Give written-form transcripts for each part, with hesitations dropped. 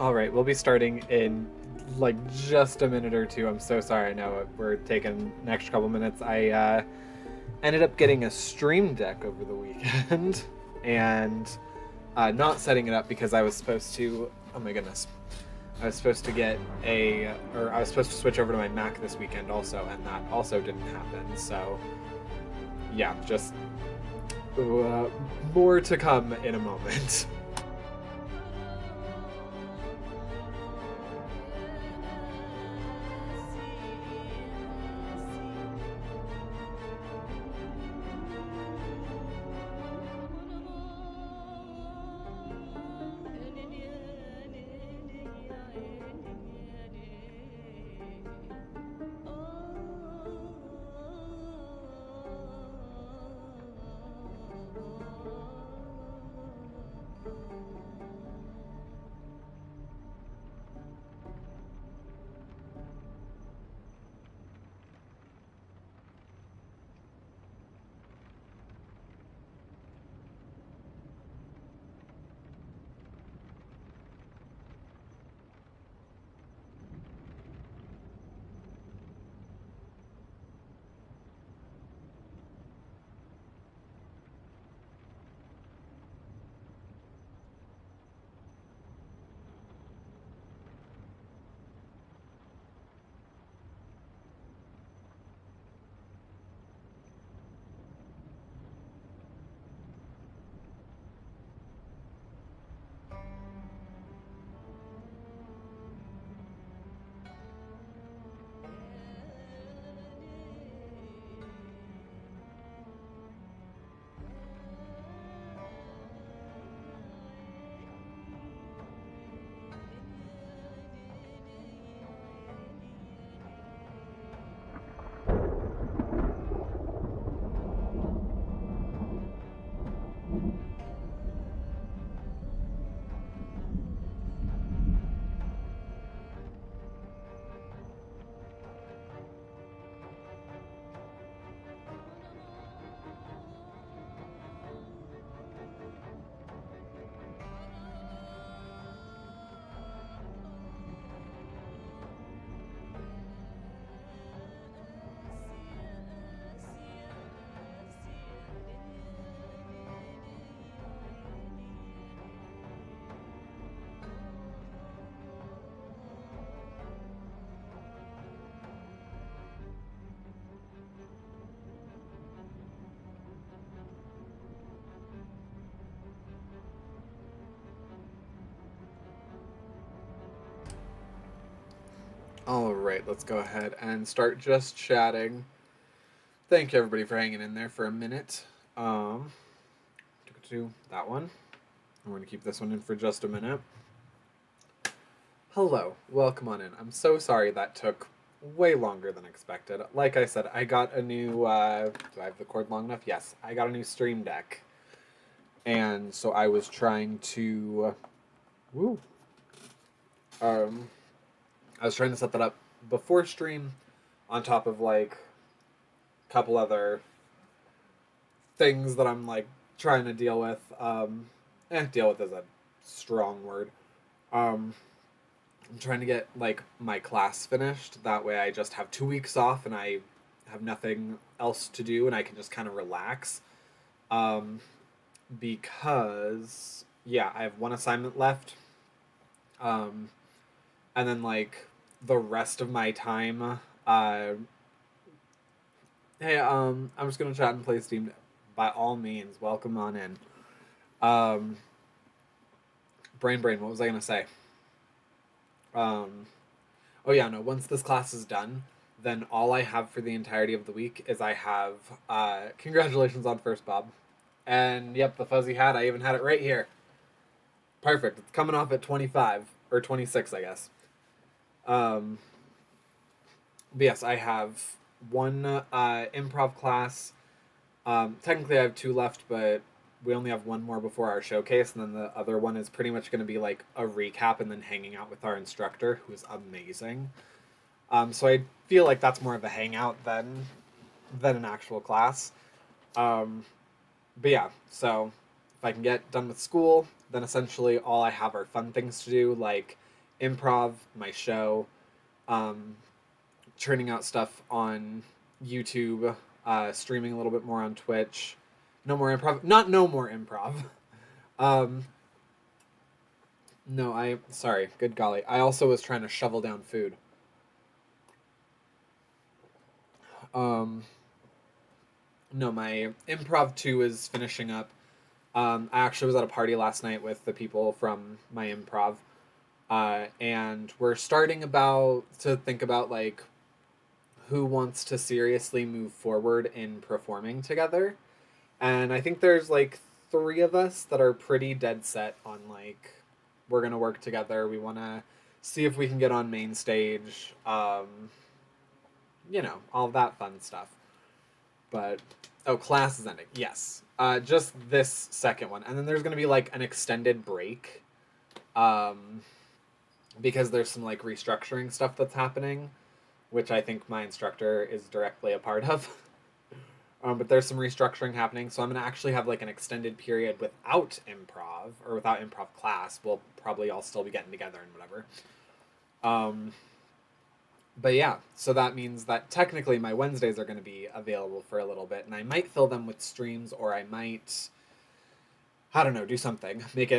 All right, we'll be starting in like just a minute or two. I'm so sorry. I know we're taking an extra couple minutes. I ended up getting a stream deck over the weekend and not setting it up because I was supposed to. Oh my goodness. I was supposed to I was supposed to switch over to my Mac this weekend also, and that also didn't happen. So, yeah, just more to come in a moment. All right, let's go ahead and start just chatting. Thank you everybody for hanging in there for a minute. To that one. We're gonna keep this one in for just a minute. Hello, welcome on in. I'm so sorry that took way longer than expected. Like I said, I got a new. Do I have the cord long enough? Yes, I got a new stream deck, and so I was trying to. Woo. Um, I was trying to set that up before stream, on top of like a couple other things that I'm like trying to deal with. Deal with is a strong word. Um, I'm trying to get like my class finished. That way, I just have 2 weeks off and I have nothing else to do, and I can just kind of relax. Um, because yeah, I have one assignment left. Um, and then like the rest of my time, hey, I'm just gonna chat and play Steam. By all means, welcome on in. Um, brain, what was I gonna say? Um, oh yeah, no. Once this class is done, then all I have for the entirety of the week is I have. Congratulations on first, Bob. And yep, the fuzzy hat. I even had it right here. Perfect. It's coming off at 25 or 26, I guess. Um, but yes, I have one improv class. Technically, I have two left, but we only have one more before our showcase, and then the other one is pretty much going to be like a recap and then hanging out with our instructor, who is amazing. So I feel like that's more of a hangout than an actual class. Um, but yeah, so if I can get done with school, then essentially all I have are fun things to do, like improv, my show, churning out stuff on YouTube, streaming a little bit more on Twitch. No more improv. Not no more improv. No, sorry, good golly. I also was trying to shovel down food. No, my improv 2 is finishing up. I actually was at a party last night with the people from my improv. And we're starting to think about like who wants to seriously move forward in performing together. And I think there's like 3 of us that are pretty dead set on like we're gonna work together. We want to see if we can get on main stage. You know, all that fun stuff. But class is ending. Yes, just this second one, and then there's gonna be like an extended break. Because there's some like restructuring stuff that's happening, which I think my instructor is directly a part of. But there's some restructuring happening, so I'm going to actually have like an extended period without improv, or without improv class. We'll probably all still be getting together and whatever. But yeah, so that means that technically my Wednesdays are going to be available for a little bit, and I might fill them with streams, or I might, I don't know, do something. Make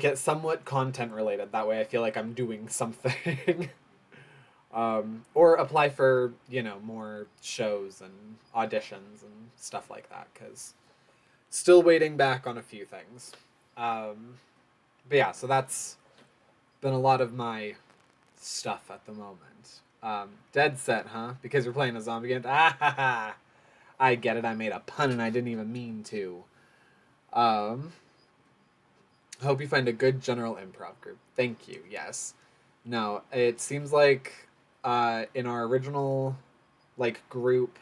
it somewhat content related. That way I feel like I'm doing something. Or apply for, you know, more shows and auditions and stuff like that, because still waiting back on a few things. But yeah, so that's been a lot of my stuff at the moment. Dead set, huh? Because you're playing a zombie game? Ah ha ha! I get it, I made a pun and I didn't even mean to. Hope you find a good general improv group. Thank you, yes. No, it seems like in our original like group,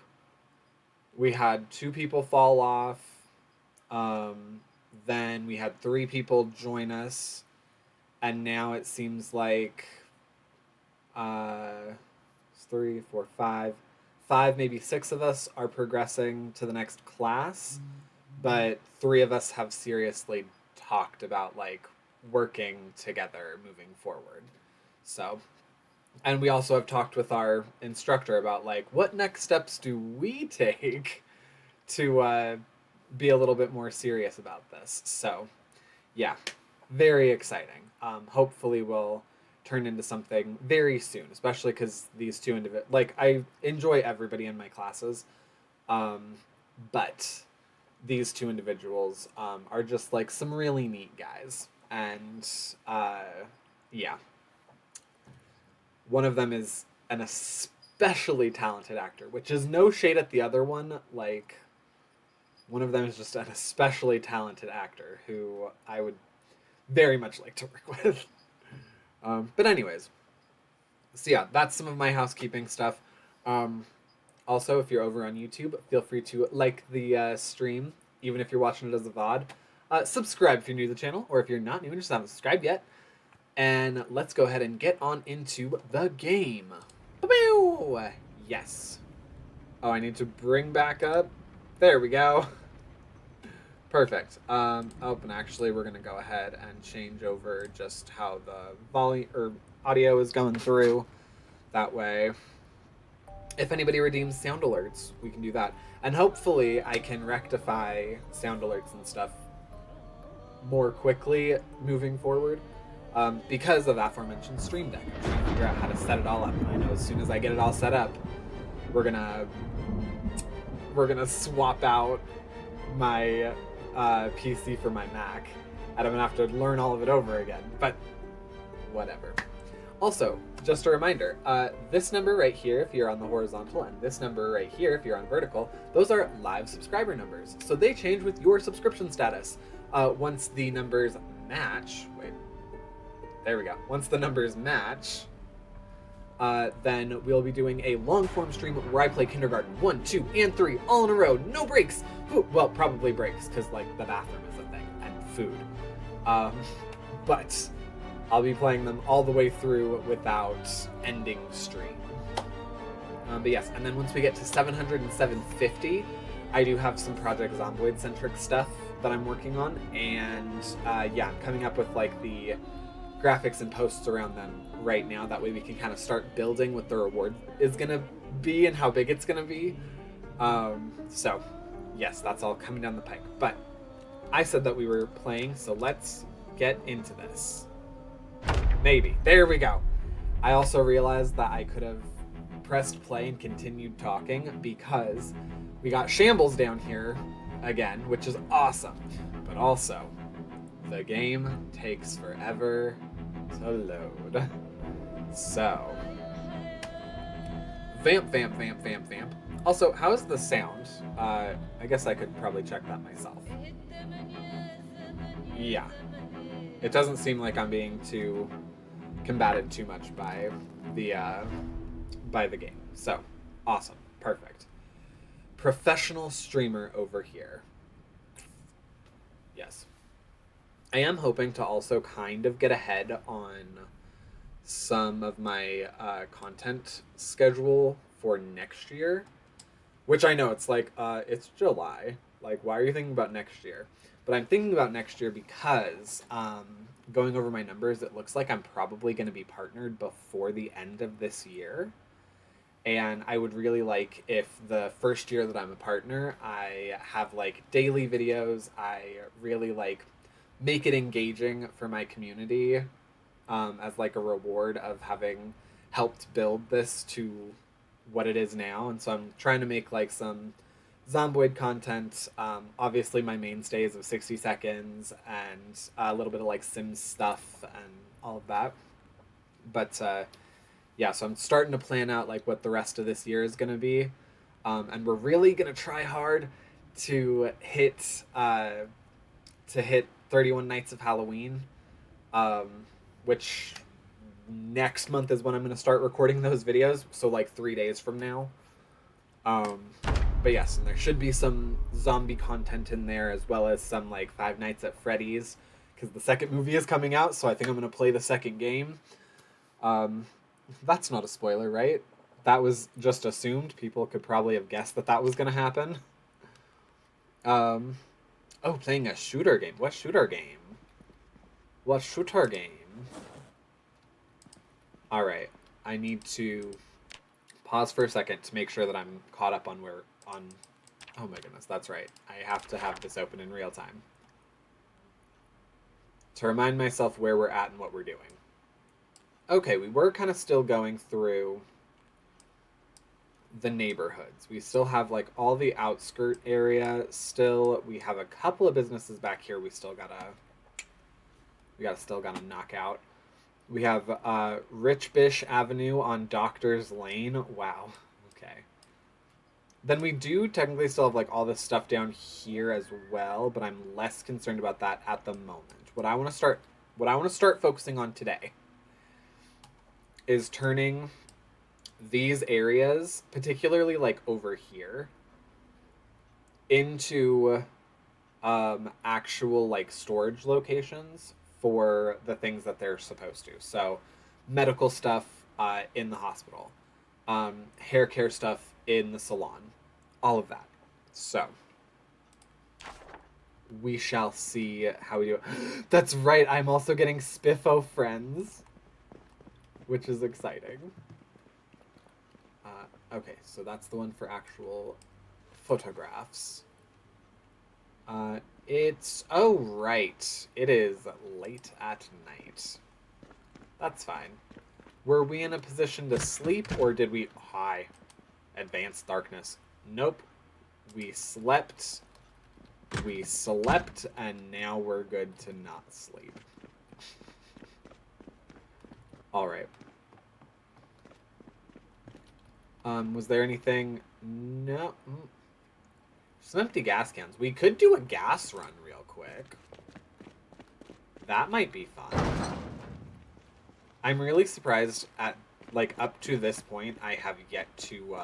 we had 2 people fall off. Then we had 3 people join us, and now it seems like 3, 4, 5, maybe 6 of us are progressing to the next class, but 3 of us have seriously talked about like working together moving forward. So, and we also have talked with our instructor about like what next steps do we take to be a little bit more serious about this. So yeah, very exciting. Hopefully we'll turn into something very soon, especially because these 2 like I enjoy everybody in my classes, but these 2 individuals are just like some really neat guys. And yeah, one of them is an especially talented actor, which is no shade at the other one. Like, one of them is just an especially talented actor who I would very much like to work with. But anyways, so yeah, that's some of my housekeeping stuff. Also, if you're over on YouTube, feel free to like the stream, even if you're watching it as a VOD. Subscribe if you're new to the channel, or if you're not new and just haven't subscribed yet. And let's go ahead and get on into the game. Ba-bow! Yes. Oh, I need to bring back up. There we go. Perfect. Oh, and actually, we're going to go ahead and change over just how the volume or audio is going through. That way, if anybody redeems sound alerts, we can do that. And hopefully, I can rectify sound alerts and stuff more quickly moving forward. Because of that aforementioned Stream Deck. I'm trying to figure out how to set it all up. And I know as soon as I get it all set up, we're gonna swap out my PC for my Mac, and I'm gonna have to learn all of it over again. But whatever. Also, just a reminder, this number right here, if you're on the horizontal, and this number right here, if you're on vertical, those are live subscriber numbers. So they change with your subscription status. Once the numbers match, there we go. Once the numbers match, then we'll be doing a long-form stream where I play Kindergarten 1, 2, and 3 all in a row, no breaks. Well, probably breaks, because like the bathroom is a thing, and food. But I'll be playing them all the way through without ending stream. But yes, and then once we get to 700 and 750, I do have some Project Zomboid-centric stuff that I'm working on, and yeah, I'm coming up with like the graphics and posts around them right now. That way we can kind of start building what the reward is going to be and how big it's going to be. So, yes, that's all coming down the pike. But I said that we were playing, so let's get into this. Maybe. There we go. I also realized that I could have pressed play and continued talking because we got shambles down here again, which is awesome. But also, the game takes forever to load. So, vamp, vamp, vamp, vamp, vamp. Also, how's the sound? I guess I could probably check that myself. Yeah. It doesn't seem like I'm being too combated too much by the game. So, awesome. Perfect. Professional streamer over here. Yes. I am hoping to also kind of get ahead on some of my content schedule for next year. Which I know, it's like, it's July. Like, why are you thinking about next year? But I'm thinking about next year because, going over my numbers, it looks like I'm probably going to be partnered before the end of this year. And I would really like if the first year that I'm a partner, I have, like, daily videos. I really, like, make it engaging for my community as, like, a reward of having helped build this to what it is now. And so I'm trying to make, like, some Zomboid content. Obviously my mainstays of 60 seconds and a little bit of, like, Sims stuff and all of that. But yeah, so I'm starting to plan out, like, what the rest of this year is going to be. And we're really going to try hard to hit 31 Nights of Halloween, which next month is when I'm going to start recording those videos. So, like, 3 days from now. But yes, and there should be some zombie content in there, as well as some, like, Five Nights at Freddy's, because the second movie is coming out, so I think I'm going to play the second game. That's not a spoiler, right? That was just assumed. People could probably have guessed that that was going to happen. Oh, playing a shooter game. What shooter game? What shooter game? Alright, I need to pause for a second to make sure that I'm caught up on oh my goodness, that's right. I have to have this open in real time to remind myself where we're at and what we're doing. Okay, we were kind of still going through the neighborhoods. We still have, like, all the outskirt area still. We have a couple of businesses back here we still gotta knock out. We have Rich Bish Avenue on Doctor's Lane. Wow. Okay. Then we do technically still have, like, all this stuff down here as well, but I'm less concerned about that at the moment. What I want to start focusing on today is turning these areas, particularly, like, over here, into actual, like, storage locations for the things that they're supposed to. So, medical stuff in the hospital, hair care stuff in the salon, all of that. So, we shall see how we do it. That's right, I'm also getting Spiffo friends, which is exciting. Okay, so that's the one for actual photographs. Oh, right. It is late at night. That's fine. Were we in a position to sleep, or did we... Hi. Advanced darkness. Nope. We slept, and now we're good to not sleep. Alright. Was there anything? No. Some empty gas cans. We could do a gas run real quick. That might be fun. I'm really surprised at, like, up to this point, I have yet to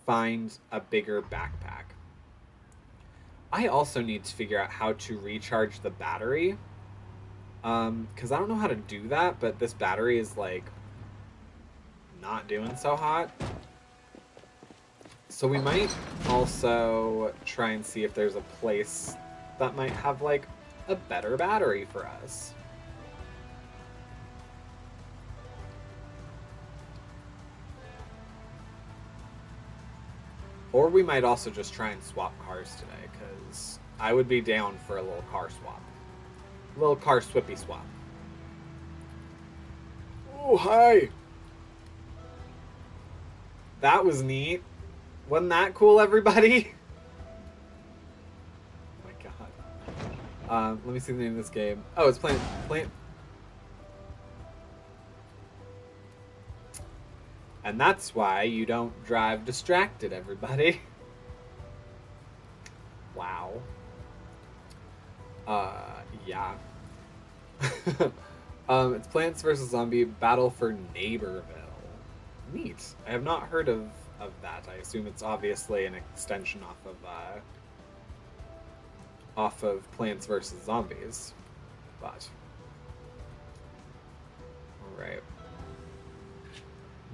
find a bigger backpack. I also need to figure out how to recharge the battery. Because I don't know how to do that, but this battery is, like, not doing so hot. So we might also try and see if there's a place that might have, like, a better battery for us. Or we might also just try and swap cars today, because I would be down for a little car swap. A little car swippy swap. Oh, hi! That was neat. Wasn't that cool, everybody? Oh my god. Let me see the name of this game. Oh, it's Plant. And that's why you don't drive distracted, everybody. Wow. Yeah. It's Plants vs. Zombie Battle for Neighborville. Neat. I have not heard of that. I assume it's obviously an extension off of Plants vs. Zombies. But alright.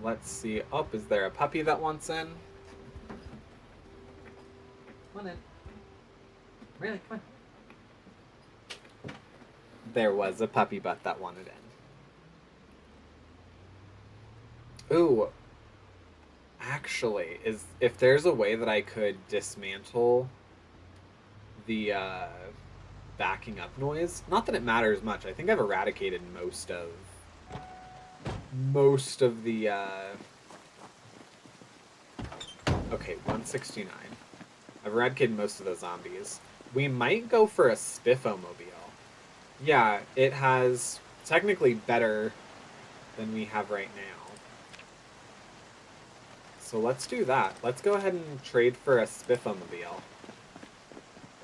Let's see. Oh, is there a puppy that wants in? Come on in. Really? Come on. There was a puppy butt that wanted in. Ooh. Actually, if there's a way that I could dismantle the backing up noise, not that it matters much. I think I've eradicated most of the okay, 169. I've eradicated most of the zombies. We might go for a Spiffo-mobile. Yeah, it has technically better than we have right now. So let's do that. Let's go ahead and trade for a Spiffo-mobile.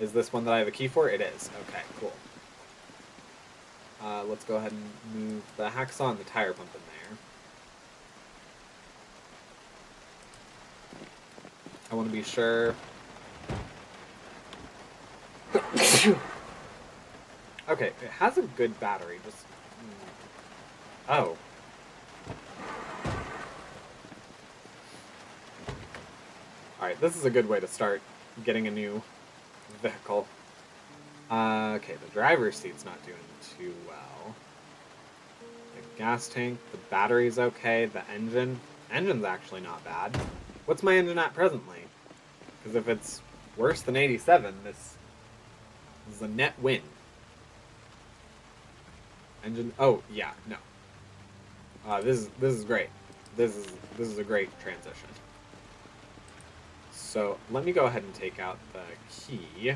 Is this one that I have a key for? It is. Okay, cool. Let's go ahead and move the hacksaw and the tire pump in there. I want to be sure. Okay, it has a good battery. Just oh. Alright, this is a good way to start getting a new vehicle. Okay, the driver's seat's not doing too well. The gas tank, the battery's okay, the engine's actually not bad. What's my engine at presently? Because if it's worse than 87, this is a net win. Engine, oh, yeah, no. This is great. This is a great transition. So let me go ahead and take out the key.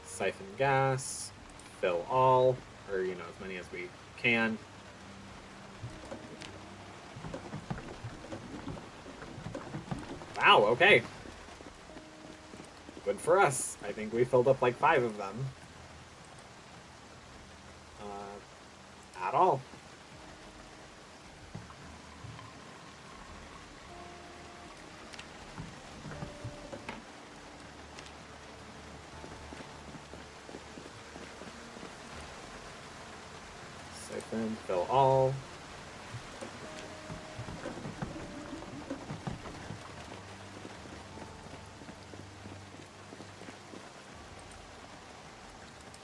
Siphon gas, fill all, or as many as we can. Wow, okay. Good for us. I think we filled up like 5 of them. At all. Siphon, fill all.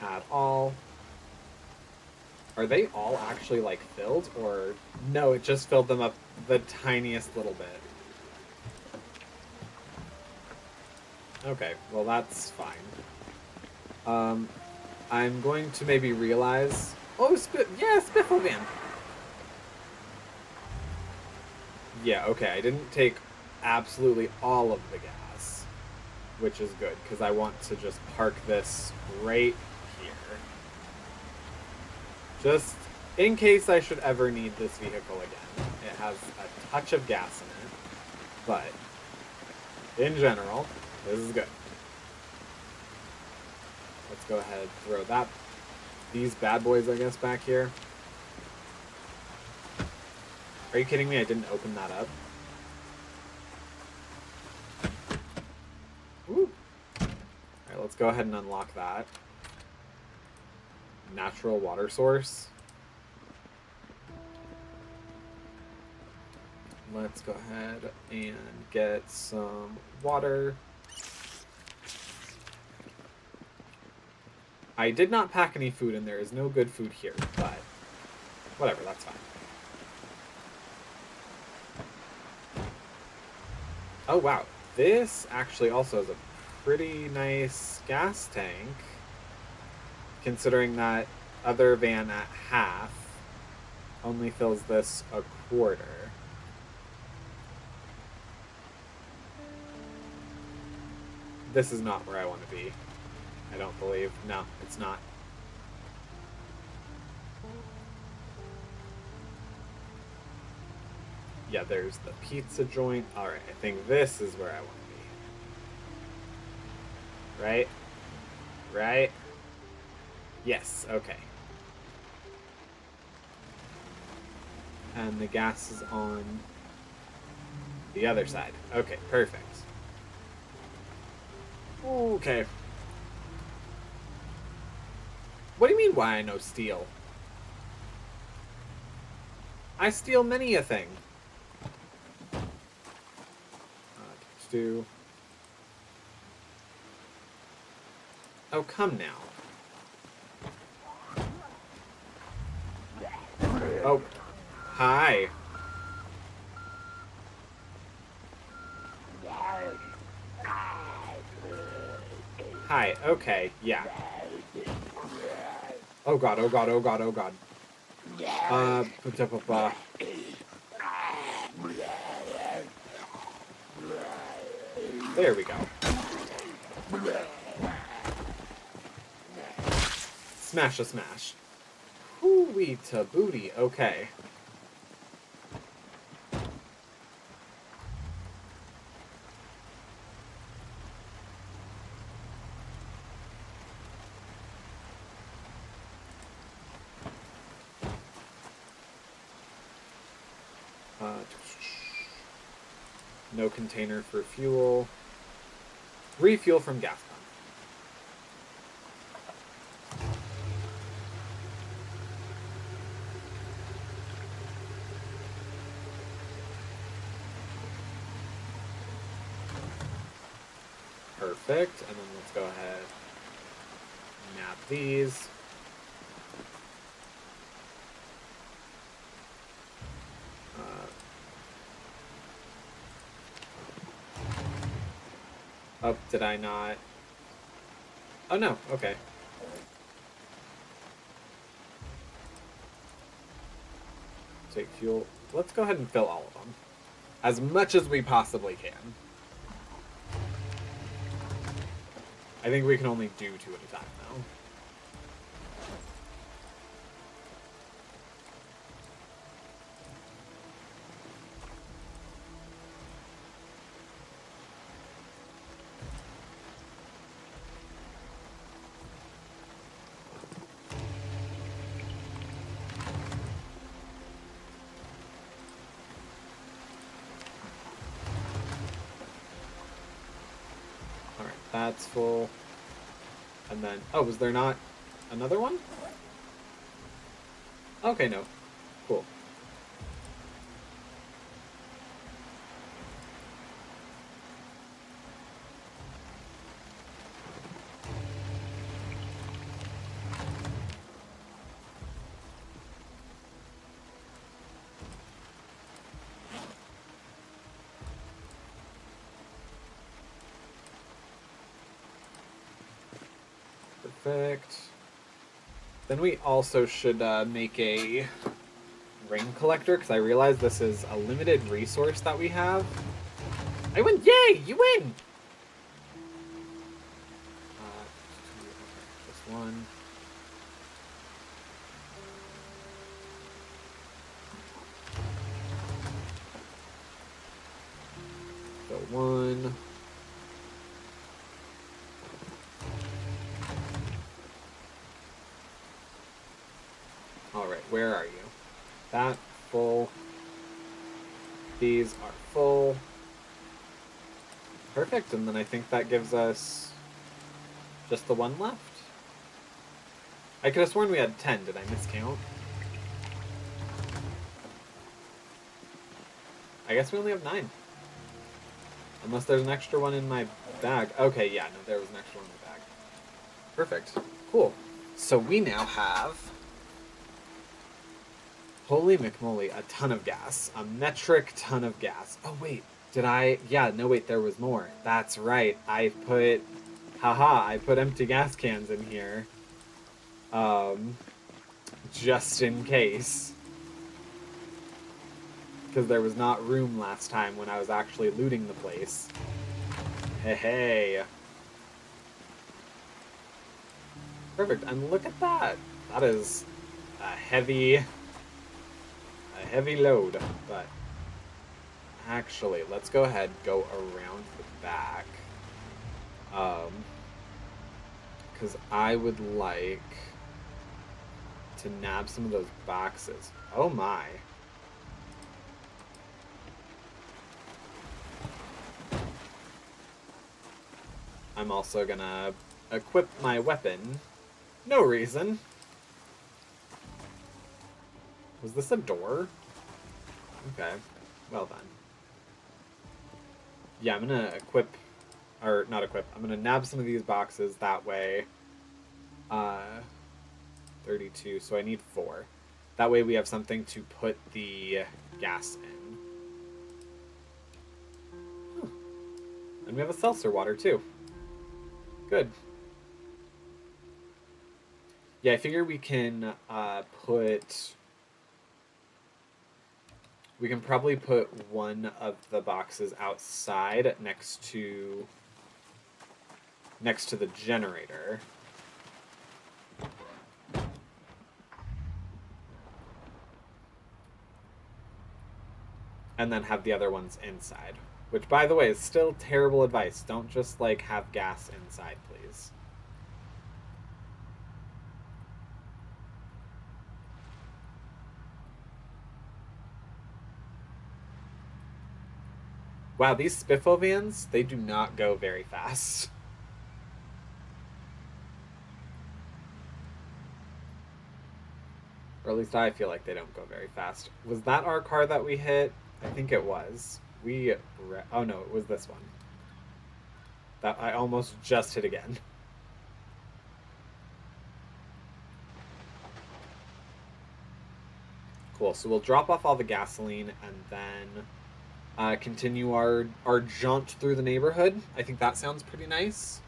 Add all. Are they all actually like filled, or no, it just filled them up the tiniest little bit? Okay, well that's fine. I'm going to maybe realize... Oh, yeah, Spiffle Van! Yeah, okay, I didn't take absolutely all of the gas, which is good, because I want to just park this right here. Just in case I should ever need this vehicle again. It has a touch of gas in it, but in general, this is good. Let's go ahead and throw these bad boys, I guess, back here. Are you kidding me? I didn't open that up. Ooh. Alright, let's go ahead and unlock that. Natural water source. Let's go ahead and get some water. I did not pack any food, and there is no good food here, but whatever, that's fine. Oh, wow. This actually also has a pretty nice gas tank, considering that other van at half only fills this a quarter. This is not where I want to be. I don't believe. No, it's not. Yeah, there's the pizza joint. Alright, I think this is where I want to be. Right? Right? Yes, okay. And the gas is on the other side. Okay, perfect. Okay. What do you mean, why I know steal? I steal many a thing. Do. Oh, come now. Oh, hi. Hi, okay, yeah. Oh god, oh god, oh god, oh god. There we go. Smash a smash. Hoo-wee to booty, okay. No container for fuel. Refuel from gas pump. Perfect. And then let's go ahead and nab these. Oh, did I not? Oh, no. Okay. Take fuel. Let's go ahead and fill all of them. As much as we possibly can. I think we can only do 2 at a time, though. That's full. And then, oh, was there not another one? Okay, no. Cool. Perfect. Then we also should make a ring collector, because I realize this is a limited resource that we have. I win! Yay! You win! Just one. So one. Alright, where are you? That, full. These are full. Perfect, and then I think that gives us just the one left. I could have sworn we had 10. Did I miscount? I guess we only have 9. Unless there's an extra one in my bag. Okay, yeah, no, there was an extra one in the bag. Perfect. Cool. So we now have... Holy McMoly, a ton of gas. A metric ton of gas. Oh, wait. Did I... Yeah, no, wait, there was more. That's right. I put... Haha, I put empty gas cans in here. Just in case. Because there was not room last time when I was actually looting the place. Hey, hey. Perfect, and look at that. That is a heavy load, but actually, let's go ahead and go around the back. Because I would like to nab some of those boxes. Oh my. I'm also gonna equip my weapon. No reason. Was this a door? Okay, well then. Yeah, I'm gonna equip, or not equip, I'm gonna nab some of these boxes that way. 32, so I need 4. That way we have something to put the gas in. And we have a seltzer water too. Good. Yeah, I figure we can we can probably put one of the boxes outside next to the generator. And then have the other ones inside. Which, by the way, is still terrible advice. Don't just, like, have gas inside, please. Wow, these Spiffo vans, they do not go very fast. Or at least I feel like they don't go very fast. Was that our car that we hit? I think it was. Oh no, it was this one. That I almost just hit again. Cool, so we'll drop off all the gasoline and then continue our jaunt through the neighborhood. I think that sounds pretty nice.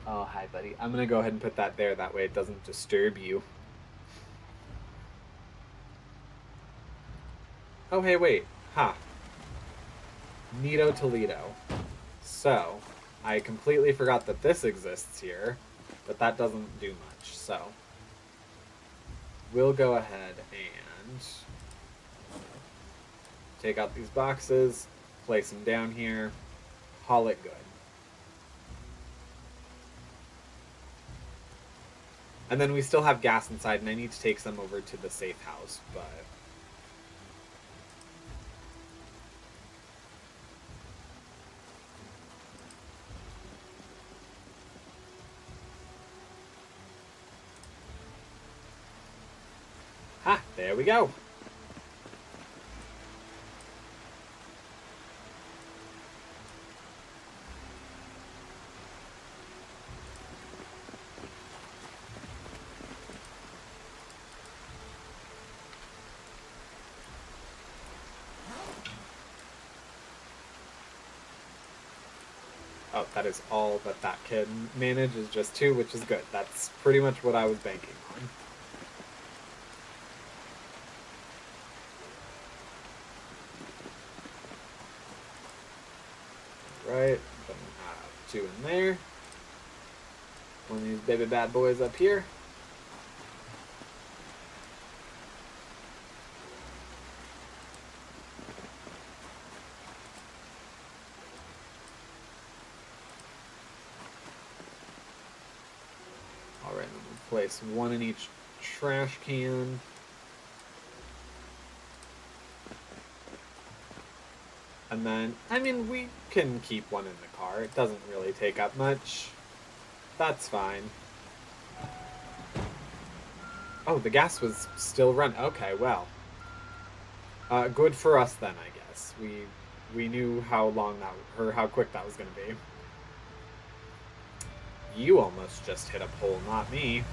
Oh, hi, buddy. I'm gonna go ahead and put that there. That way it doesn't disturb you. Oh, hey, wait. Ha. Nito Toledo. So, I completely forgot that this exists here, but that doesn't do much, so. We'll go ahead and take out these boxes, place them down here, call it good. And then we still have gas inside, and I need to take some over to the safe house, but... Ha! There we go! Oh, that is all that can manage is just 2, which is good. That's pretty much what I was banking on. Right, then 2 in there. One of these baby bad boys up here. Alright, then we'll place 1 in each trash can. And then, I mean, we can keep 1 in the car. It doesn't really take up much. That's fine. Oh, the gas was still running. Okay, well. Good for us then, I guess. We knew how long that, or how quick that was going to be. You almost just hit a pole, not me.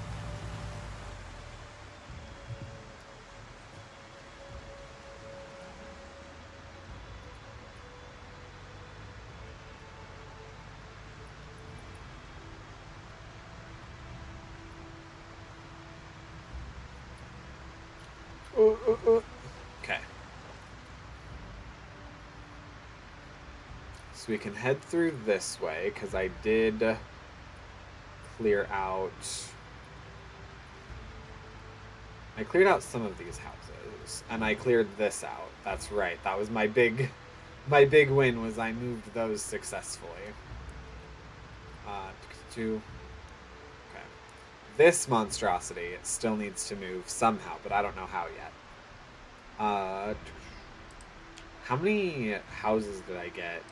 Okay. So we can head through this way, because I did clear out... I cleared out some of these houses, and I cleared this out. That's right. That was my big win, was I moved those successfully. Two. Okay. This monstrosity still needs to move somehow, but I don't know how yet. How many houses did I get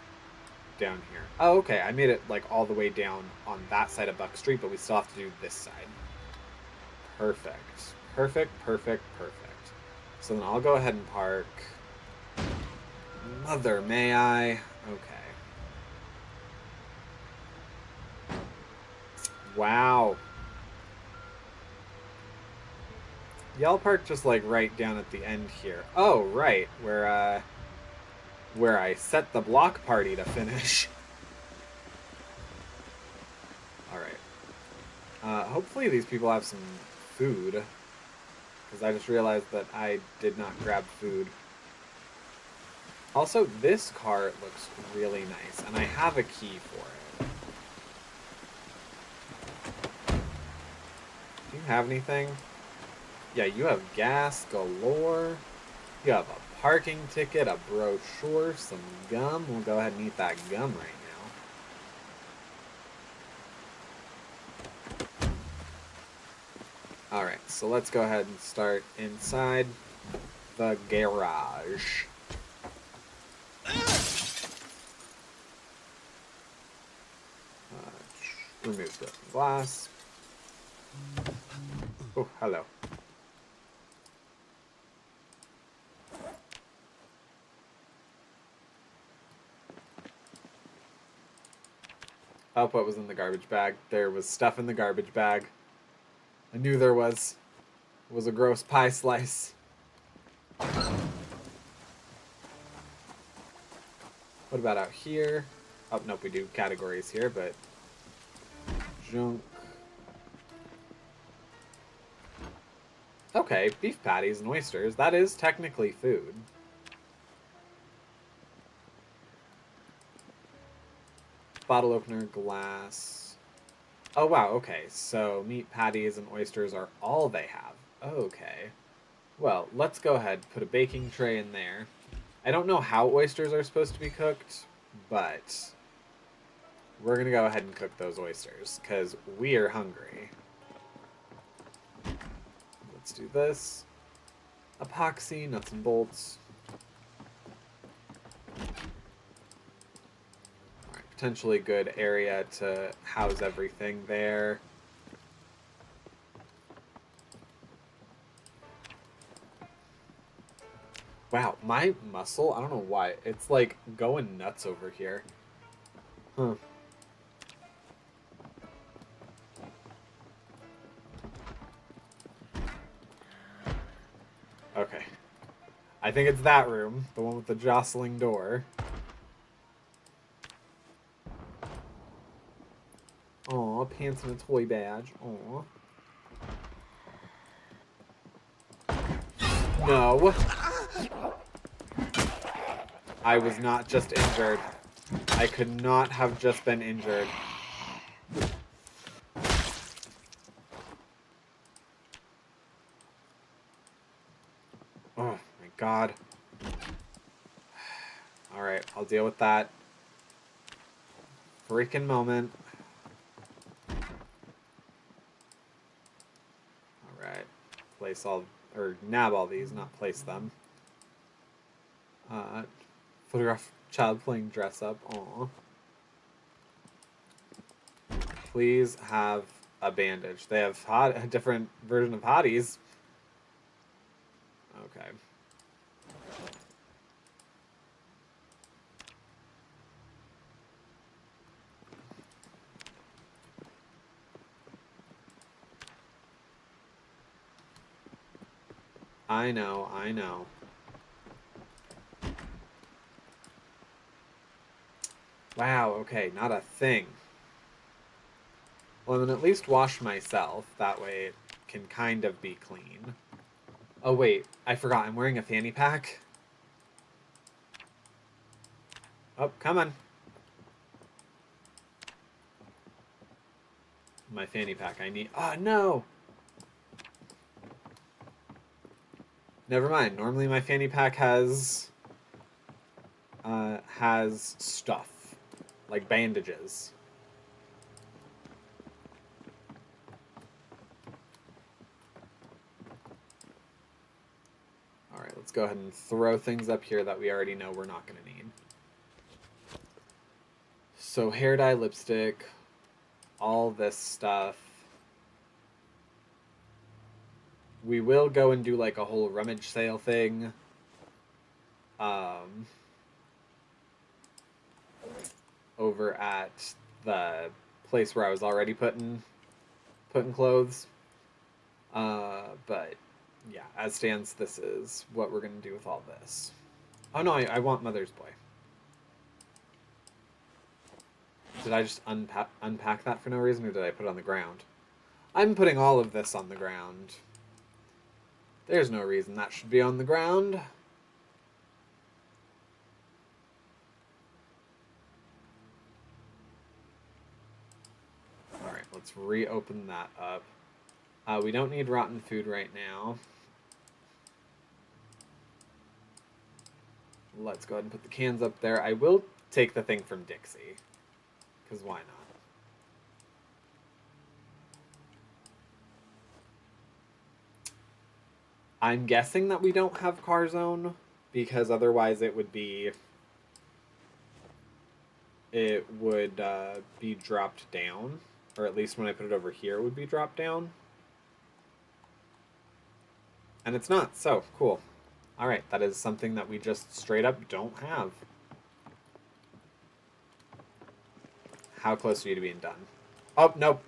down here? Oh, okay. I made it like all the way down on that side of Buck Street, but we still have to do this side. Perfect. Perfect, perfect, perfect. So then I'll go ahead and park. Mother, may I? Okay. Wow. Y'all park just like right down at the end here. Oh, right. Where I set the block party to finish. Alright. Hopefully these people have some food. Because I just realized that I did not grab food. Also, this cart looks really nice, and I have a key for it. Do you have anything? Yeah, you have gas galore. You have a parking ticket, a brochure, some gum. We'll go ahead and eat that gum right now. Alright, so let's go ahead and start inside the garage. Remove the glass. Oh, hello. Oh, what was in the garbage bag? There was stuff in the garbage bag. I knew there was. It was a gross pie slice. What about out here? Oh, nope, we do categories here, but... Junk. Okay, beef patties and oysters. That is technically food. Bottle opener, glass. Oh, wow, okay. So meat patties and oysters are all they have. Okay. Well, let's go ahead, put a baking tray in there. I don't know how oysters are supposed to be cooked, but we're going to go ahead and cook those oysters, because we are hungry. Let's do this. Epoxy, nuts and bolts. Alright, potentially good area to house everything there. Wow, my muscle, I don't know why, it's like going nuts over here. Huh. Okay. I think it's that room, the one with the jostling door. Aw, pants and a toy badge. Aw. No. I was not just injured. I could not have just been injured. Oh my god. Alright, I'll deal with that. Freaking moment. Alright. Place all, or nab all these, not place them. Photograph child playing dress up. Aw. Please have a bandage. They have a different version of hotties. Okay. I know, I know. Wow, okay, not a thing. Well, I'm gonna at least wash myself. That way it can kind of be clean. Oh, wait, I forgot. I'm wearing a fanny pack. Oh, come on. My fanny pack. I need... Oh, no! Never mind. Normally my fanny pack has stuff. Like bandages. Alright, let's go ahead and throw things up here that we already know we're not going to need. So hair dye, lipstick, all this stuff. We will go and do like a whole rummage sale thing. Over at the place where I was already putting clothes. But yeah, as stands, this is what we're gonna do with all this. Oh no, I want Mother's Boy. Did I just unpack that for no reason, or did I put it on the ground? I'm putting all of this on the ground. There's no reason that should be on the ground. Alright, let's reopen that up. We don't need rotten food right now. Let's go ahead and put the cans up there. I will take the thing from Dixie, because why not? I'm guessing that we don't have car zone, because otherwise it would be dropped down, or at least when I put it over here it would be dropped down. And it's not, so cool. Alright, that is something that we just straight up don't have. How close are you to being done? Oh, nope.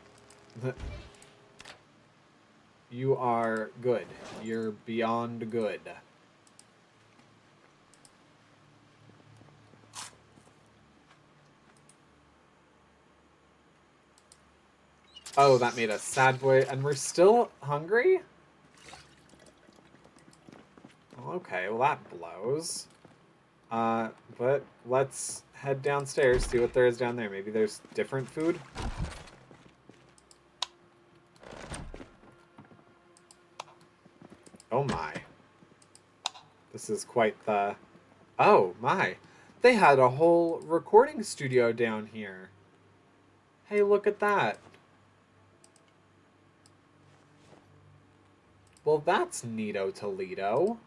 You are good. You're beyond good. Oh, that made us sad boy. And we're still hungry? Okay, well that blows. But let's head downstairs, see what there is down there. Maybe there's different food? Oh my. This is quite the... Oh my. They had a whole recording studio down here. Hey, look at that. Well, that's neato Toledo.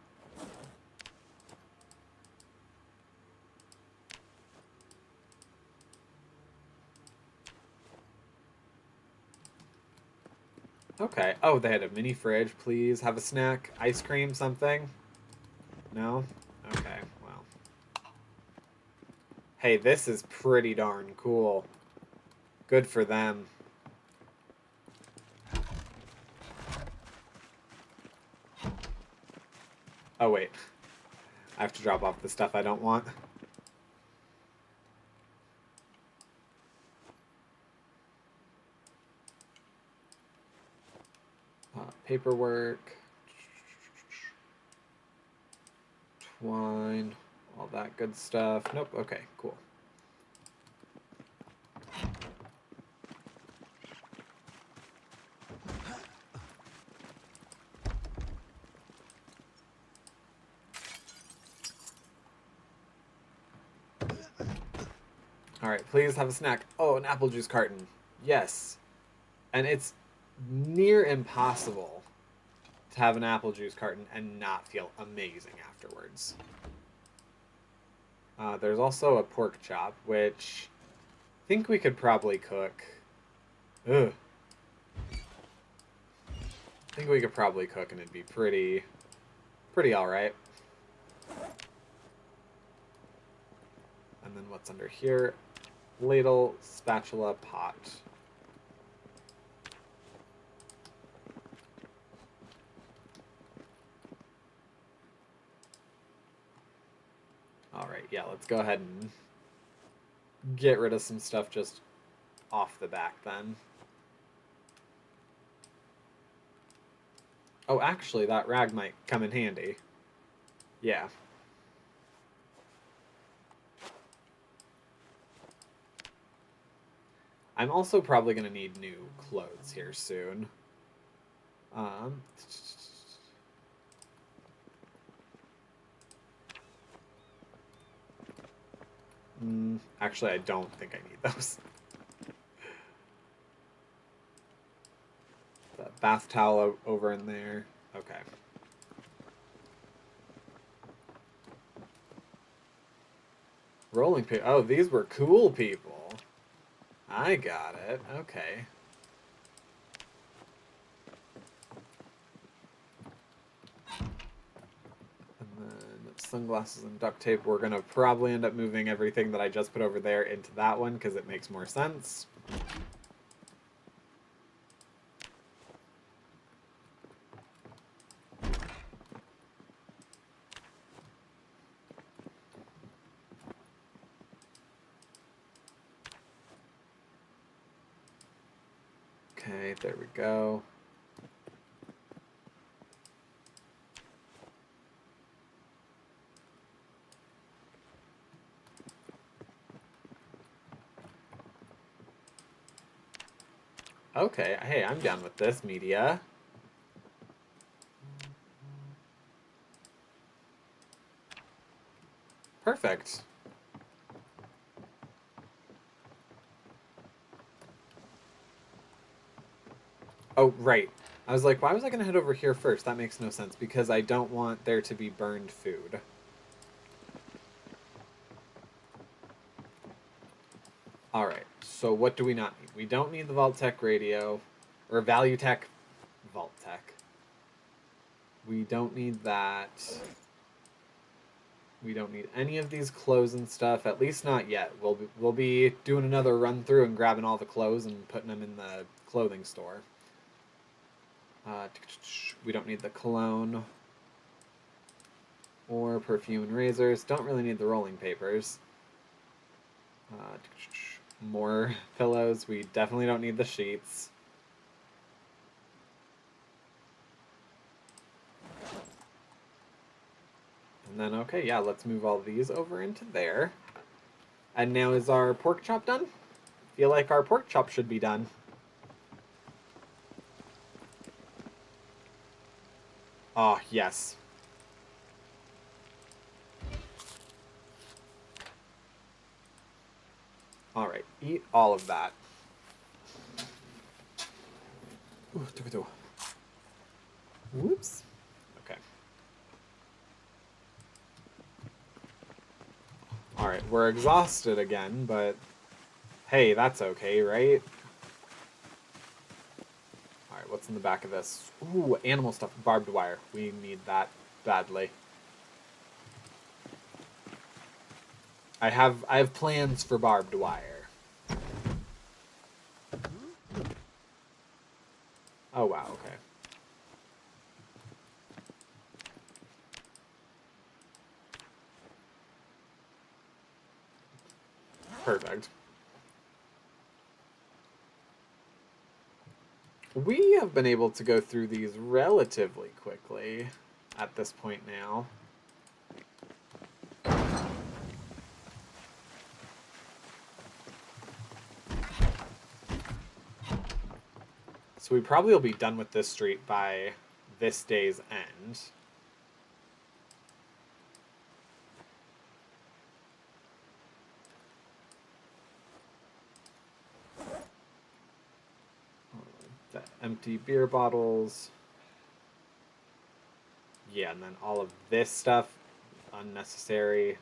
Okay. Oh, they had a mini fridge. Please have a snack. Ice cream, something? No? Okay, well. Hey, this is pretty darn cool. Good for them. Oh, wait. I have to drop off the stuff I don't want. Paperwork. Twine. All that good stuff. Nope. Okay, cool. Alright, please have a snack. Oh, an apple juice carton. Yes. And it's near impossible to have an apple juice carton and not feel amazing afterwards. There's also a pork chop, which I think we could probably cook. Ugh. I think we could probably cook and it'd be pretty pretty alright. And then what's under here? Ladle, spatula, pot. Alright, yeah, let's go ahead and get rid of some stuff just off the back then. Oh, actually, that rag might come in handy. Yeah. I'm also probably going to need new clothes here soon. Actually, I don't think I need those. The bath towel over in there. Okay. Rolling paper. Oh, these were cool people. I got it. Okay. And then sunglasses and duct tape. We're going to probably end up moving everything that I just put over there into that one because it makes more sense. Okay, there we go. Okay, hey, I'm down with this media. Perfect. Oh, right. I was like, why was I going to head over here first? That makes no sense, because I don't want there to be burned food. Alright, so what do we not need? We don't need the Vault-Tec radio, or Value-Tec Vault-Tec. We don't need that. We don't need any of these clothes and stuff, at least not yet. We'll be doing another run through and grabbing all the clothes and putting them in the clothing store. We don't need the cologne or perfume and razors. Don't really need the rolling papers. More pillows. We definitely don't need the sheets. And then, okay, yeah, let's move all these over into there. And now is our pork chop done? Feel like our pork chop should be done. Ah, yes. Alright, eat all of that. Ooh, whoops. Okay. Alright, we're exhausted again, but hey, that's okay, right? Alright, what's in the back of this? Ooh, animal stuff, barbed wire. We need that badly. I have plans for barbed wire. Oh wow, okay. Perfect. We have been able to go through these relatively quickly at this point now. So we probably will be done with this street by this day's end. The empty beer bottles. Yeah, and then all of this stuff, unnecessary.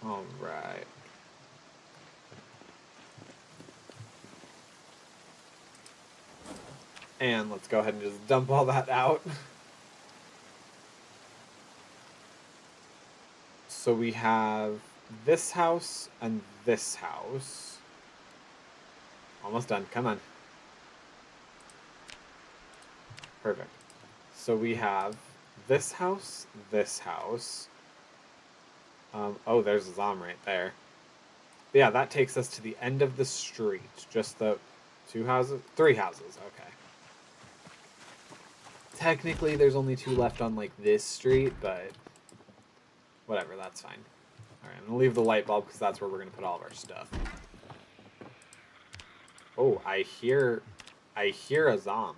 All right. And let's go ahead and just dump all that out. So we have this house and this house. Almost done. Come on. Perfect. So we have this house, this house. Oh, there's a Zom right there. But yeah, that takes us to the end of the street. Just the 2 houses? 3 houses. Okay. Technically, there's only 2 left on, like, this street, but whatever, that's fine. Alright, I'm going to leave the light bulb because that's where we're going to put all of our stuff. Oh, I hear a Zom.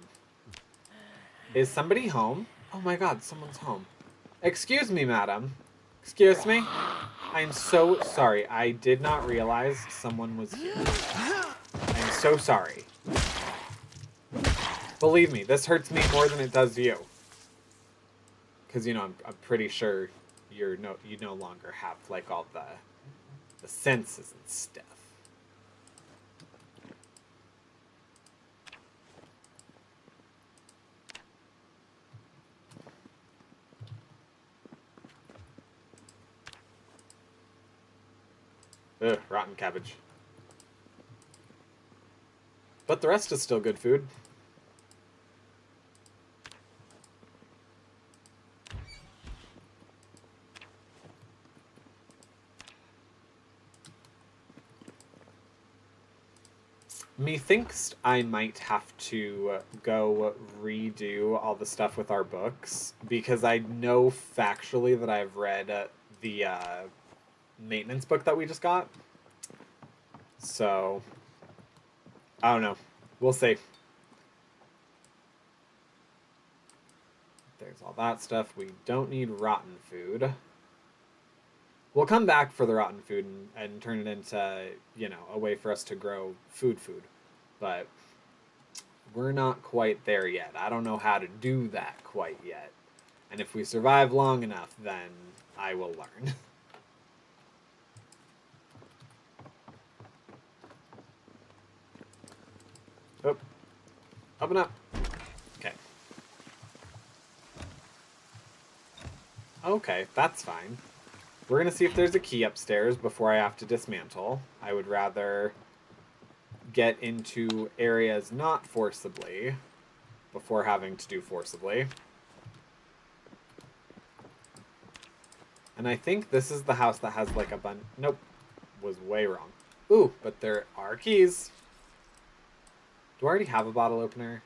Is somebody home? Oh my god, someone's home. Excuse me, madam. Excuse me? I'm so sorry. I did not realize someone was here. I'm so sorry. Believe me, this hurts me more than it does you. Because, you know, I'm pretty sure you no longer have, like, all the senses and stuff. Ugh, rotten cabbage. But the rest is still good food. Methinks I might have to go redo all the stuff with our books, because I know factually that I've read the maintenance book that we just got. So, I don't know. We'll see. There's all that stuff. We don't need rotten food. We'll come back for the rotten food and turn it into, you know, a way for us to grow food. But we're not quite there yet. I don't know how to do that quite yet. And if we survive long enough, then I will learn. Oh. Open up. Okay. Okay, that's fine. We're going to see if there's a key upstairs before I have to dismantle. I would rather get into areas not forcibly before having to do forcibly. And I think this is the house that has like a bunch... Nope. Was way wrong. Ooh, but there are keys. Do I already have a bottle opener?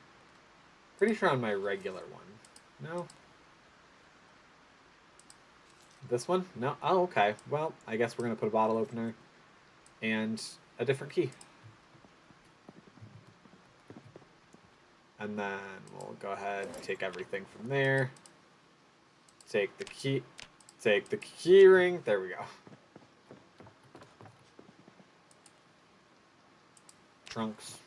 Pretty sure on my regular one. No? This one? No? Oh, okay. Well, I guess we're going to put a bottle opener and a different key. And then we'll go ahead and take everything from there. Take the key. Take the key ring. There we go. Trunks.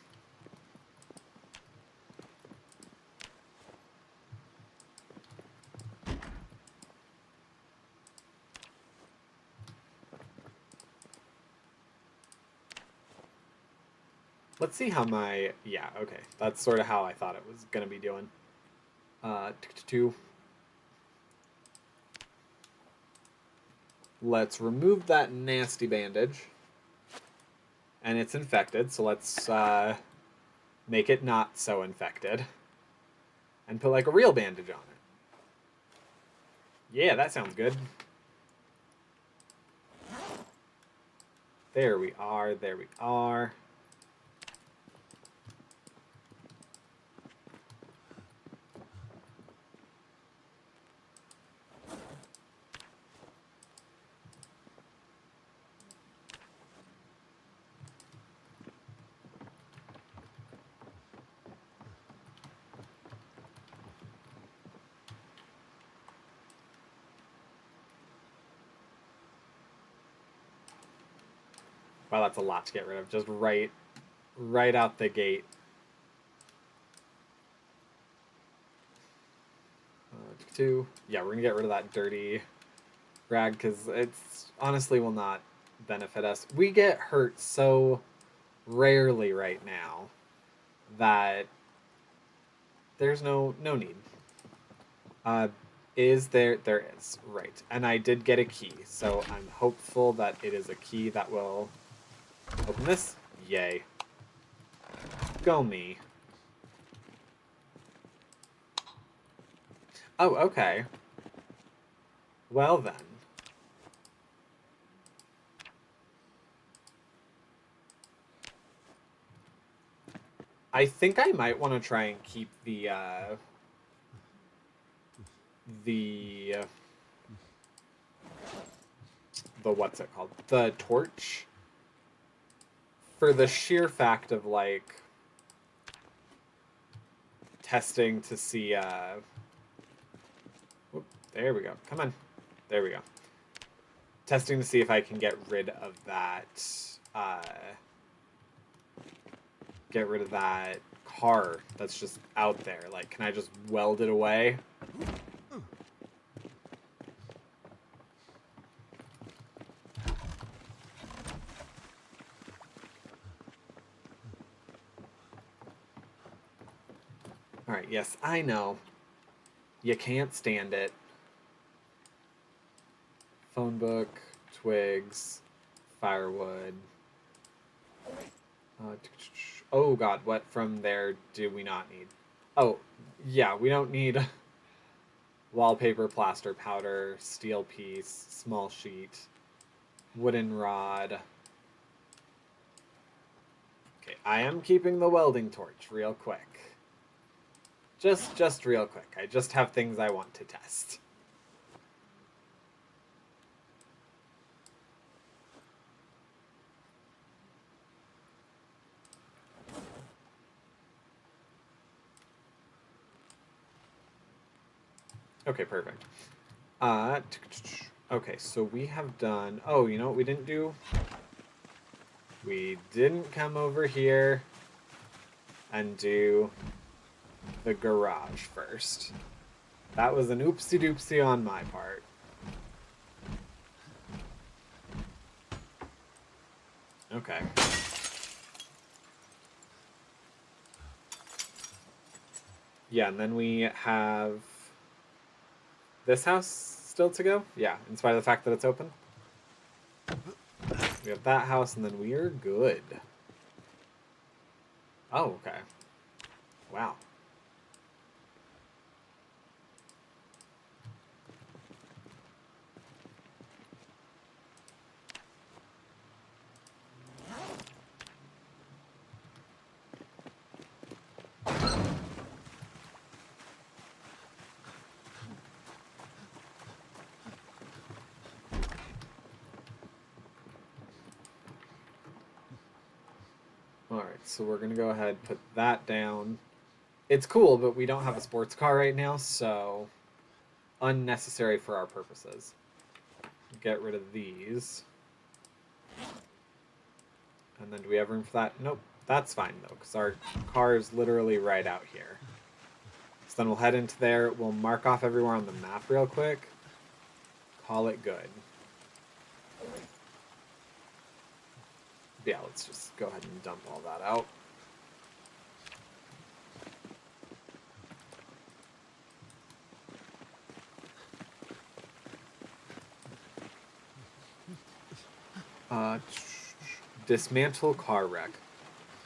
Let's see how my... Yeah, okay. That's sort of how I thought it was going to be doing. 2. Let's remove that nasty bandage. And it's infected, so let's make it not so infected. And put like a real bandage on it. Yeah, that sounds good. There we are, there we are. Wow, that's a lot to get rid of. Just right out the gate. 2. Yeah, we're gonna get rid of that dirty rag, because it's honestly will not benefit us. We get hurt so rarely right now that there's no need. Uh, is there is, right. And I did get a key, so I'm hopeful that it is a key that will open this. Yay. Go me. Oh, okay. Well then. I think I might want to try and keep the what's it called? The torch. For the sheer fact of, like, testing to see, whoop, there we go. Come on. There we go. Testing to see if I can get rid of that, car that's just out there. Like, can I just weld it away? Alright, yes, I know. You can't stand it. Phone book, twigs, firewood. Oh god, what from there do we not need? Oh, yeah, we don't need wallpaper, plaster, powder, steel piece, small sheet, wooden rod. Okay, I am keeping the welding torch real quick. Just real quick. I just have things I want to test. Okay, perfect. Okay, so we have done... Oh, you know what we didn't do? We didn't come over here and do the garage first. That was an oopsie-doopsie on my part. Okay. Yeah, and then we have this house still to go? Yeah, in spite of the fact that it's open. We have that house, and then we are good. Oh, okay. Wow. Alright, so we're going to go ahead and put that down. It's cool, but we don't have a sports car right now, so unnecessary for our purposes. Get rid of these. And then do we have room for that? Nope. That's fine, though, because our car is literally right out here. So then we'll head into there. We'll mark off everywhere on the map real quick. Call it good. Yeah, let's just go ahead and dump all that out. Dismantle car wreck.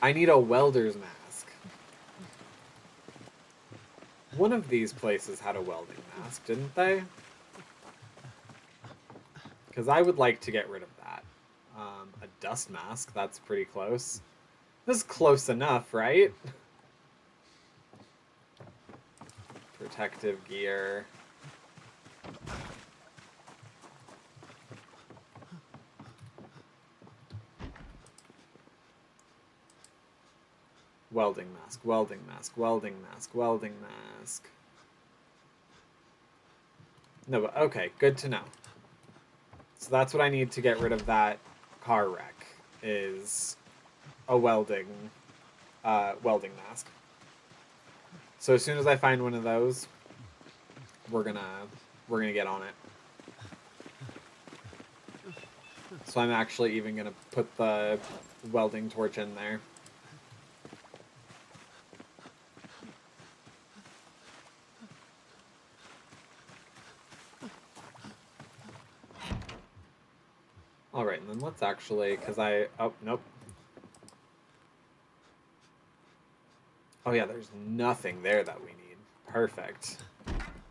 I need a welder's mask. One of these places had a welding mask, didn't they? Because I would like to get rid of that. A dust mask, that's pretty close. This is close enough, right? Protective gear. Welding mask, welding mask, welding mask, welding mask. No, but okay, good to know. So that's what I need to get rid of that car wreck, is a welding mask. So as soon as I find one of those, we're gonna get on it. So I'm actually even going to put the welding torch in there. Alright, and then let's actually, because oh, nope. Oh yeah, there's nothing there that we need. Perfect.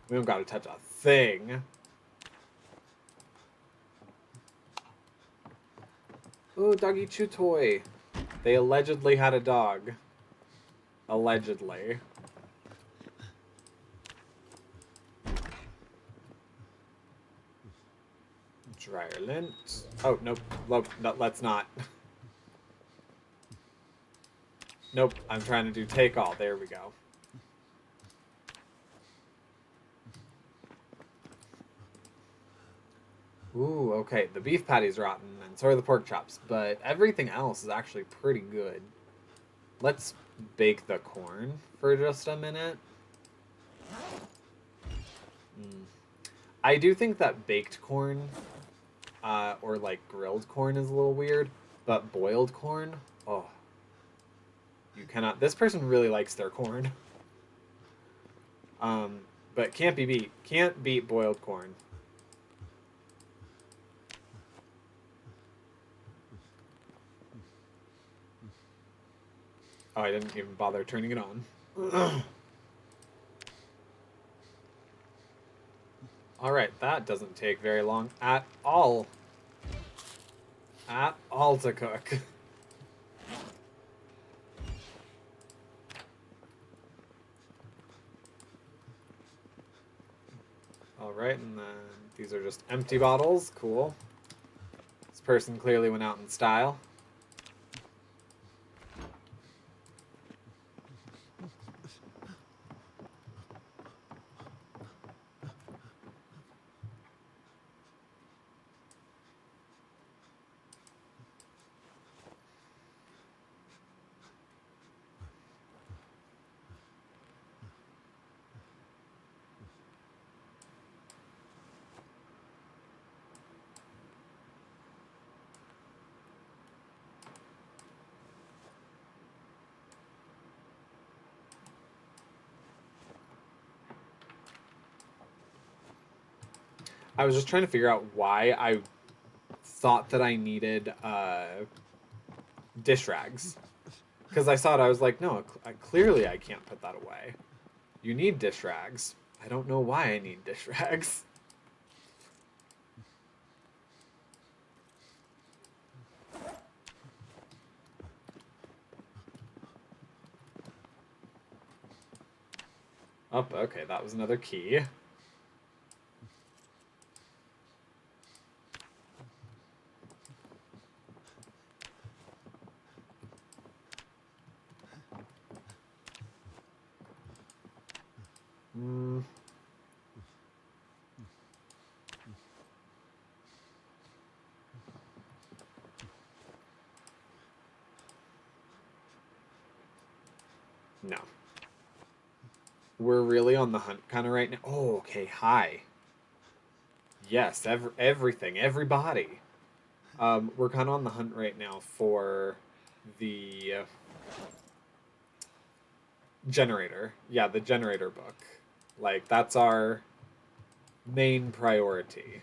We don't gotta touch a thing. Ooh, doggy chew toy. They allegedly had a dog. Allegedly. Dryer lint. Oh, nope. Nope, no, let's not. Nope, I'm trying to do take all. There we go. Ooh, okay. The beef patty's rotten, and so are the pork chops, but everything else is actually pretty good. Let's bake the corn for just a minute. I do think that baked corn, or like grilled corn is a little weird, but boiled corn, oh, you cannot. This person really likes their corn. But can't be beat. Can't beat boiled corn. Oh, I didn't even bother turning it on. Alright, that doesn't take very long at all. At all to cook. Alright, and then these are just empty bottles. Cool. This person clearly went out in style. I was just trying to figure out why I thought that I needed dish rags. Because I saw it, I was like, no, clearly I can't put that away. You need dish rags. I don't know why I need dish rags. Oh, okay, that was another key. No. We're really on the hunt kind of right now. Oh, okay, hi. Yes, everything, everybody. We're kind of on the hunt right now for the generator. Yeah, the generator book. Like, that's our main priority.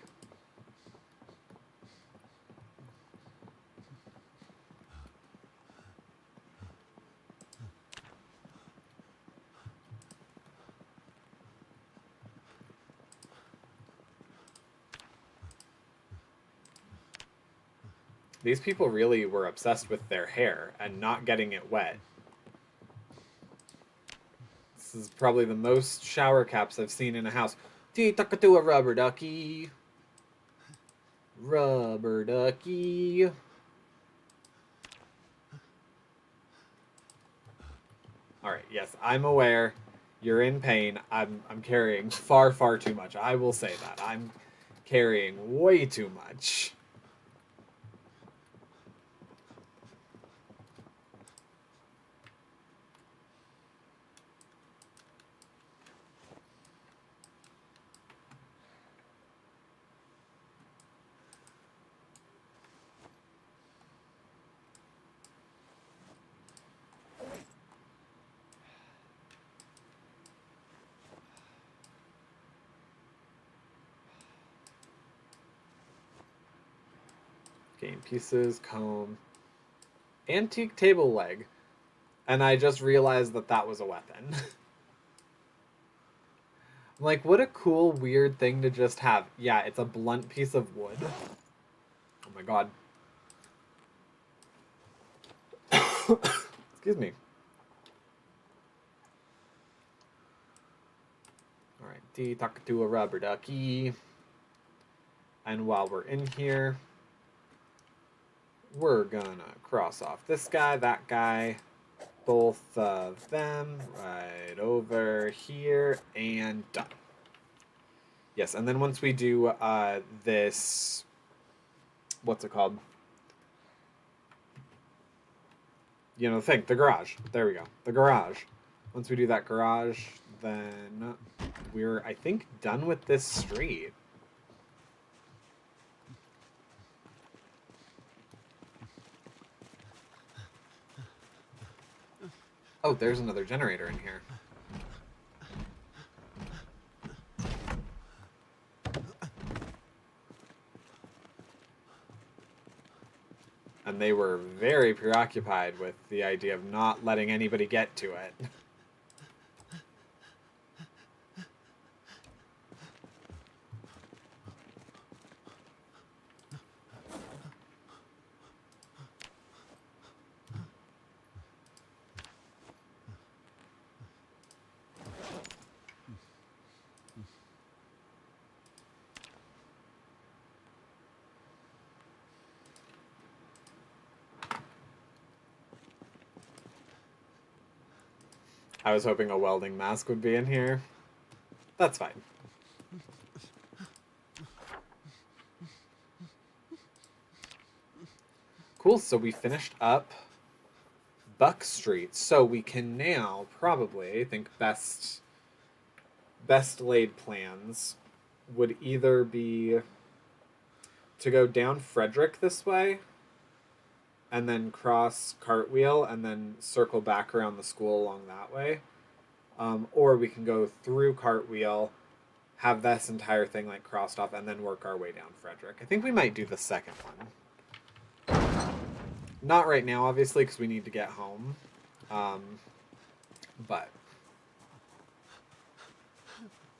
These people really were obsessed with their hair and not getting it wet. This is probably the most shower caps I've seen in a house. Tuck to a rubber ducky. Rubber ducky. Alright, yes, I'm aware. You're in pain. I'm carrying far, far too much. I will say that. I'm carrying way too much. Game pieces, comb, antique table leg. And I just realized that that was a weapon. I'm like, what a cool, weird thing to just have. Yeah, it's a blunt piece of wood. Oh my god. Excuse me. Alright, D, talk to a rubber ducky. And while we're in here, we're gonna cross off this guy, that guy, both of them right over here, and done. Yes, and then once we do this, what's it called? You know, the garage. There we go. The garage. Once we do that garage, then we're, I think, done with this street. Oh, there's another generator in here. And they were very preoccupied with the idea of not letting anybody get to it. I was hoping a welding mask would be in here. That's fine. Cool, so we finished up Buck Street. So we can now probably, I think, best laid plans would either be to go down Frederick this way and then cross Cartwheel and then circle back around the school along that way. Or we can go through Cartwheel, have this entire thing like crossed off, and then work our way down Frederick. I think we might do the second one. Not right now, obviously, because we need to get home. But...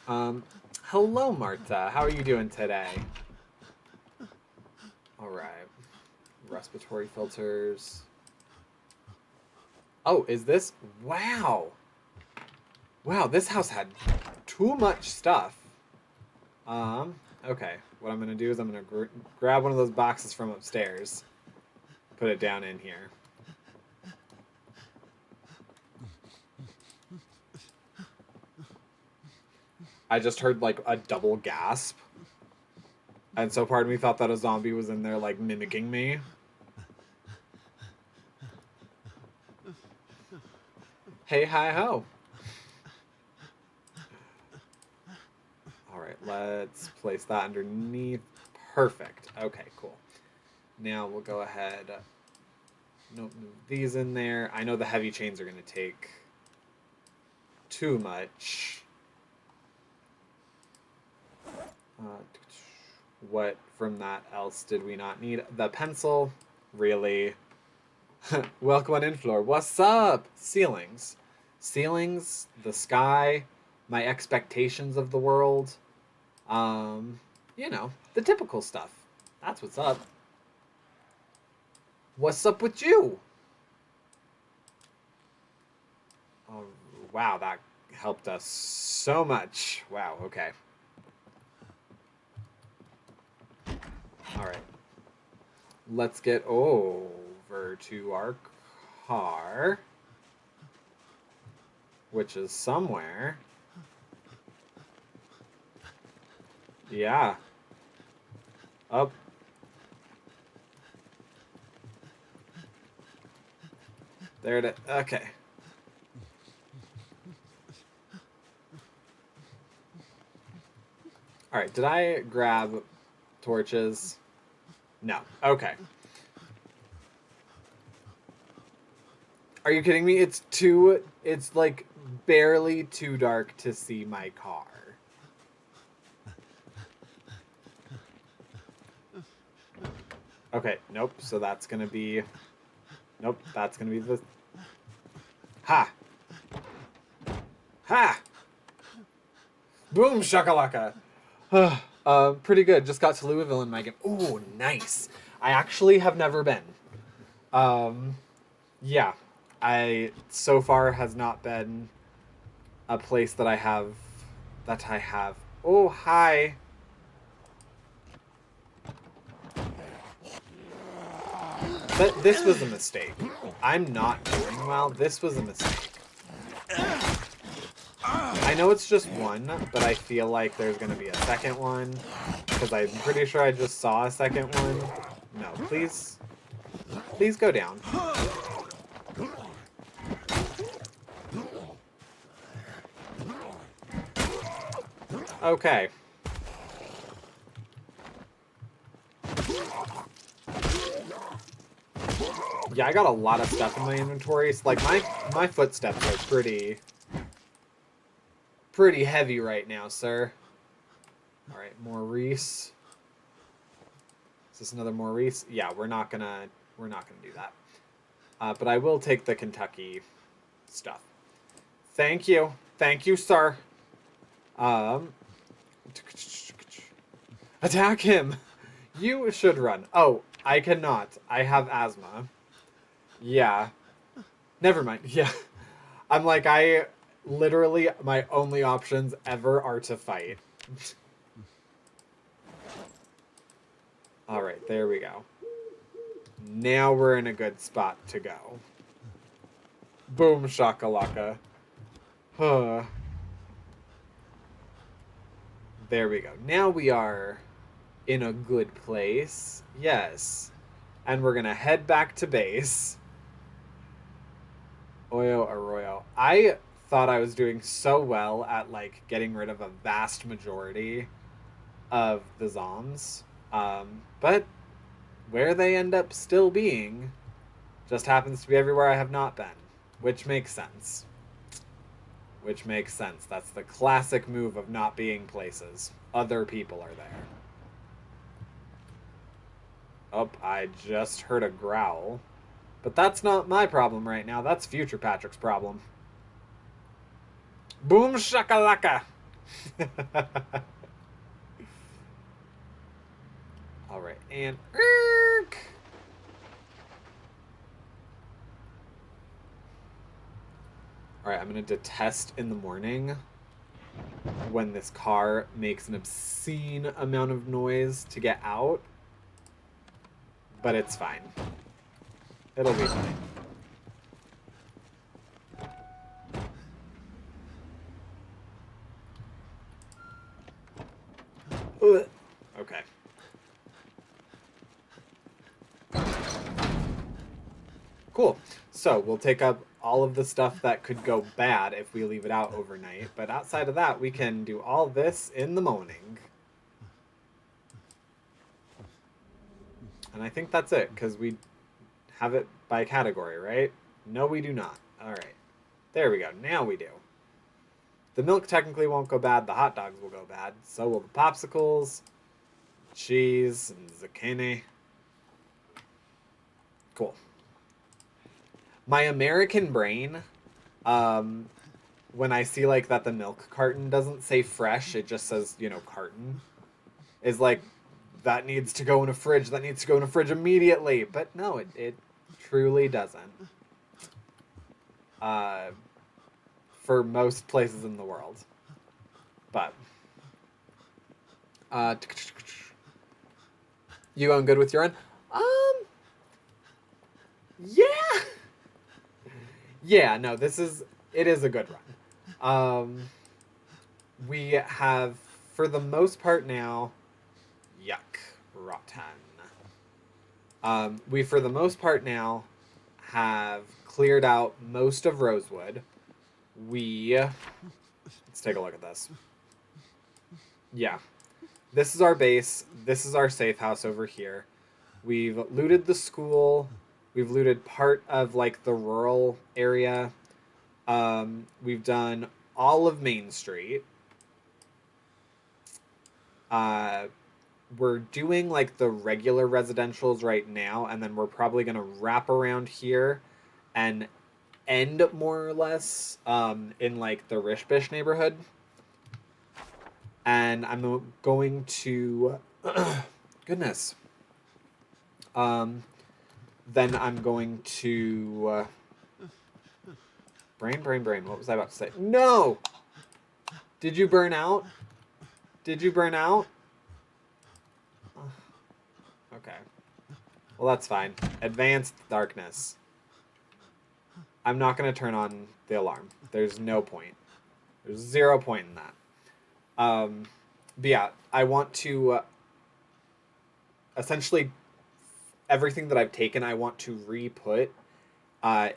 hello, Marta. How are you doing today? Alright. Respiratory filters. Oh, is this? Wow. Wow, this house had too much stuff. Okay. What I'm going to do is I'm going to grab one of those boxes from upstairs. Put it down in here. I just heard, like, a double gasp. And so part of me thought that a zombie was in there, like, mimicking me. Hey, hi, ho. Alright, let's place that underneath. Perfect. Okay, cool. Now we'll go ahead. Nope, move these in there. I know the heavy chains are going to take too much. What from that else did we not need? The pencil. Really? Welcome on in, floor. What's up? Ceilings. Ceilings, the sky, my expectations of the world. You know, the typical stuff. That's what's up. What's up with you? Oh, wow, that helped us so much. Wow, okay. Alright. Let's get over to our car, which is somewhere. Yeah. Up. There it is. Okay. Alright, did I grab torches? No. Okay. Are you kidding me? It's like barely too dark to see my car. Okay, nope. So that's gonna be... Nope, that's gonna be the... Ha! Ha! Boom shakalaka! Pretty good. Just got to Louisville in my game. Ooh, nice. I actually have never been. Yeah. So far has not been a place that I have... Oh, hi. But this was a mistake. I'm not doing well. This was a mistake. I know it's just one, but I feel like there's going to be a second one. Because I'm pretty sure I just saw a second one. No, please. Please go down. Okay. Yeah, I got a lot of stuff in my inventory. So, like, my footsteps are pretty heavy right now, sir. Alright, Maurice. Is this another Maurice? Yeah, we're not gonna do that. But I will take the Kentucky stuff. Thank you. Thank you, sir. Attack him! You should run. Oh, I cannot. I have asthma. Yeah. Never mind. Yeah. I'm like, literally, my only options ever are to fight. Alright, there we go. Now we're in a good spot to go. Boom shakalaka. Huh. There we go. Now we are in a good place. Yes. And we're gonna head back to base. Oyo Arroyo. I thought I was doing so well at, like, getting rid of a vast majority of the zombs. But where they end up still being just happens to be everywhere I have not been. Which makes sense. Which makes sense. That's the classic move of not being places. Other people are there. Oh, I just heard a growl. But that's not my problem right now. That's future Patrick's problem. Boom shakalaka! Alright, and... Alright, I'm going to detest in the morning when this car makes an obscene amount of noise to get out. But it's fine. It'll be fine. Okay. Cool. So we'll take up all of the stuff that could go bad if we leave it out overnight. But outside of that, we can do all this in the morning. And I think that's it, because we have it by category, right? No, we do not. All right. There we go. Now we do. The milk technically won't go bad. The hot dogs will go bad. So will the popsicles, cheese, and zucchini. Cool. My American brain, when I see, like, that the milk carton doesn't say fresh, it just says, you know, carton, is like, that needs to go in a fridge. That needs to go in a fridge immediately. But no, it truly doesn't. For most places in the world. But. You going good with your run? Yeah. Yeah, no, it is a good run. We have, for the most part now, yuck, rotten. We, for the most part now, have cleared out most of Rosewood. Let's take a look at this. Yeah. This is our base. This is our safe house over here. We've looted the school. We've looted part of, like, the rural area. We've done all of Main Street. we're doing like the regular residentials right now, and then we're probably gonna wrap around here and end more or less in like the Rishbish neighborhood. And I'm going to goodness. Then I'm going to brain. What was I about to say? No. Did you burn out? Did you burn out? Okay. Well, that's fine. Advanced darkness. I'm not going to turn on the alarm. There's no point. There's 0 point in that. But yeah, I want to essentially everything that I've taken, I want to re-put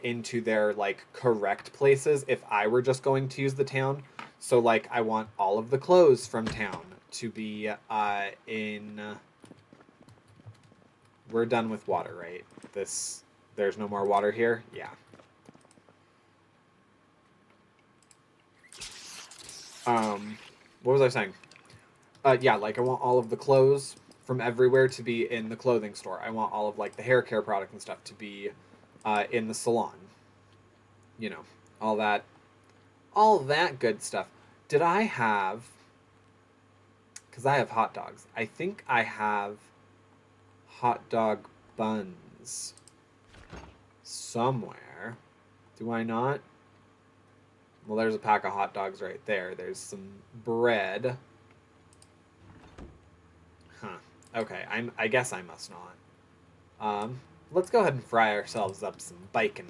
into their like correct places if I were just going to use the town. So like I want all of the clothes from town to be in. We're done with water, right? There's no more water here. Yeah. What was I saying? Yeah, like I want all of the clothes from everywhere to be in the clothing store. I want all of like the hair care product and stuff to be in the salon. You know, all that good stuff. Did I have? Because I have hot dogs. I think I have hot dog buns somewhere. Do I not? Well, there's a pack of hot dogs right there. There's some bread. Huh. Okay, I guess I must not. Let's go ahead and fry ourselves up some bacon.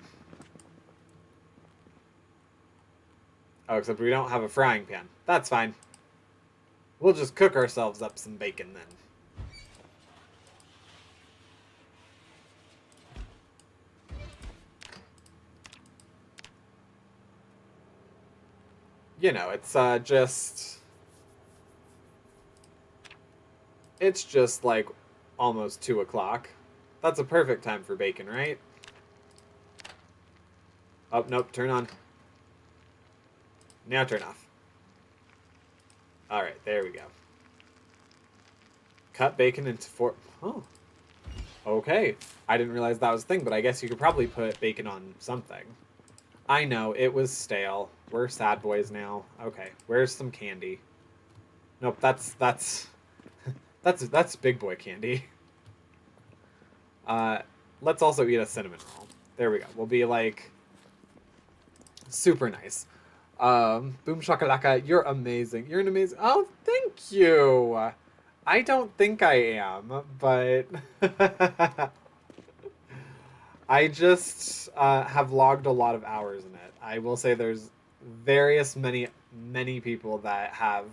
Oh, except we don't have a frying pan. That's fine. We'll just cook ourselves up some bacon then. You know, it's just like almost 2 o'clock. That's a perfect time for bacon, right? Oh, nope, turn on. Now turn off. Alright, there we go. Cut bacon into 4... Oh. Okay. I didn't realize that was a thing, but I guess you could probably put bacon on something. I know, it was stale. We're sad boys now. Okay, where's some candy? Nope, that's big boy candy. Let's also eat a cinnamon roll. There we go. We'll be like super nice. Boom shakalaka, you're amazing. You're an amazing. Oh, thank you. I don't think I am, but I just have logged a lot of hours in it. I will say there's many people that have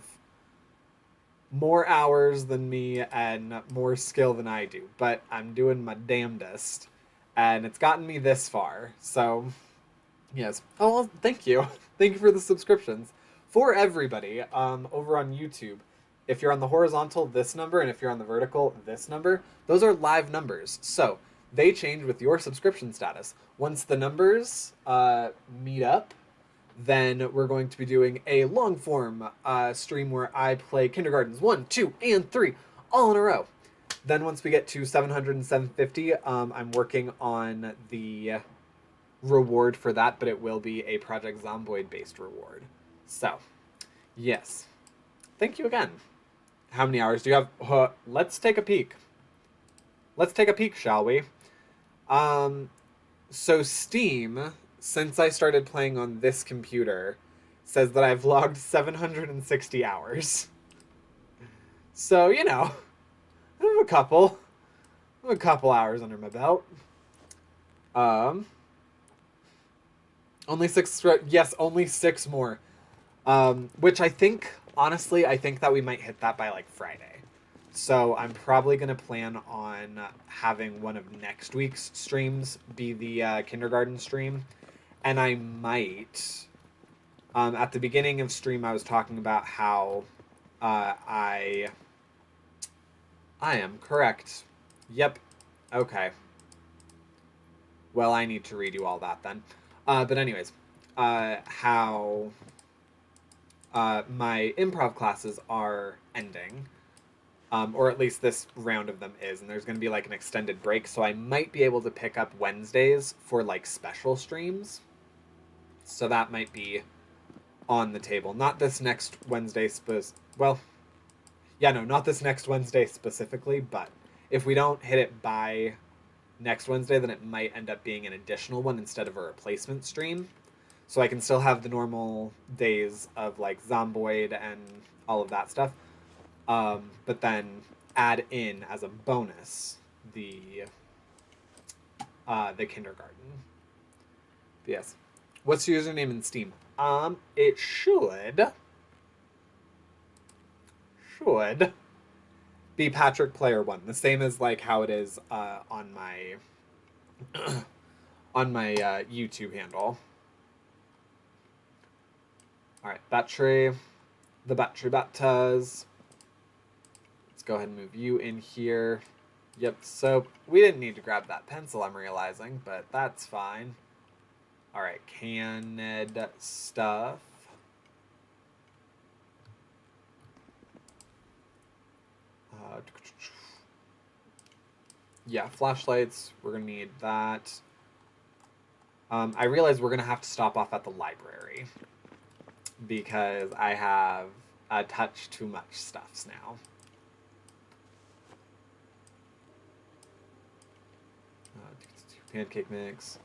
more hours than me and more skill than I do, but I'm doing my damnedest, and it's gotten me this far. So, yes. Oh, well, thank you. Thank you for the subscriptions. For everybody over on YouTube, if you're on the horizontal, this number, and if you're on the vertical, this number, those are live numbers. So they change with your subscription status. Once the numbers meet up, then we're going to be doing a long form stream where I play kindergartens 1, 2, and 3 all in a row. Then once we get to 700 and 750, I'm working on the reward for that, but it will be a Project Zomboid based reward. So, yes. Thank you again. How many hours do you have? Let's take a peek. Let's take a peek, shall we? So Steam, since I started playing on this computer, says that I've logged 760 hours. So, you know, I have a couple hours under my belt. Only 6, yes, only 6 more. Which I think, honestly, I think that we might hit that by like Friday. So I'm probably going to plan on having one of next week's streams be the kindergarten stream. And I might, at the beginning of stream, I was talking about how I am correct. Yep. Okay. Well, I need to redo all that then. But anyways, how my improv classes are ending. or at least this round of them is, and there's going to be like an extended break, so I might be able to pick up Wednesdays for like special streams. So that might be on the table. Not this next Wednesday, not this next Wednesday specifically, but if we don't hit it by next Wednesday, then it might end up being an additional one instead of a replacement stream. So I can still have the normal days of like Zomboid and all of that stuff, but then add in as a bonus the kindergarten. But yes. What's your username in Steam? It should be Patrick Player 1, the same as like how it is on my on my YouTube handle. All right, battery, the battery batas. Let's go ahead and move you in here. Yep. So we didn't need to grab that pencil, I'm realizing, but that's fine. All right, canned stuff. Yeah, flashlights. We're gonna need that. I realize we're gonna have to stop off at the library because I have a touch too much stuffs now. Pancake mix.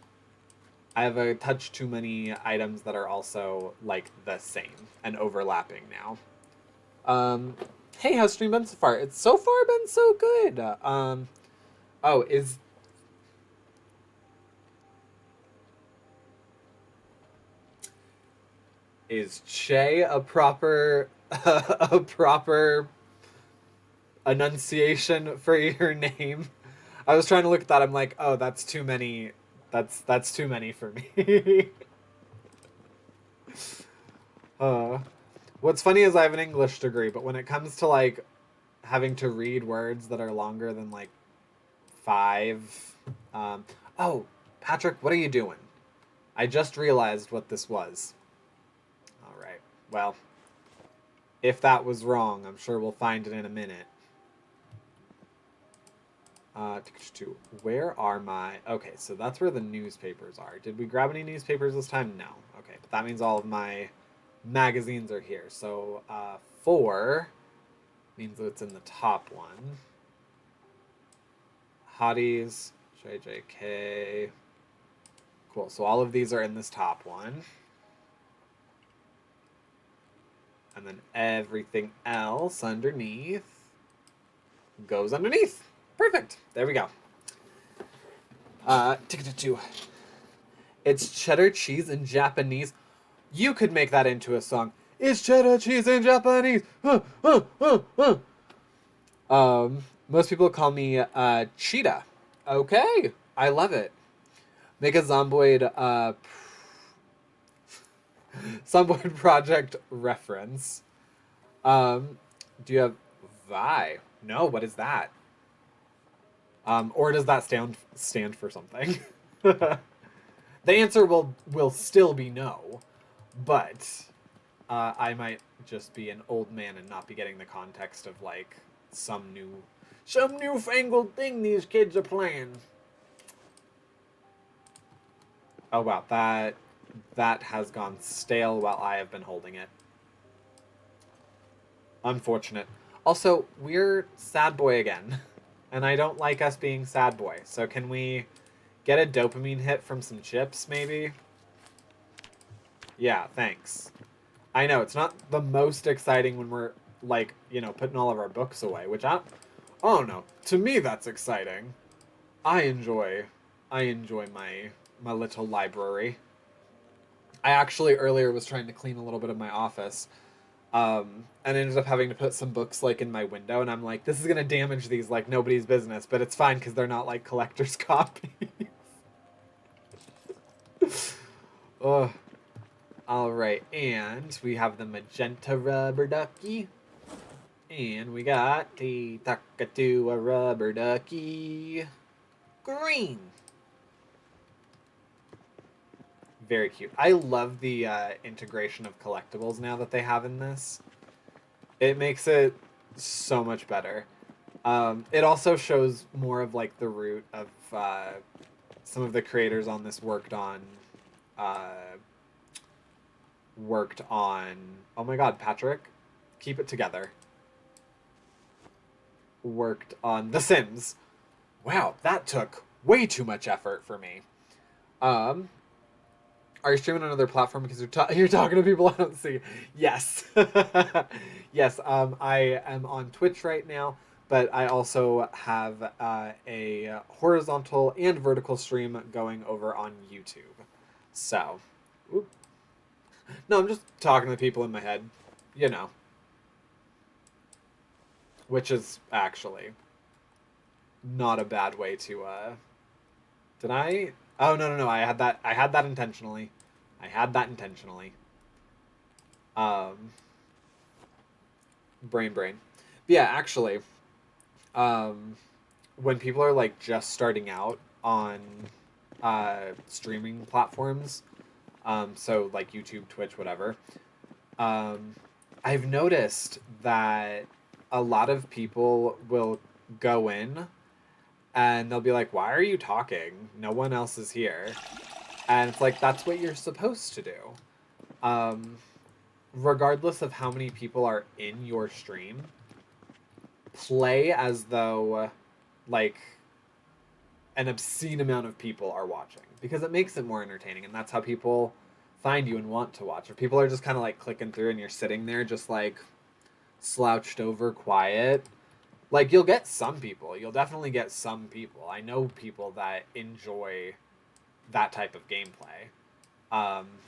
I have a touch too many items that are also like the same and overlapping now. Hey, how's stream been so far? It's so far been so good. Oh, is Che a proper a proper enunciation for your name? I was trying to look at that. I'm like, oh, that's too many. That's too many for me. What's funny is I have an English degree, but when it comes to like having to read words that are longer than like 5, oh, Patrick, what are you doing? I just realized what this was. All right. Well, if that was wrong, I'm sure we'll find it in a minute. Where are my... Okay, so that's where the newspapers are. Did we grab any newspapers this time? No. Okay, but that means all of my magazines are here. So 4 means that it's in the top one. Hotties, JJK. Cool, so all of these are in this top one. And then everything else underneath goes underneath. Perfect. There we go. Ticket 2. It's cheddar cheese in Japanese. You could make that into a song. It's cheddar cheese in Japanese. Most people call me Cheetah. Okay, I love it. Make a Zomboid Zomboid project reference. Do you have Vi? No, what is that? Or does that stand for something? The answer will still be no, but I might just be an old man and not be getting the context of like some newfangled thing these kids are playing. Oh wow, that has gone stale while I have been holding it. Unfortunate. Also, we're sad boy again. And I don't like us being sad boy. So can we get a dopamine hit from some chips, maybe? Yeah, thanks. I know, it's not the most exciting when we're, like, you know, putting all of our books away, which I don't know. To me, that's exciting. I enjoy my little library. I actually earlier was trying to clean a little bit of my office. And ended up having to put some books like in my window, and I'm like, this is gonna damage these like nobody's business, but it's fine because they're not like collector's copies. Oh, all right, and we have the magenta rubber ducky, and we got the Takatu rubber ducky green. Very cute. I love the integration of collectibles now that they have in this. It makes it so much better. It also shows more of like the root of some of the creators on this uh, worked on. Oh my God, Patrick, keep it together. Worked on The Sims. Wow, that took way too much effort for me. Um, are you streaming on another platform because you're talking to people I don't see? Yes, yes. I am on Twitch right now, but I also have a horizontal and vertical stream going over on YouTube. So, oop. No, I'm just talking to people in my head, you know, which is actually not a bad way to. Did I? Oh no no no! I had that. I had that intentionally. I had that intentionally. Um, brain. But yeah, actually, um, when people are like just starting out on streaming platforms, so like YouTube, Twitch, whatever, um, I've noticed that a lot of people will go in and they'll be like, "Why are you talking? No one else is here." And it's like, that's what you're supposed to do. Um, Regardless of how many people are in your stream, play as though like an obscene amount of people are watching, because it makes it more entertaining, and that's how people find you and want to watch. If people are just kind of like clicking through and you're sitting there just like slouched over quiet, like you'll get some people. You'll definitely get some people. I know people that enjoy that type of gameplay.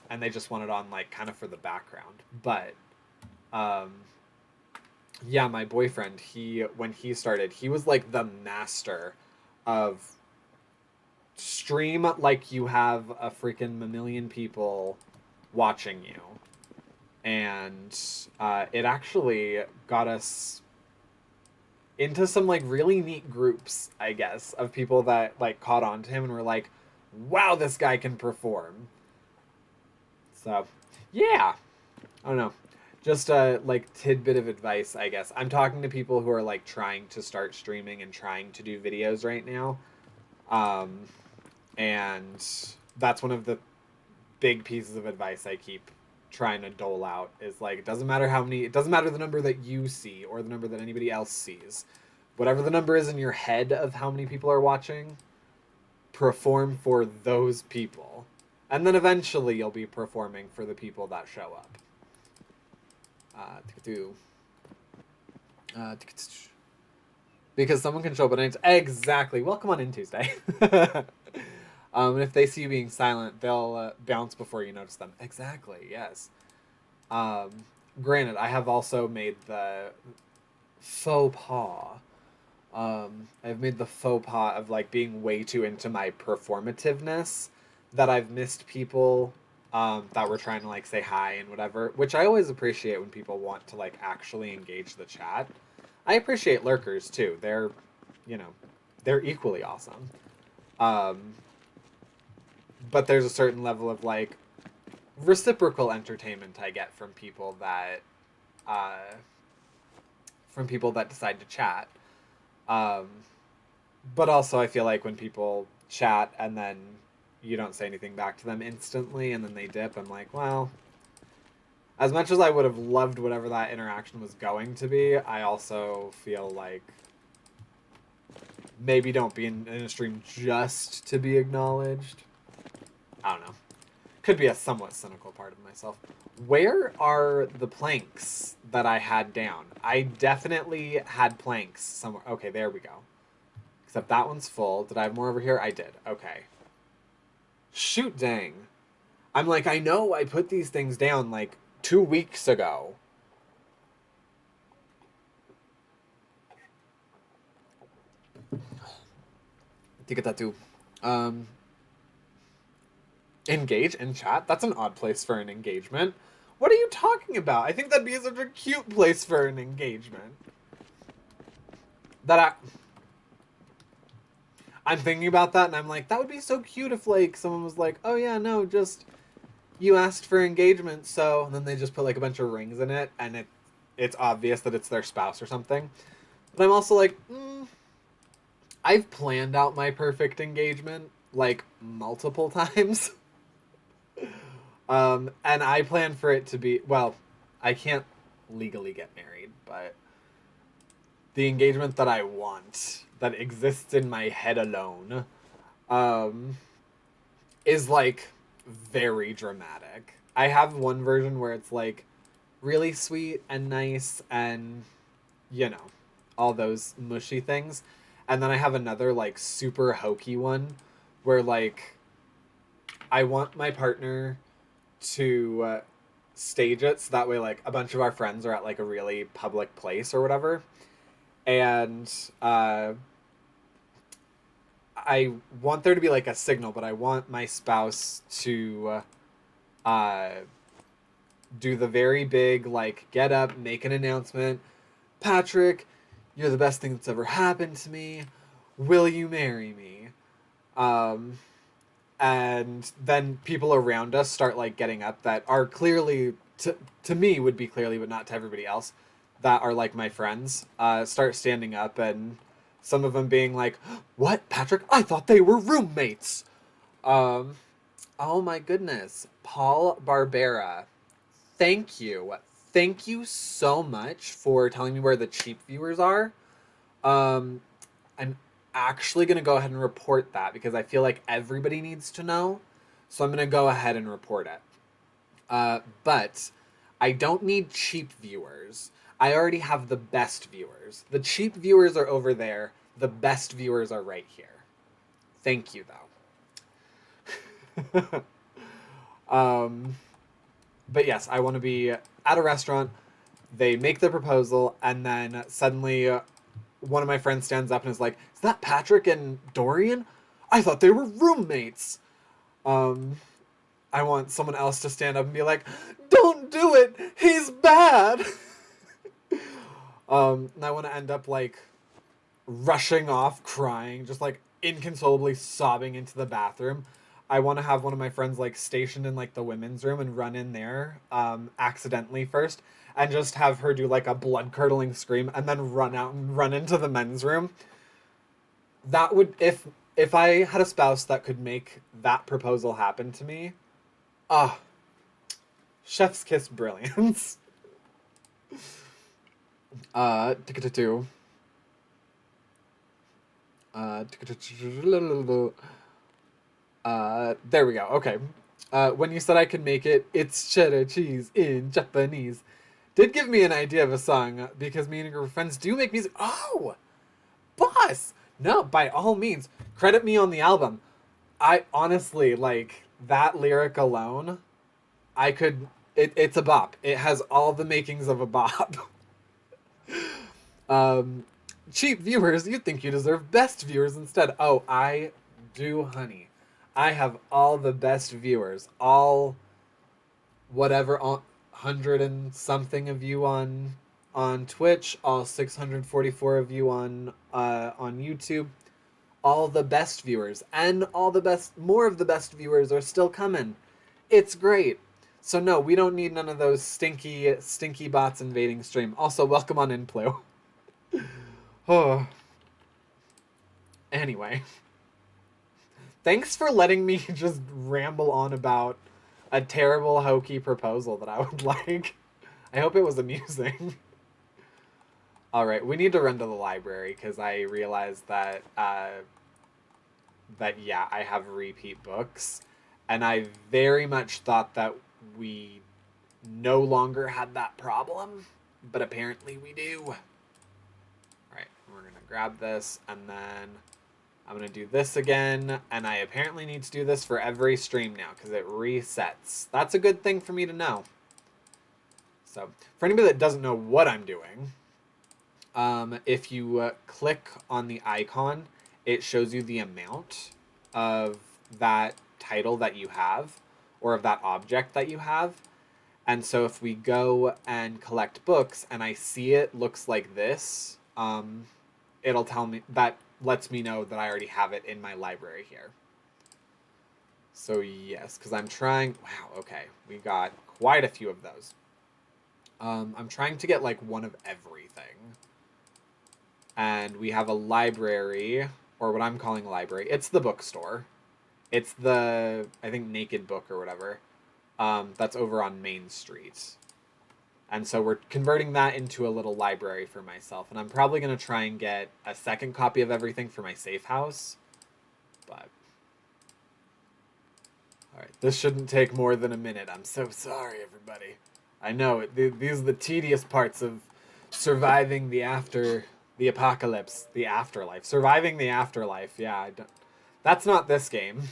And they just want it on like kind of for the background. But um, yeah, my boyfriend, he when he started, he was like the master of stream like you have a freaking million people watching you. And it actually got us into some like really neat groups, I guess, of people that like caught on to him and were like, wow, this guy can perform. So, yeah. I don't know. Just a like tidbit of advice, I guess. I'm talking to people who are like trying to start streaming and trying to do videos right now. Um, and that's one of the big pieces of advice I keep trying to dole out is like, it doesn't matter the number that you see or the number that anybody else sees. Whatever the number is in your head of how many people are watching, perform for those people. And then eventually you'll be performing for the people that show up. Because someone can show up at any time. Exactly. Welcome on in Tuesday. And if they see you being silent, they'll bounce before you notice them. Exactly, yes. Um, Granted, I have also made the faux pas. I've made the faux pas of like being way too into my performativeness that I've missed people that were trying to like say hi and whatever, which I always appreciate when people want to like actually engage the chat. I appreciate lurkers too. You know, they're equally awesome. Um, but there's a certain level of like reciprocal entertainment I get uh, from people that decide to chat. Um, but also I feel like when people chat and then you don't say anything back to them instantly and then they dip, I'm like, well, as much as I would have loved whatever that interaction was going to be, I also feel like maybe don't be in a stream just to be acknowledged. I don't know. Could be a somewhat cynical part of myself. Where are the planks that I had down? I definitely had planks somewhere. Okay, there we go. Except that one's full. Did I have more over here? I did. Okay. Shoot dang. I'm like, I know I put these things down like 2 weeks ago. To get that too. Engage in chat? That's an odd place for an engagement. What are you talking about? I think that'd be such a cute place for an engagement. I'm thinking about that and I'm like, that would be so cute if like someone was like, oh yeah, no, just you asked for engagement, so, and then they just put like a bunch of rings in it and it's obvious that it's their spouse or something. But I'm also like, I've planned out my perfect engagement like multiple times. And I plan for it to be, well, I can't legally get married, but the engagement that I want, that exists in my head alone, um, is like very dramatic. I have one version where it's like really sweet and nice and, you know, all those mushy things. And then I have another like super hokey one where like I want my partner to stage it so that way like a bunch of our friends are at like a really public place or whatever, and I want there to be like a signal, but I want my spouse to uh, do the very big like get up, make an announcement, Patrick, you're the best thing that's ever happened to me, will you marry me? um, and then people around us start like getting up that are clearly to me would be clearly but not to everybody else that are like my friends, start standing up, and some of them being like, what, Patrick, I thought they were roommates. um oh my goodness, Paul Barbera, thank you so much for telling me where the cheap viewers are. um I'm actually going to go ahead and report that because I feel like everybody needs to know. So I'm going to go ahead and report it. But I don't need cheap viewers. I already have the best viewers. The cheap viewers are over there. The best viewers are right here. Thank you, though. But yes, I want to be at a restaurant. They make the proposal, and then suddenly one of my friends stands up and is like, is that Patrick and Dorian? I thought they were roommates. I want someone else to stand up and be like, don't do it, he's bad. And I want to end up like rushing off crying, just like inconsolably sobbing into the bathroom. I want to have one of my friends like stationed in like the women's room and run in there accidentally first, and just have her do like a blood curdling scream and then run out and run into the men's room. That would, if I had a spouse that could make that proposal happen to me, ah, chef's kiss brilliance. Tick-a-two. There we go. Okay. When you said I could make it, it's cheddar cheese in Japanese, did give me an idea of a song, because me and a group of friends do make music. Oh, boss! No, by all means, credit me on the album. I honestly, like, that lyric alone, I could, it's a bop. It has all the makings of a bop. Cheap viewers, you think you deserve best viewers instead. Oh, I do, honey. I have all the best viewers. All whatever, 100 and something of you on Twitch, all 644 of you on YouTube. All the best viewers, and all the best, more of the best viewers are still coming. It's great. So no, we don't need none of those stinky bots invading stream. Also, welcome on in, Plu. Oh. Anyway. Thanks for letting me just ramble on about a terrible, hokey proposal that I would like. I hope it was amusing. Alright, we need to run to the library, because I realized that, yeah, I have repeat books. And I very much thought that we no longer had that problem, but apparently we do. Alright, we're going to grab this, and then I'm going to do this again, and I apparently need to do this for every stream now, because it resets. That's a good thing for me to know. So, for anybody that doesn't know what I'm doing, if you click on the icon, it shows you the amount of that title that you have, or of that object that you have. And so if we go and collect books, and I see it looks like this, it'll tell me, that lets me know that I already have it in my library here. So yes, because I'm trying, wow, okay, we got quite a few of those. I'm trying to get like one of everything. And we have a library or what I'm calling a library. It's the bookstore. It's the, I think, Naked Book or whatever. That's over on Main Street. And so we're converting that into a little library for myself. And I'm probably going to try and get a second copy of everything for my safe house. But, all right, this shouldn't take more than a minute. I'm so sorry, everybody. I know, these are the tedious parts of surviving the apocalypse, the afterlife. Surviving the afterlife, yeah. That's not this game.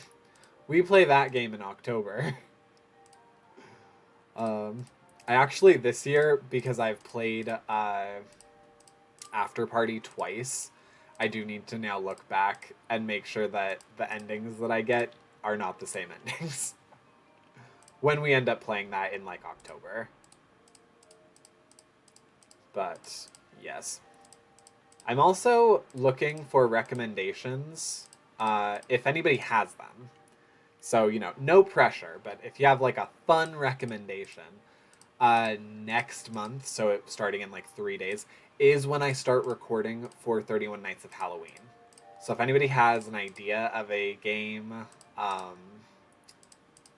We play that game in October. I actually, this year, because I've played After Party twice, I do need to now look back and make sure that the endings that I get are not the same endings. When we end up playing that in, like, October. But, yes. I'm also looking for recommendations, if anybody has them. So, you know, no pressure, but if you have, like, a fun recommendation, next month, so starting in, like, 3 days, is when I start recording for 31 Nights of Halloween. So if anybody has an idea of a game,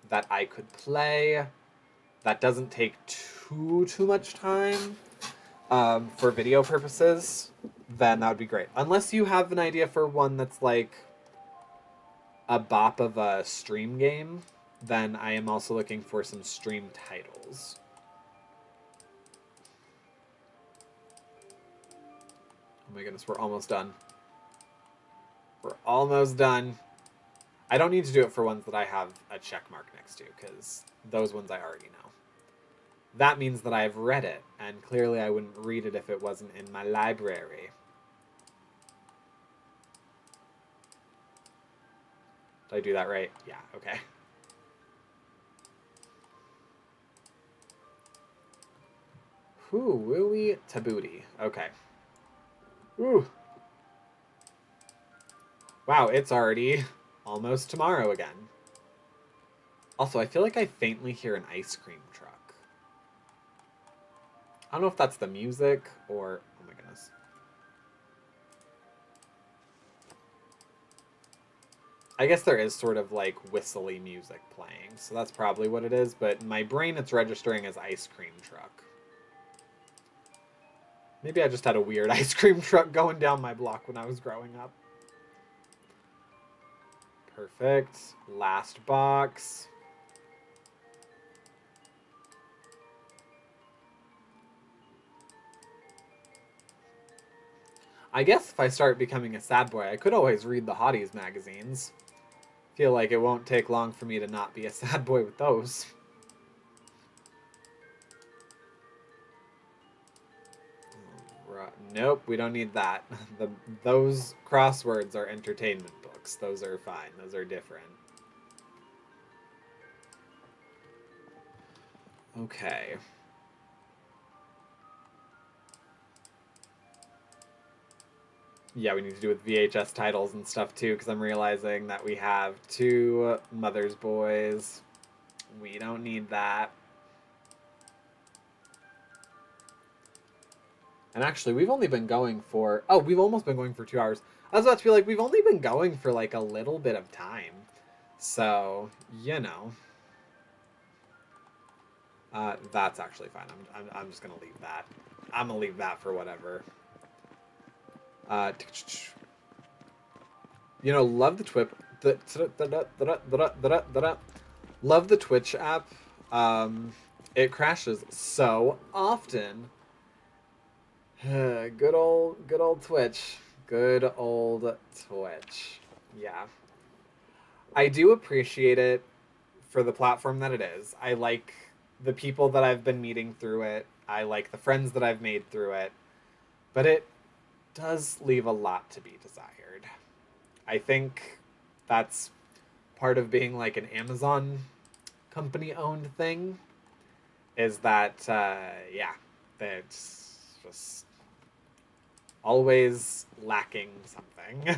that I could play, that doesn't take too much time, for video purposes, then that would be great. Unless you have an idea for one that's like a bop of a stream game, then I am also looking for some stream titles. Oh my goodness, we're almost done. We're almost done. I don't need to do it for ones that I have a check mark next to, because those ones I already know. That means that I've read it, and clearly I wouldn't read it if it wasn't in my library. Did I do that right? Yeah, okay. Wooey tabooty. Okay. Ooh. Wow, it's already almost tomorrow again. Also, I feel like I faintly hear an ice cream truck. I don't know if that's the music or... Oh my goodness. I guess there is sort of like whistly music playing, so that's probably what it is, but in my brain it's registering as ice cream truck. Maybe I just had a weird ice cream truck going down my block when I was growing up. Perfect. Last box. I guess if I start becoming a sad boy, I could always read the Hotties magazines. Feel like it won't take long for me to not be a sad boy with those. Nope, we don't need that. Those crosswords are entertainment books. Those are fine. Those are different. Okay. Yeah, we need to do with VHS titles and stuff too, because I'm realizing that we have 2 Mother's Boys. We don't need that. And actually, we've only been going for... Oh, we've almost been going for 2 hours. I was about to be like, we've only been going for like a little bit of time. So, you know. That's actually fine. I'm just going to leave that. I'm going to leave that for whatever. You know, love the love the Twitch app. It crashes so often. Good old Twitch. Good old Twitch. Yeah. I do appreciate it for the platform that it is. I like the people that I've been meeting through it. I like the friends that I've made through it. But it does leave a lot to be desired. I think that's part of being like an Amazon company owned thing, is that, yeah, it's just always lacking something.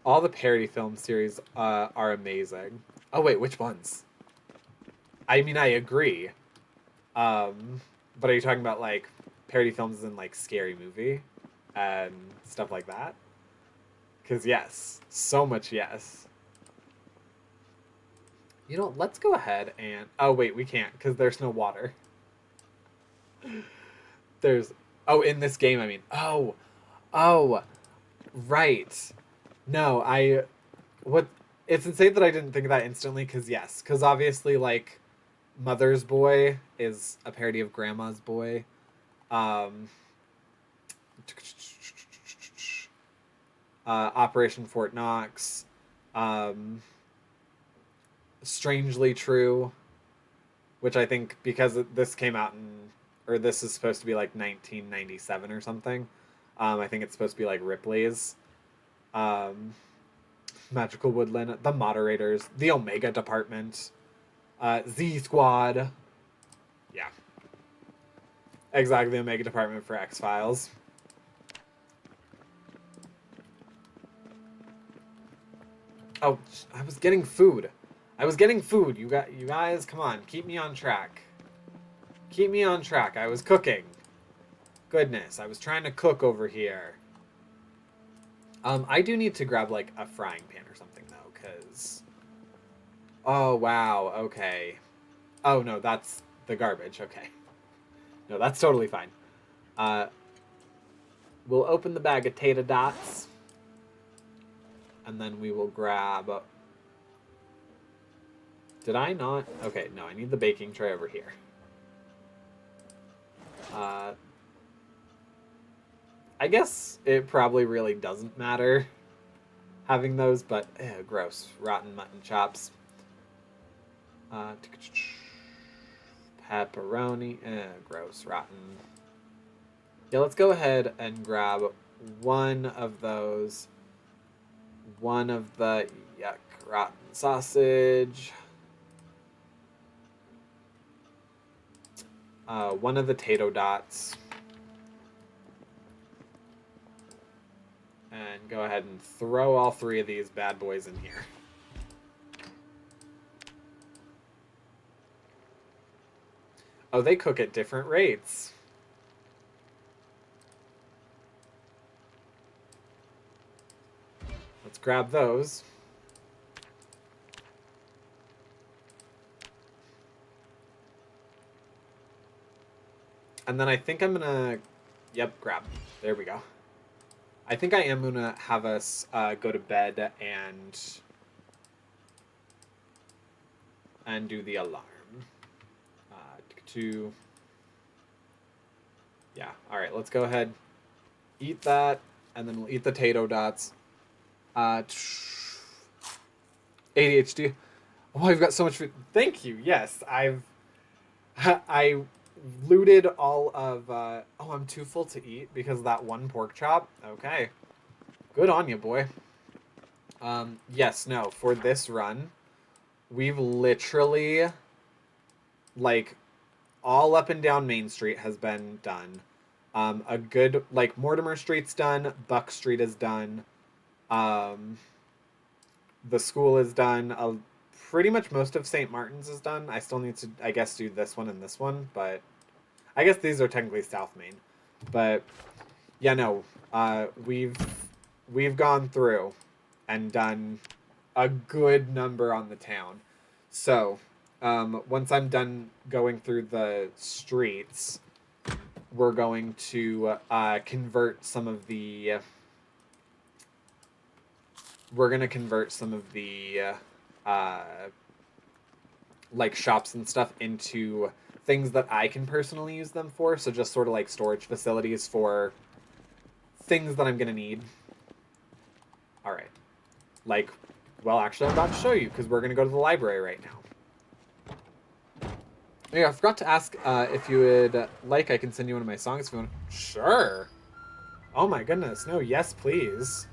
All the parody film series are amazing. Oh wait, which ones? I mean, I agree. But are you talking about like parody films in like Scary Movie and stuff like that? Because yes. So much yes. You know, let's go ahead and... Oh, wait, we can't, because there's no water. There's... Oh, in this game, I mean. Oh. Oh. Right. No, What... It's insane that I didn't think of that instantly, because yes. Because obviously, like, Mother's Boy is a parody of Grandma's Boy. Operation Fort Knox. Strangely True, which I think because this came out or this is supposed to be like 1997 or something. I think it's supposed to be like Ripley's. Magical Woodland, The Moderators, The Omega Department, Z Squad. Yeah. Exactly, the Omega Department for X-Files. Oh, I was getting food. You guys, come on, keep me on track. Keep me on track. I was cooking. Goodness, I was trying to cook over here. I do need to grab like a frying pan or something though, because... Oh, wow, okay. Oh, no, that's the garbage, okay. No, that's totally fine. We'll open the bag of tater dots. And then we will grab... Did I not? Okay, no, I need the baking tray over here. I guess it probably really doesn't matter having those, but gross. Rotten mutton chops. Pepperoni. Gross. Rotten. Yeah, let's go ahead and grab one of those. One of the, yuck, rotten sausage. One of the tato dots. And go ahead and throw all three of these bad boys in here. Oh, they cook at different rates. Let's grab those. And then I think I'm gonna... Yep, grab. There we go. I think I am gonna have us go to bed and do the alarm. Yeah, alright, let's go ahead. Eat that, and then we'll eat the tato dots. ADHD. Oh, I've got so much food. Thank you, yes. I looted all of... oh, I'm too full to eat because of that one pork chop? Okay. Good on you, boy. Yes, no, for this run, we've literally, like, all up and down Main Street has been done. A good, like, Mortimer Street's done, Buck Street is done, the school is done, pretty much most of St. Martin's is done. I still need to, I guess, do this one and this one, but I guess these are technically South Main. But, yeah, no, we've gone through and done a good number on the town. So, once I'm done going through the streets, we're going to convert some of the... We're going to convert some of the, like, shops and stuff into things that I can personally use them for. So just sort of like storage facilities for things that I'm going to need. All right. Like, well, actually, I'm about to show you because we're going to go to the library right now. Yeah, I forgot to ask if you would like I can send you one of my songs if you want. Sure. Oh my goodness. No, yes, please.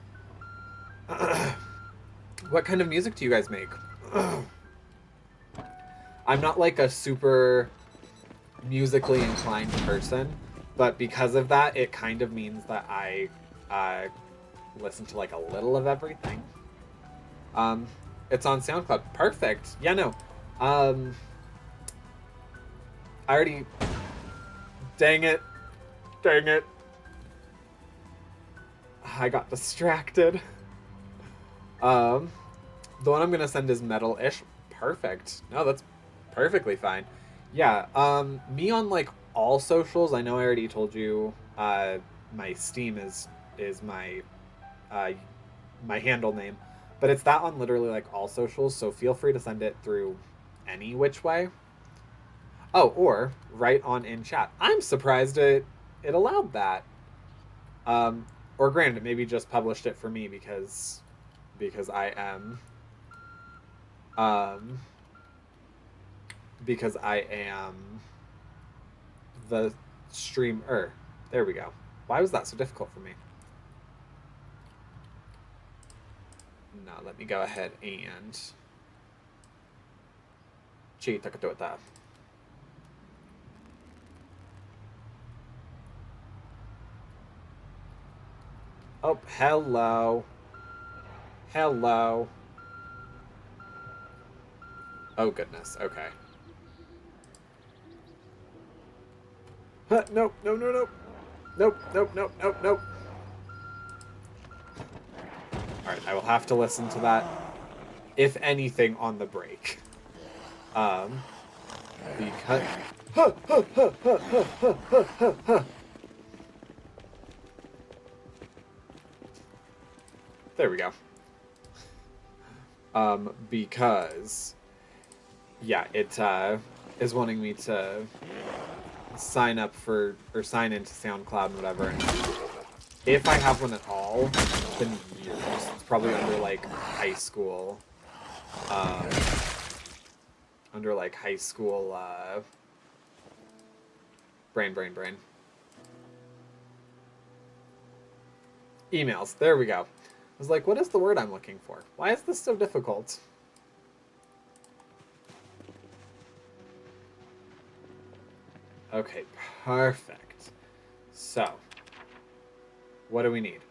What kind of music do you guys make? I'm not like a super musically inclined person, but because of that, it kind of means that I listen to like a little of everything. It's on SoundCloud. Perfect. Yeah, no. I already... Dang it. Dang it. I got distracted. Um, the one I'm gonna send is metal-ish. Perfect. No, that's perfectly fine. Yeah. Me on like all socials. I know I already told you. My Steam is uh my handle name, but it's that on literally like all socials. So feel free to send it through any which way. Oh, or right on in chat. I'm surprised it allowed that. Um, or granted, maybe just published it for me because I am um because I am the streamer. There we go. Why was that so difficult for me? Now let me go ahead and cheat. Oh, hello. Hello. Oh, goodness. Okay. Huh, nope, no, no, no. Nope, nope, nope, nope, nope. Alright, I will have to listen to that, if anything, on the break. Because... There we go. Because... Yeah, it, is wanting me to sign up for, or sign into SoundCloud and whatever, and if I have one at all, it's been years. It's probably under, like, high school, brain. Emails, there we go. I was like, what is the word I'm looking for? Why is this so difficult? Okay, perfect. So, what do we need?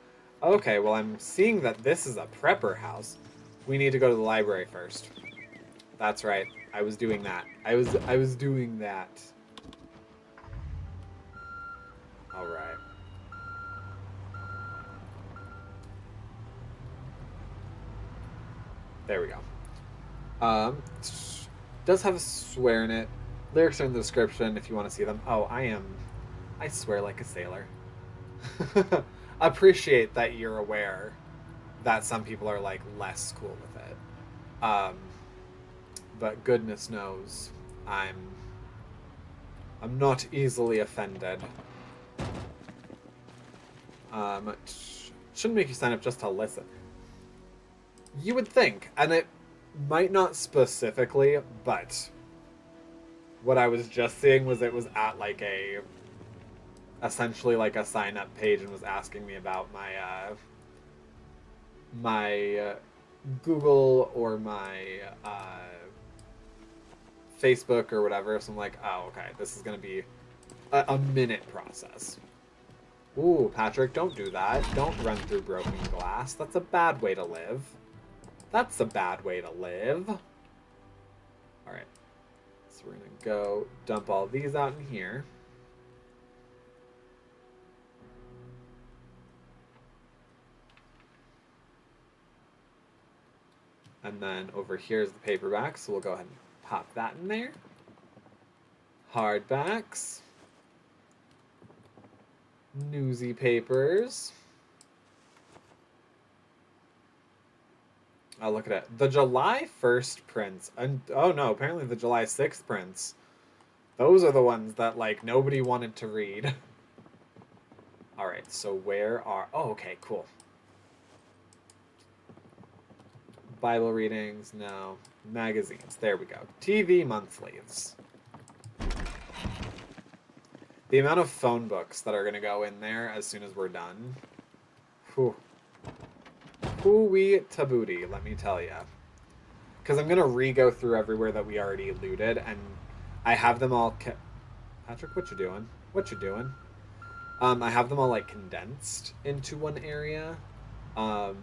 Okay, well, I'm seeing that this is a prepper house. We need to go to the library first. That's right. I was doing that. I was doing that. All right. There we go. Does have a swear in it. Lyrics are in the description if you want to see them. Oh, I swear like a sailor. Appreciate that you're aware that some people are like less cool with it. But goodness knows, I'm not easily offended. Shouldn't make you sign up just to listen. You would think, and it might not specifically, but what I was just seeing was it was at like essentially like a sign up page and was asking me about my Google or my Facebook or whatever. So I'm like, oh, okay, this is gonna be a minute process. Ooh, Patrick, don't do that. Don't run through broken glass. That's a bad way to live. That's a bad way to live. All right. So we're going to go dump all these out in here. And then over here is the paperback, so we'll go ahead and pop that in there. Hardbacks. Newsy papers. Oh, look at it. The July 1st prints. And oh no, apparently the July 6th prints. Those are the ones that, like, nobody wanted to read. Alright, so where are... Oh, okay, cool. Bible readings, no. Magazines, there we go. TV monthlies. The amount of phone books that are going to go in there as soon as we're done. Whew. Hoo-wee tabooty, let me tell ya. Because I'm going to re-go through everywhere that we already looted, and I have them all... Patrick, what you doing? What you doing? I have them all, like, condensed into one area. So,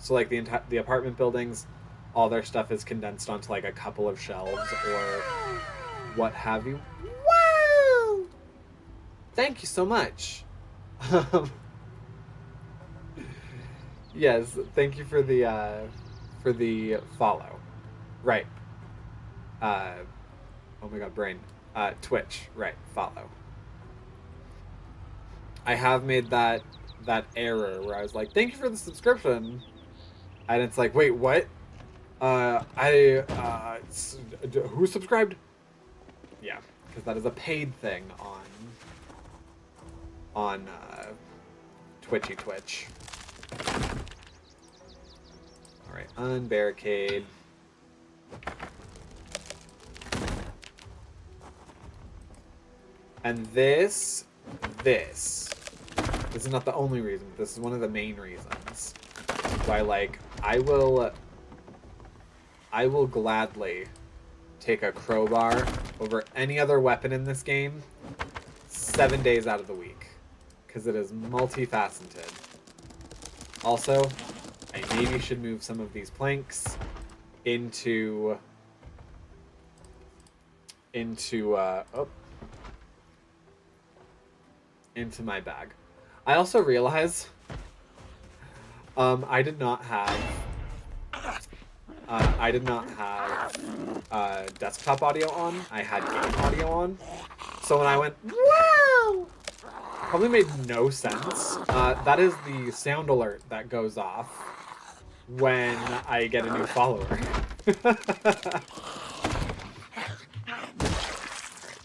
like, the apartment buildings, all their stuff is condensed onto, like, a couple of shelves, or what have you. Wow! Thank you so much. Yes, thank you for the for the follow. Right. Oh my god, brain. Twitch. Right. Follow. I have made that error where I was like, "Thank you for the subscription," and it's like, "Wait, what? Who subscribed?" Yeah, because that is a paid thing on Twitch. All right, unbarricade. And this is not the only reason. This is one of the main reasons why, like, I will gladly take a crowbar over any other weapon in this game 7 days out of the week, because it is multifaceted. Also, I maybe should move some of these planks into my bag. I also realize I did not have desktop audio on. I had game audio on. So when I went, wow, probably made no sense. That is the sound alert that goes off when I get a new follower. Alright,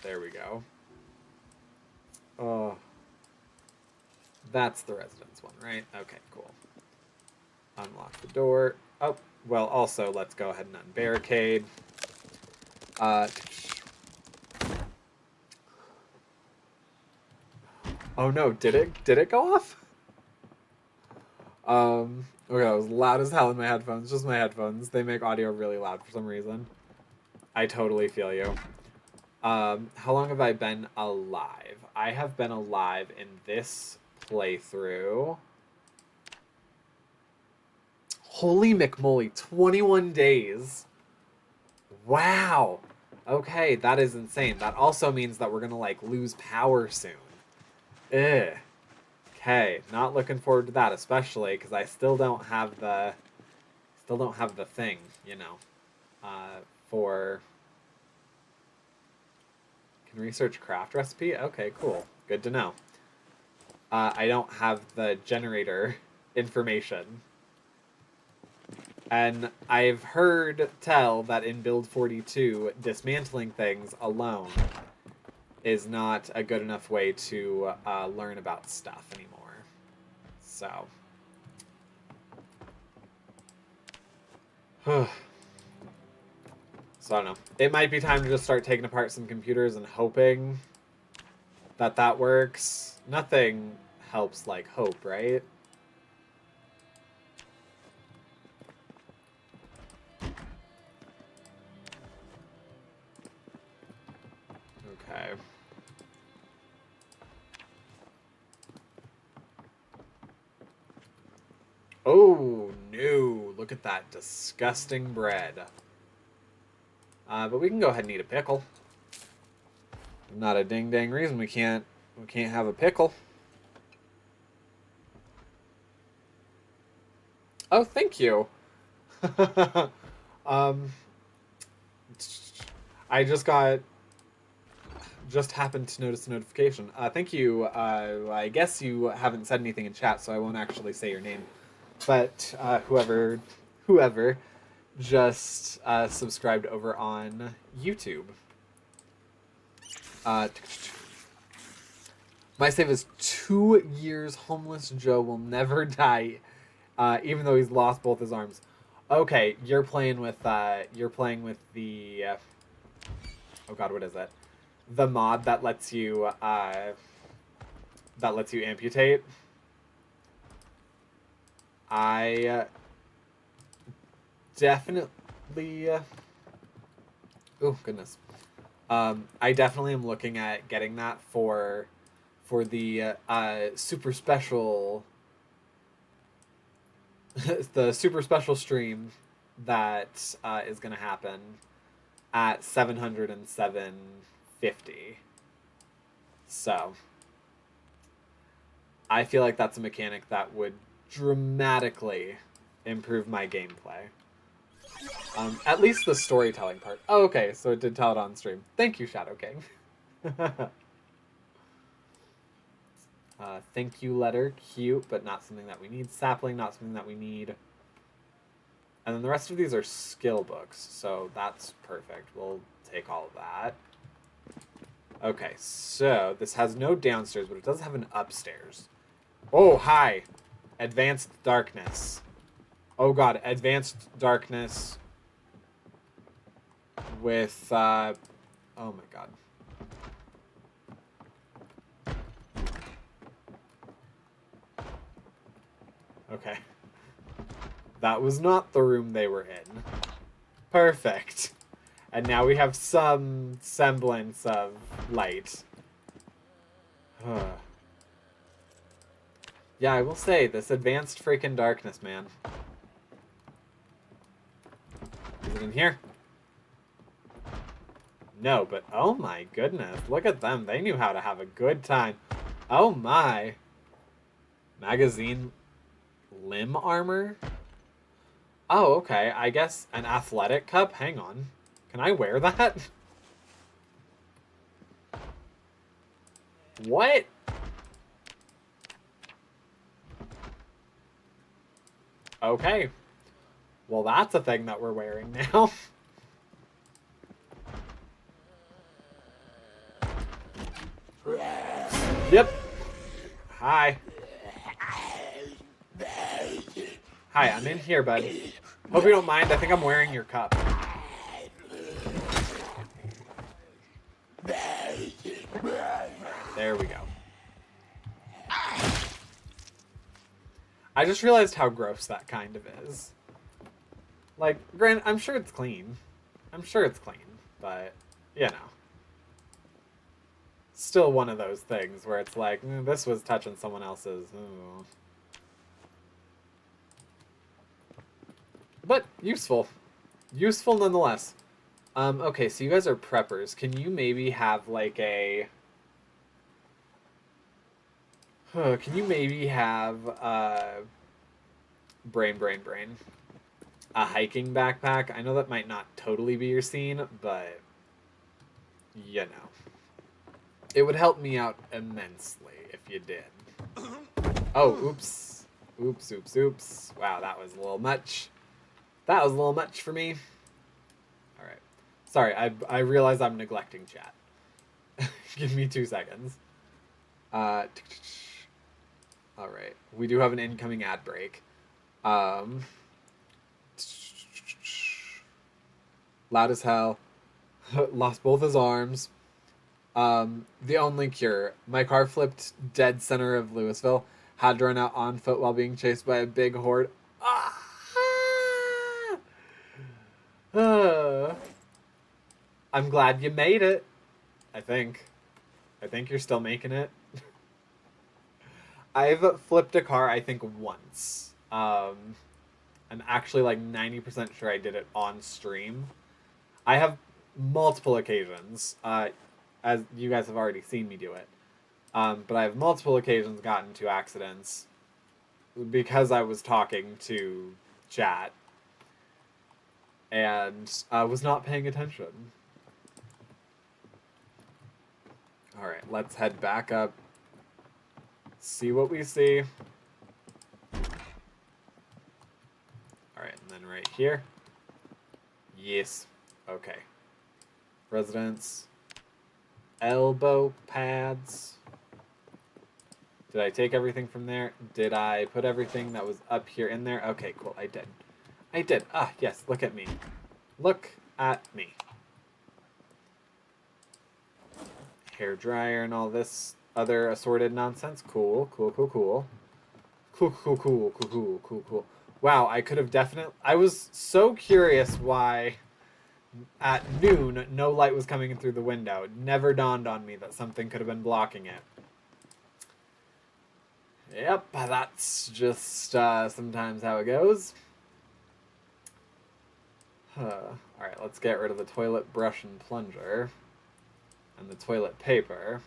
there we go. Oh. That's the residence one, right? Okay, cool. Unlock the door. Oh, well, also, let's go ahead and unbarricade. Oh no, did it go off? Okay, it was loud as hell in my headphones. Just my headphones. They make audio really loud for some reason. I totally feel you. How long have I been alive? I have been alive in this playthrough. Holy McMolly, 21 days. Wow. Okay, that is insane. That also means that we're gonna, like, lose power soon. Ugh. Okay, not looking forward to that, especially because I still don't have the thing, you know, for... Can research craft recipe? Okay, cool. Good to know. I don't have the generator information. And I've heard tell that in build 42, dismantling things alone is not a good enough way to learn about stuff anymore. So. So I don't know. It might be time to just start taking apart some computers and hoping that that works. Nothing helps like hope, right? Okay. Oh, no. Look at that disgusting bread. But we can go ahead and eat a pickle. Not a ding-dang reason we can't have a pickle. Oh, thank you. I just happened to notice a notification. Thank you. I guess you haven't said anything in chat, so I won't actually say your name. But whoever just subscribed over on YouTube. My save is 2 years. Homeless Joe will never die, even though he's lost both his arms. Okay, you're playing with the oh god, what is it? The mod that lets you amputate. I definitely oh goodness. I definitely am looking at getting that for the super special the super special stream that is going to happen at 707.50. So I feel like that's a mechanic that would dramatically improve my gameplay. At least the storytelling part. Oh, okay, so it did tell it on stream. Thank you, Shadow King. Thank you letter, cute, but not something that we need. Sapling, not something that we need. And then the rest of these are skill books, so that's perfect. We'll take all of that. Okay, so this has no downstairs, but it does have an upstairs. Oh, hi. Advanced darkness. Oh god, advanced darkness with, oh my god. Okay. That was not the room they were in. Perfect. And now we have some semblance of light. Yeah, I will say, this advanced freaking darkness, man. Is it in here? No, but oh my goodness. Look at them. They knew how to have a good time. Oh my. Magazine limb armor? Oh, okay. I guess an athletic cup? Hang on. Can I wear that? What? Okay. Well, that's a thing that we're wearing now. Yep. Hi. Hi, I'm in here, bud. Hope you don't mind. I think I'm wearing your cup. There we go. I just realized how gross that kind of is. Like, granted, I'm sure it's clean. I'm sure it's clean, but, you know. Still one of those things where it's like, this was touching someone else's. Ooh. But useful. Useful nonetheless. Okay, so you guys are preppers. Can you maybe have, like, a... can you maybe have, brain. A hiking backpack? I know that might not totally be your scene, but, you know. It would help me out immensely if you did. Oh, oops. Oops. Wow, that was a little much. That was a little much for me. Alright. Sorry, I realize I'm neglecting chat. Give me 2 seconds. Alright. We do have an incoming ad break. Loud as hell. Lost both his arms. The only cure. My car flipped dead center of Louisville. Had to run out on foot while being chased by a big horde. I'm glad you made it. I think you're still making it. I've flipped a car, I think, once. I'm actually like 90% sure I did it on stream. I have multiple occasions, as you guys have already seen me do it. But I have multiple occasions gotten into accidents because I was talking to chat and was not paying attention. Alright, let's head back up. See what we see. Alright, and then right here. Yes. Okay. Residence. Elbow pads. Did I take everything from there? Did I put everything that was up here in there? Okay, cool. I did. Ah, yes. Look at me. Look at me. Hair dryer and all this other assorted nonsense. Cool. Cool. Wow, I could have definitely... I was so curious why at noon no light was coming in through the window. It never dawned on me that something could have been blocking it. Yep, that's just sometimes how it goes. Alright, let's get rid of the toilet brush and plunger. And the toilet paper.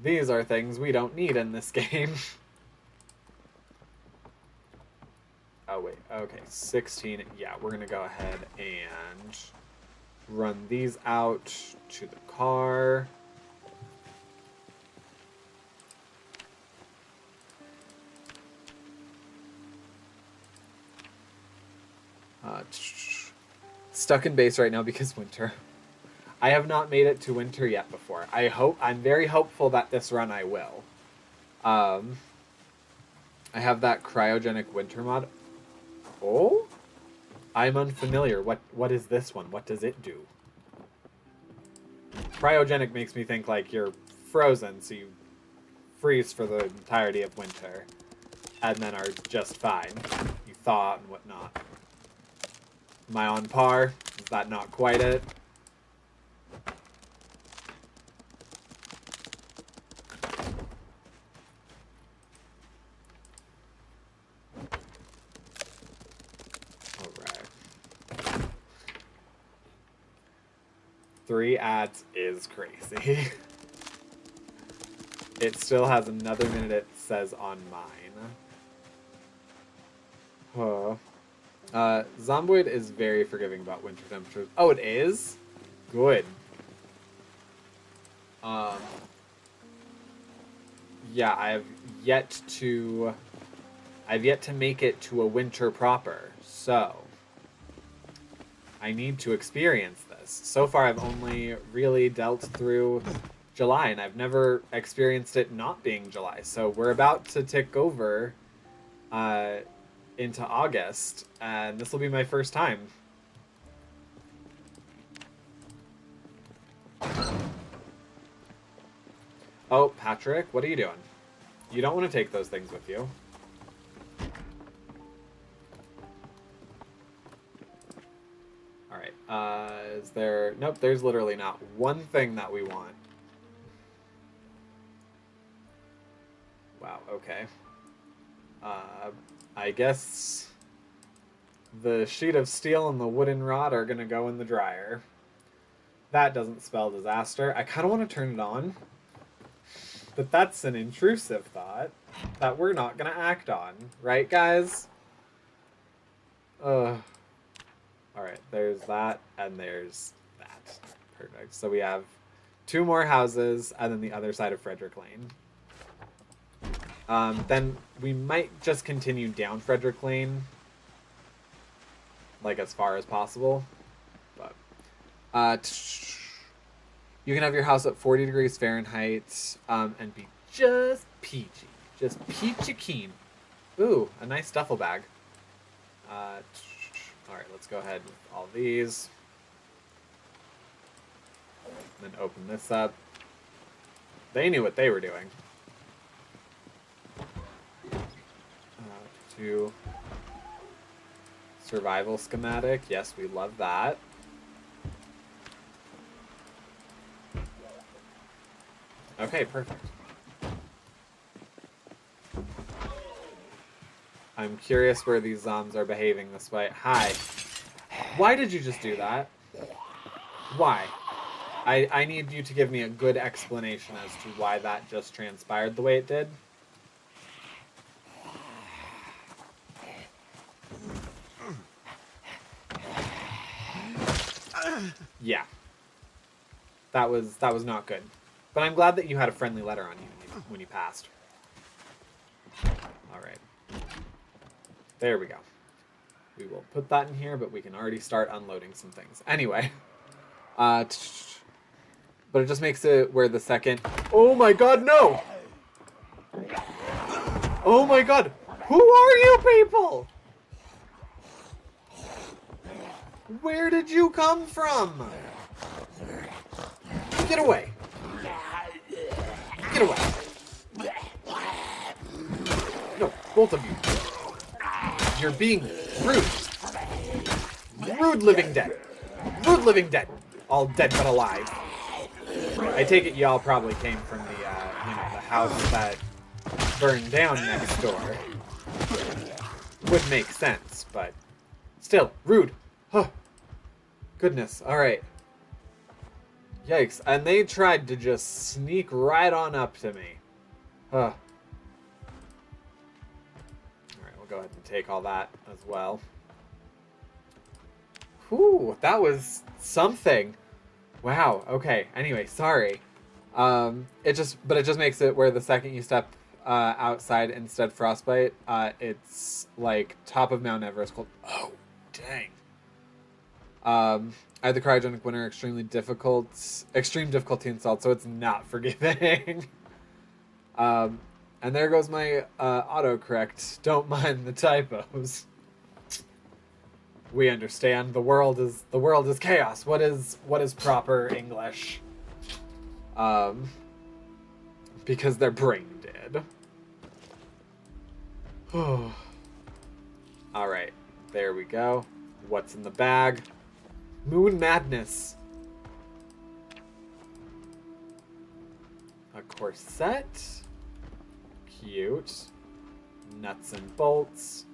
These are things we don't need in this game. Oh, wait. Okay, 16. Yeah, we're going to go ahead and run these out to the car. Stuck in base right now because winter. I have not made it to winter yet before. I'm very hopeful that this run I will. I have that cryogenic winter mod. Oh? I'm unfamiliar. What is this one? What does it do? Cryogenic makes me think like you're frozen, so you freeze for the entirety of winter, and then are just fine. You thaw and whatnot. Am I on par? Is that not quite it? Alright. 3 ads is crazy. It still has another minute, it says on mine. Zomboid is very forgiving about winter temperatures. Oh, it is? Good. Yeah, I've yet to make it to a winter proper, so I need to experience this. So far, I've only really dealt through July, and I've never experienced it not being July. So we're about to tick over into August, and this will be my first time. Oh, Patrick, what are you doing? You don't want to take those things with you. Alright, is there... Nope, there's literally not one thing that we want. Wow, okay. I guess the sheet of steel and the wooden rod are gonna go in the dryer. That doesn't spell disaster. I kind of want to turn it on, but that's an intrusive thought that we're not gonna act on, right, guys? Alright, there's that, and there's that. Perfect. So we have 2 more houses, and then the other side of Frederick Lane. Then we might just continue down Frederick Lane, like as far as possible. But you can have your house at 40 degrees Fahrenheit and be just peachy. Just peachy keen. Ooh, a nice duffel bag. Alright, let's go ahead with all these. And then open this up. They knew what they were doing. To survival schematic. Yes, we love that. Okay, perfect. I'm curious where these zombs are behaving this way. Hi. Why did you just do that? Why? I need you to give me a good explanation as to why that just transpired the way it did. Yeah. That was not good. But I'm glad that you had a friendly letter on you when you passed. Alright. There we go. We will put that in here, but we can already start unloading some things. Anyway. But it just makes it where the second... Oh my god, no! Oh my god! Who are you people? Where did you come from? Get away. Get away. No, both of you. You're being rude. Rude living dead. Rude living dead. All dead but alive. I take it y'all probably came from the house that burned down next door. Would make sense, but still, rude. Huh. Goodness, alright. Yikes, and they tried to just sneak right on up to me. Huh. Alright, we'll go ahead and take all that as well. Whew, that was something. Wow, okay. Anyway, sorry. It just makes it where the second you step outside instead frostbite, it's like top of Mount Everest cold. Oh, dang. I had the cryogenic winter extreme difficulty installed, so it's not forgiving. And there goes my autocorrect. Don't mind the typos. We understand the world is chaos. What is proper English? Because they're brain dead. All right, there we go. What's in the bag? Moon Madness. A corset. Cute. Nuts and bolts.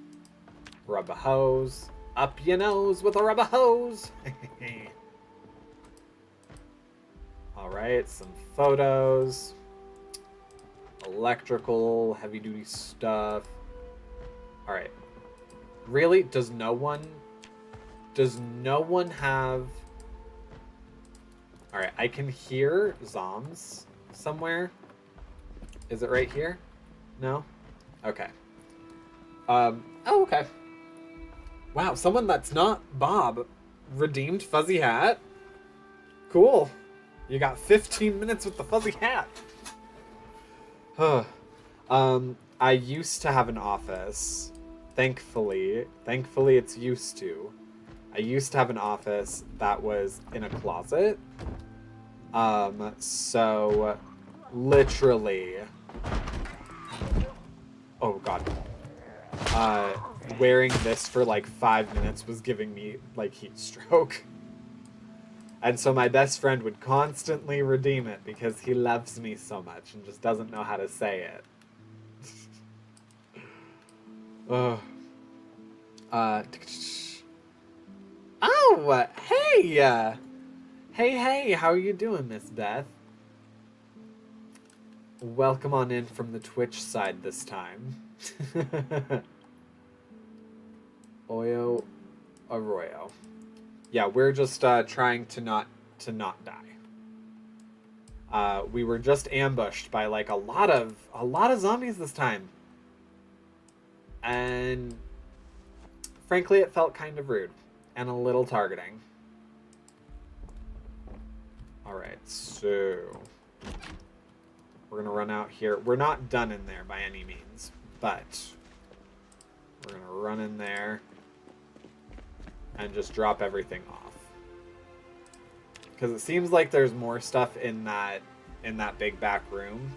Rubber hose. Up your nose with a rubber hose. Alright, some photos. Electrical, heavy duty stuff. Alright. Really? Does no one have... Alright, I can hear zombs somewhere. Is it right here? No? Okay. Oh, okay. Wow, someone that's not Bob redeemed fuzzy hat. Cool. You got 15 minutes with the fuzzy hat. I used to have an office. Thankfully it's used to. I used to have an office that was in a closet. So literally, oh god. Wearing this for like 5 minutes was giving me like heat stroke. And so my best friend would constantly redeem it because he loves me so much and just doesn't know how to say it. Oh, hey! Hey, how are you doing, Miss Beth? Welcome on in from the Twitch side this time. Oyo Arroyo. Yeah, we're just trying to not die. We were just ambushed by like a lot of zombies this time. And frankly, it felt kind of rude and a little targeting. Alright, so we're gonna run out here. We're not done in there by any means, but we're gonna run in there and just drop everything off. Because it seems like there's more stuff in that big back room.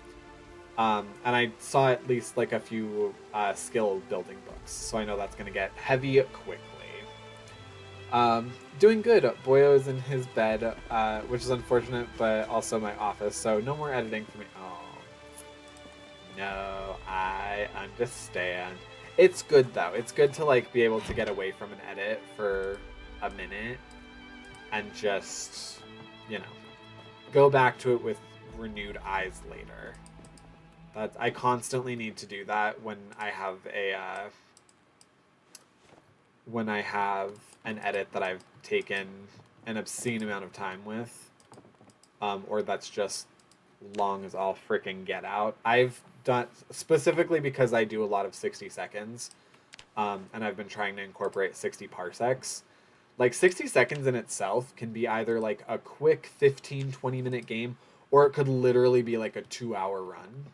And I saw at least like a few skill building books, so I know that's going to get heavy quickly. Doing good. Boyo is in his bed, which is unfortunate, but also my office, so no more editing for me. Oh, no, I understand. It's good, though. It's good to like be able to get away from an edit for a minute and just, you know, go back to it with renewed eyes later. I constantly need to do that when I have an edit that I've taken an obscene amount of time with, or that's just long as all freaking get out. I've done specifically because I do a lot of 60 seconds, and I've been trying to incorporate 60 parsecs. Like 60 seconds in itself can be either like a quick 15-20 minute game, or it could literally be like a 2-hour run.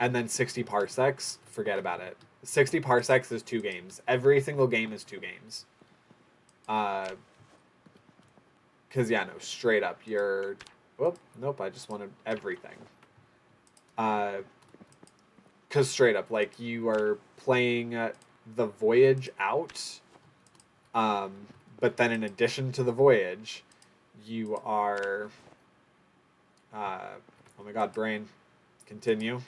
And then 60 parsecs, forget about it. 60 parsecs is 2 games. Every single game is 2 games. Cause yeah, no, straight up, you're, whoop, nope, I just wanted everything. Cause straight up, like, you are playing the voyage out, but then in addition to the voyage, you are, oh my god, brain. Continue.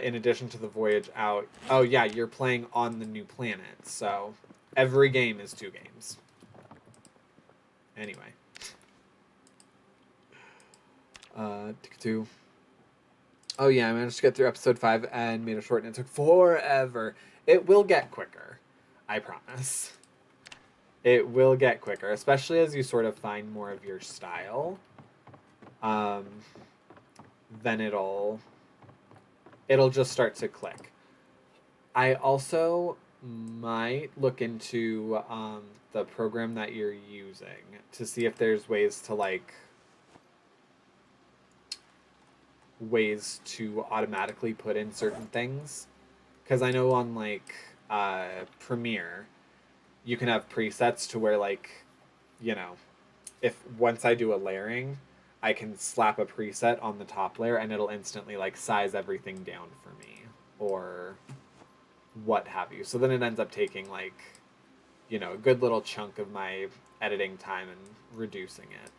In addition to the voyage out, oh yeah, you're playing on the new planet, so every game is 2 games. Anyway. 2. Oh yeah, I managed to get through episode 5 and made it short, and it took forever. It will get quicker, I promise. It will get quicker, especially as you sort of find more of your style. Um, then it'll just start to click. I also might look into the program that you're using to see if there's ways to automatically put in certain things, because I know on like Premiere you can have presets to where, like, you know, if once I do a layering, I can slap a preset on the top layer and it'll instantly like size everything down for me or what have you. So then it ends up taking like, you know, a good little chunk of my editing time and reducing it.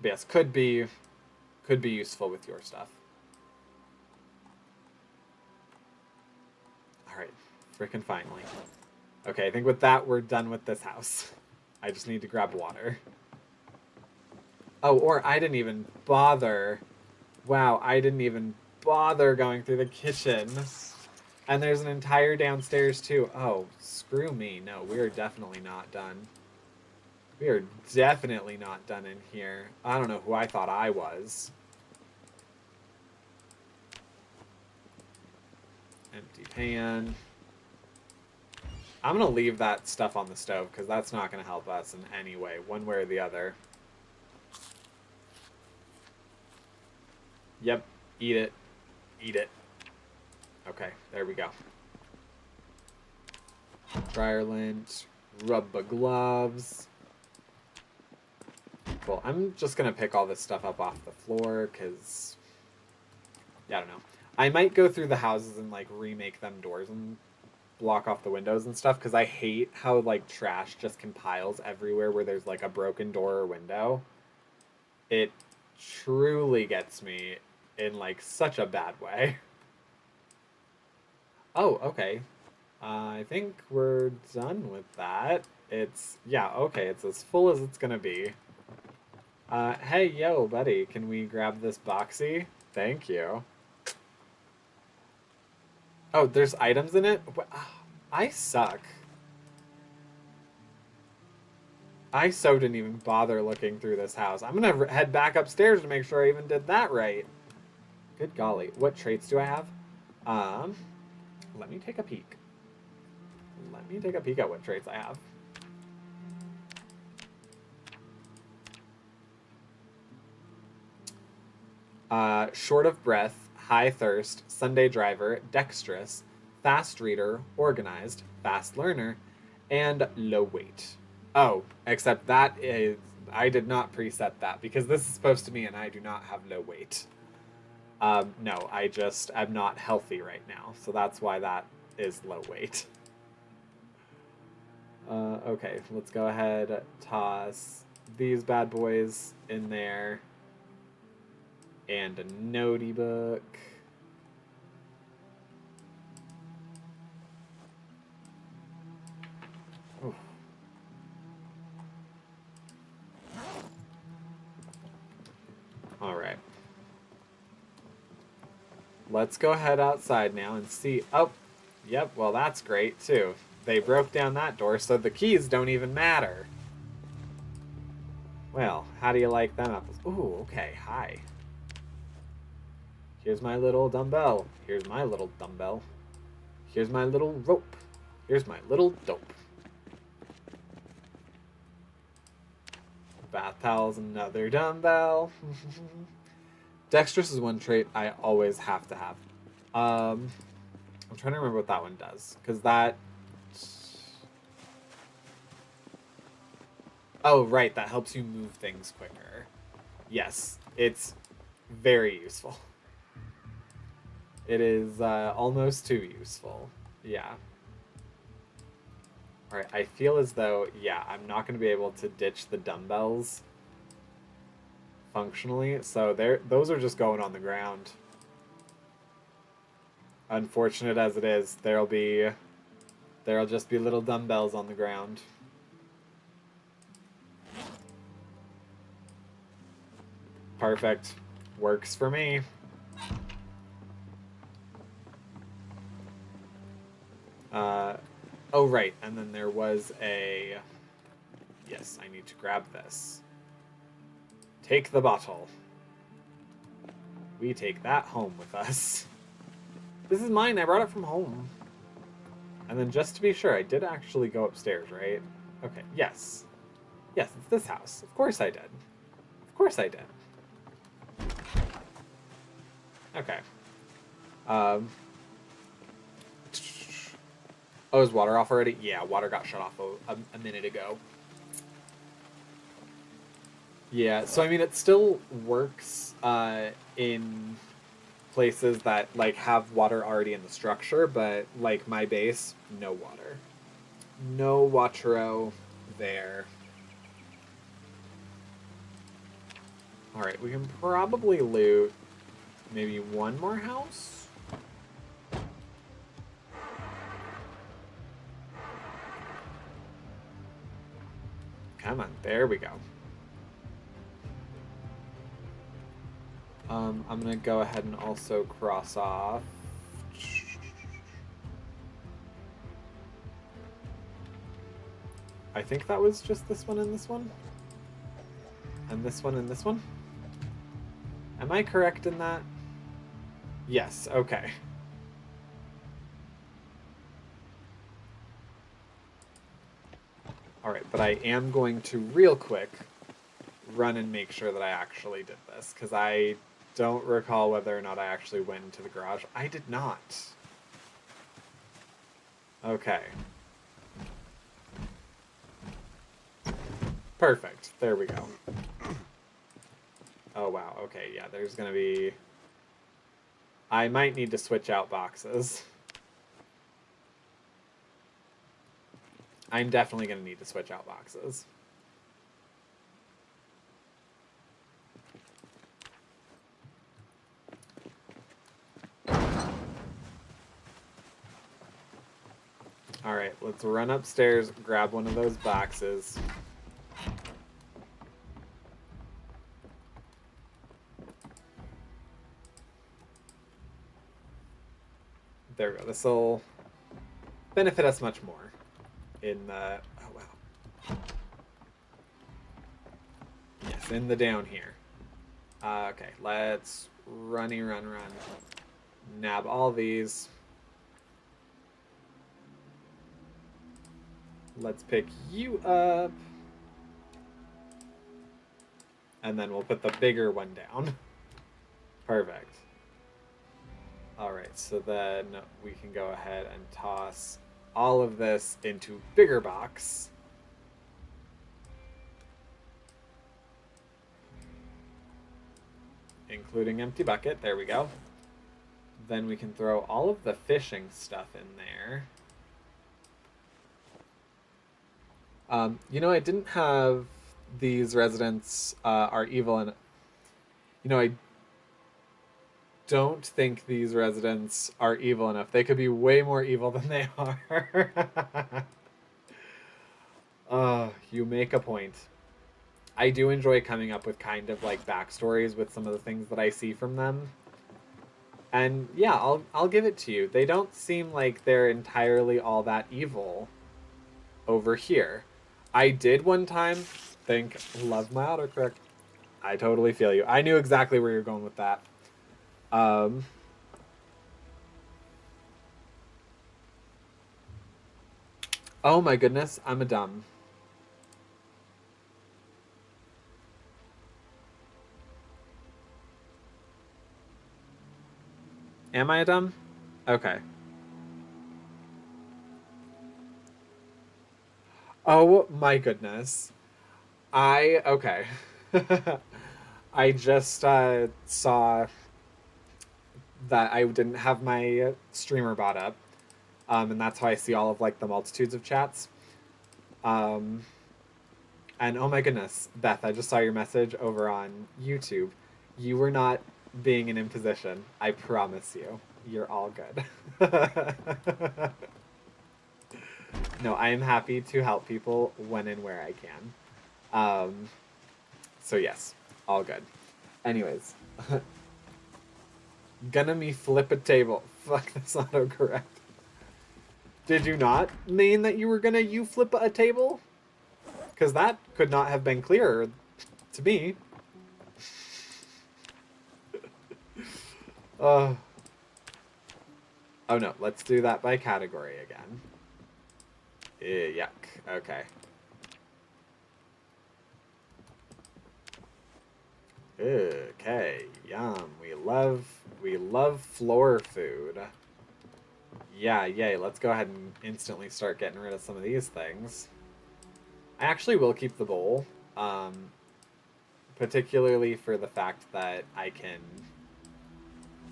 But yes, could be useful with your stuff. All right, frickin' finally. Okay, I think with that we're done with this house. I just need to grab water. Oh, or I didn't even bother. Wow, I didn't even bother going through the kitchen. And there's an entire downstairs too. Oh, screw me. No, we are definitely not done. We are definitely not done in here. I don't know who I thought I was. Empty pan. I'm going to leave that stuff on the stove because that's not going to help us in any way, one way or the other. Yep, eat it. Eat it. Okay, there we go. Dryer lint, rubber gloves. Cool. I'm just going to pick all this stuff up off the floor because, yeah, I don't know. I might go through the houses and, like, remake them doors and block off the windows and stuff because I hate how, like, trash just compiles everywhere where there's, like, a broken door or window. It truly gets me in, like, such a bad way. Oh, okay. I think we're done with that. Yeah, okay, it's as full as it's gonna be. Hey, yo, buddy, can we grab this boxy? Thank you. Oh, there's items in it? I suck. I so didn't even bother looking through this house. I'm gonna head back upstairs to make sure I even did that right. Good golly. What traits do I have? Let me take a peek. Let me take a peek at what traits I have. Short of breath, high thirst, Sunday driver, dexterous, fast reader, organized, fast learner, and low weight. Oh, except that is... I did not preset that because this is supposed to be and I do not have low weight. No, I'm not healthy right now, so that's why that is low weight. Okay, let's go ahead, toss these bad boys in there. And a notey book. Oof. All right. Let's go head outside now and see. Oh, yep, well, that's great, too. They broke down that door, so the keys don't even matter. Well, how do you like them apples? Ooh, okay, hi. Here's my little dumbbell. Here's my little dumbbell. Here's my little rope. Here's my little dope. Bath towels, another dumbbell. Dexterous is one trait I always have to have. I'm trying to remember what that one does. Because that... Oh, right, that helps you move things quicker. Yes, it's very useful. It is almost too useful. Yeah. Alright, I feel as though, yeah, I'm not going to be able to ditch the dumbbells functionally, so those are just going on the ground. Unfortunate as it is, there'll just be little dumbbells on the ground. Perfect. Works for me. Oh, right. And then there was a... Yes, I need to grab this. Take the bottle. We take that home with us. This is mine. I brought it from home. And then just to be sure, I did actually go upstairs, right? Okay, yes. Yes, it's this house. Of course I did. Of course I did. Okay. Oh, is water off already? Yeah, water got shut off a minute ago. Yeah, so I mean, it still works in places that like have water already in the structure, but like my base, no water. No watero there. Alright, we can probably loot maybe one more house? Come on, there we go. I'm gonna go ahead and also cross off. I think that was just this one and this one. And this one and this one. Am I correct in that? Yes, okay. Alright, but I am going to real quick run and make sure that I actually did this, because I don't recall whether or not I actually went into the garage. I did not. Okay. Perfect. There we go. Oh, wow. Okay, yeah, there's gonna be... I might need to switch out boxes. I'm definitely gonna need to switch out boxes. Alright, let's run upstairs, grab one of those boxes. There we go. This will benefit us much more in the... Oh, wow. Yes, in the down here. Okay, let's run. Nab all these. Let's pick you up. And then we'll put the bigger one down. Perfect. Alright, so then we can go ahead and toss all of this into bigger box. Including empty bucket. There we go. Then we can throw all of the fishing stuff in there. You know, I didn't have these residents are evil, and you know, I don't think these residents are evil enough. They could be way more evil than they are. You make a point. I do enjoy coming up with kind of like backstories with some of the things that I see from them. And yeah, I'll give it to you. They don't seem like they're entirely all that evil over here. I did one time think, love my autocorrect. I totally feel you. I knew exactly where you're going with that. Oh my goodness, I'm a dumb. Am I a dumb? Okay. Oh my goodness. Okay. I just saw that I didn't have my streamer bot up. And that's how I see all of like the multitudes of chats. And oh my goodness, Beth, I just saw your message over on YouTube. You were not being an imposition. I promise you. You're all good. No, I am happy to help people when and where I can. So yes, all good. Anyways. Gonna me flip a table. Fuck, that's autocorrect. Did you not mean that you were gonna you flip a table? Because that could not have been clearer to me. Oh no, let's do that by category again. Yuck. Okay. Okay, yum. We love floor food. Yeah, yay. Let's go ahead and instantly start getting rid of some of these things. I actually will keep the bowl, particularly for the fact that I can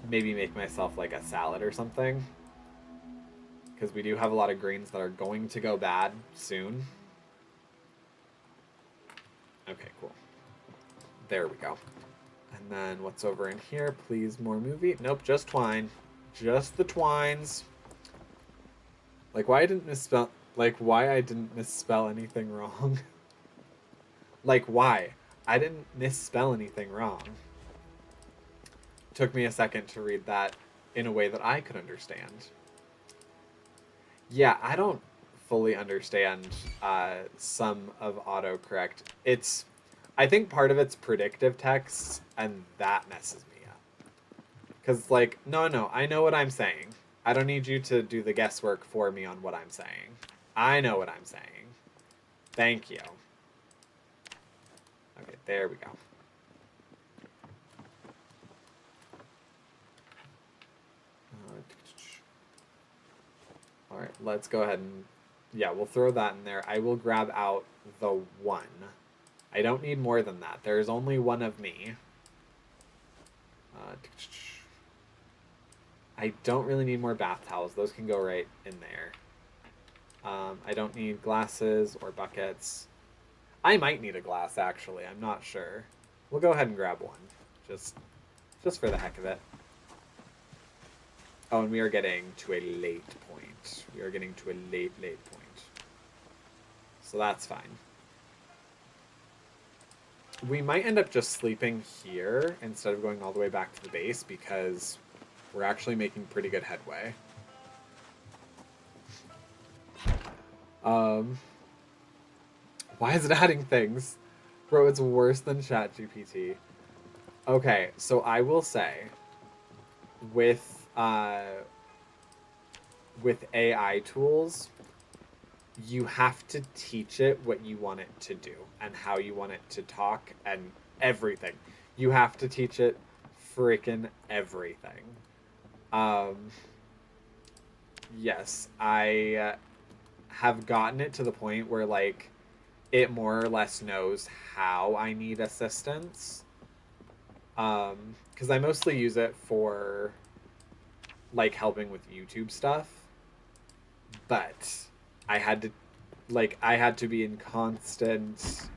maybe make myself like a salad or something. Because we do have a lot of greens that are going to go bad soon. Okay, cool. There we go. And then what's over in here? Please, more movie. Nope, just twine. Just the twines. Like why I didn't misspell anything wrong. Like why? I didn't misspell anything wrong. Took me a second to read that in a way that I could understand. Yeah, I don't fully understand some of autocorrect. I think part of it's predictive text, and that messes me up. Because, like, no, I know what I'm saying. I don't need you to do the guesswork for me on what I'm saying. I know what I'm saying. Thank you. Okay, there we go. Alright, let's go ahead and... Yeah, we'll throw that in there. I will grab out the 1. I don't need more than that. There's only 1 of me. I don't really need more bath towels. Those can go right in there. I don't need glasses or buckets. I might need a glass, actually. I'm not sure. We'll go ahead and grab 1. Just for the heck of it. Oh, and we are getting to a late point. We are getting to a late point. So that's fine. We might end up just sleeping here instead of going all the way back to the base because we're actually making pretty good headway. Why is it adding things? Bro, it's worse than ChatGPT. Okay, so I will say, with AI tools, you have to teach it what you want it to do and how you want it to talk and everything. You have to teach it freaking everything. Yes, I have gotten it to the point where, like, it more or less knows how I need assistance. Because I mostly use it for, like, helping with YouTube stuff. But I had to be in constant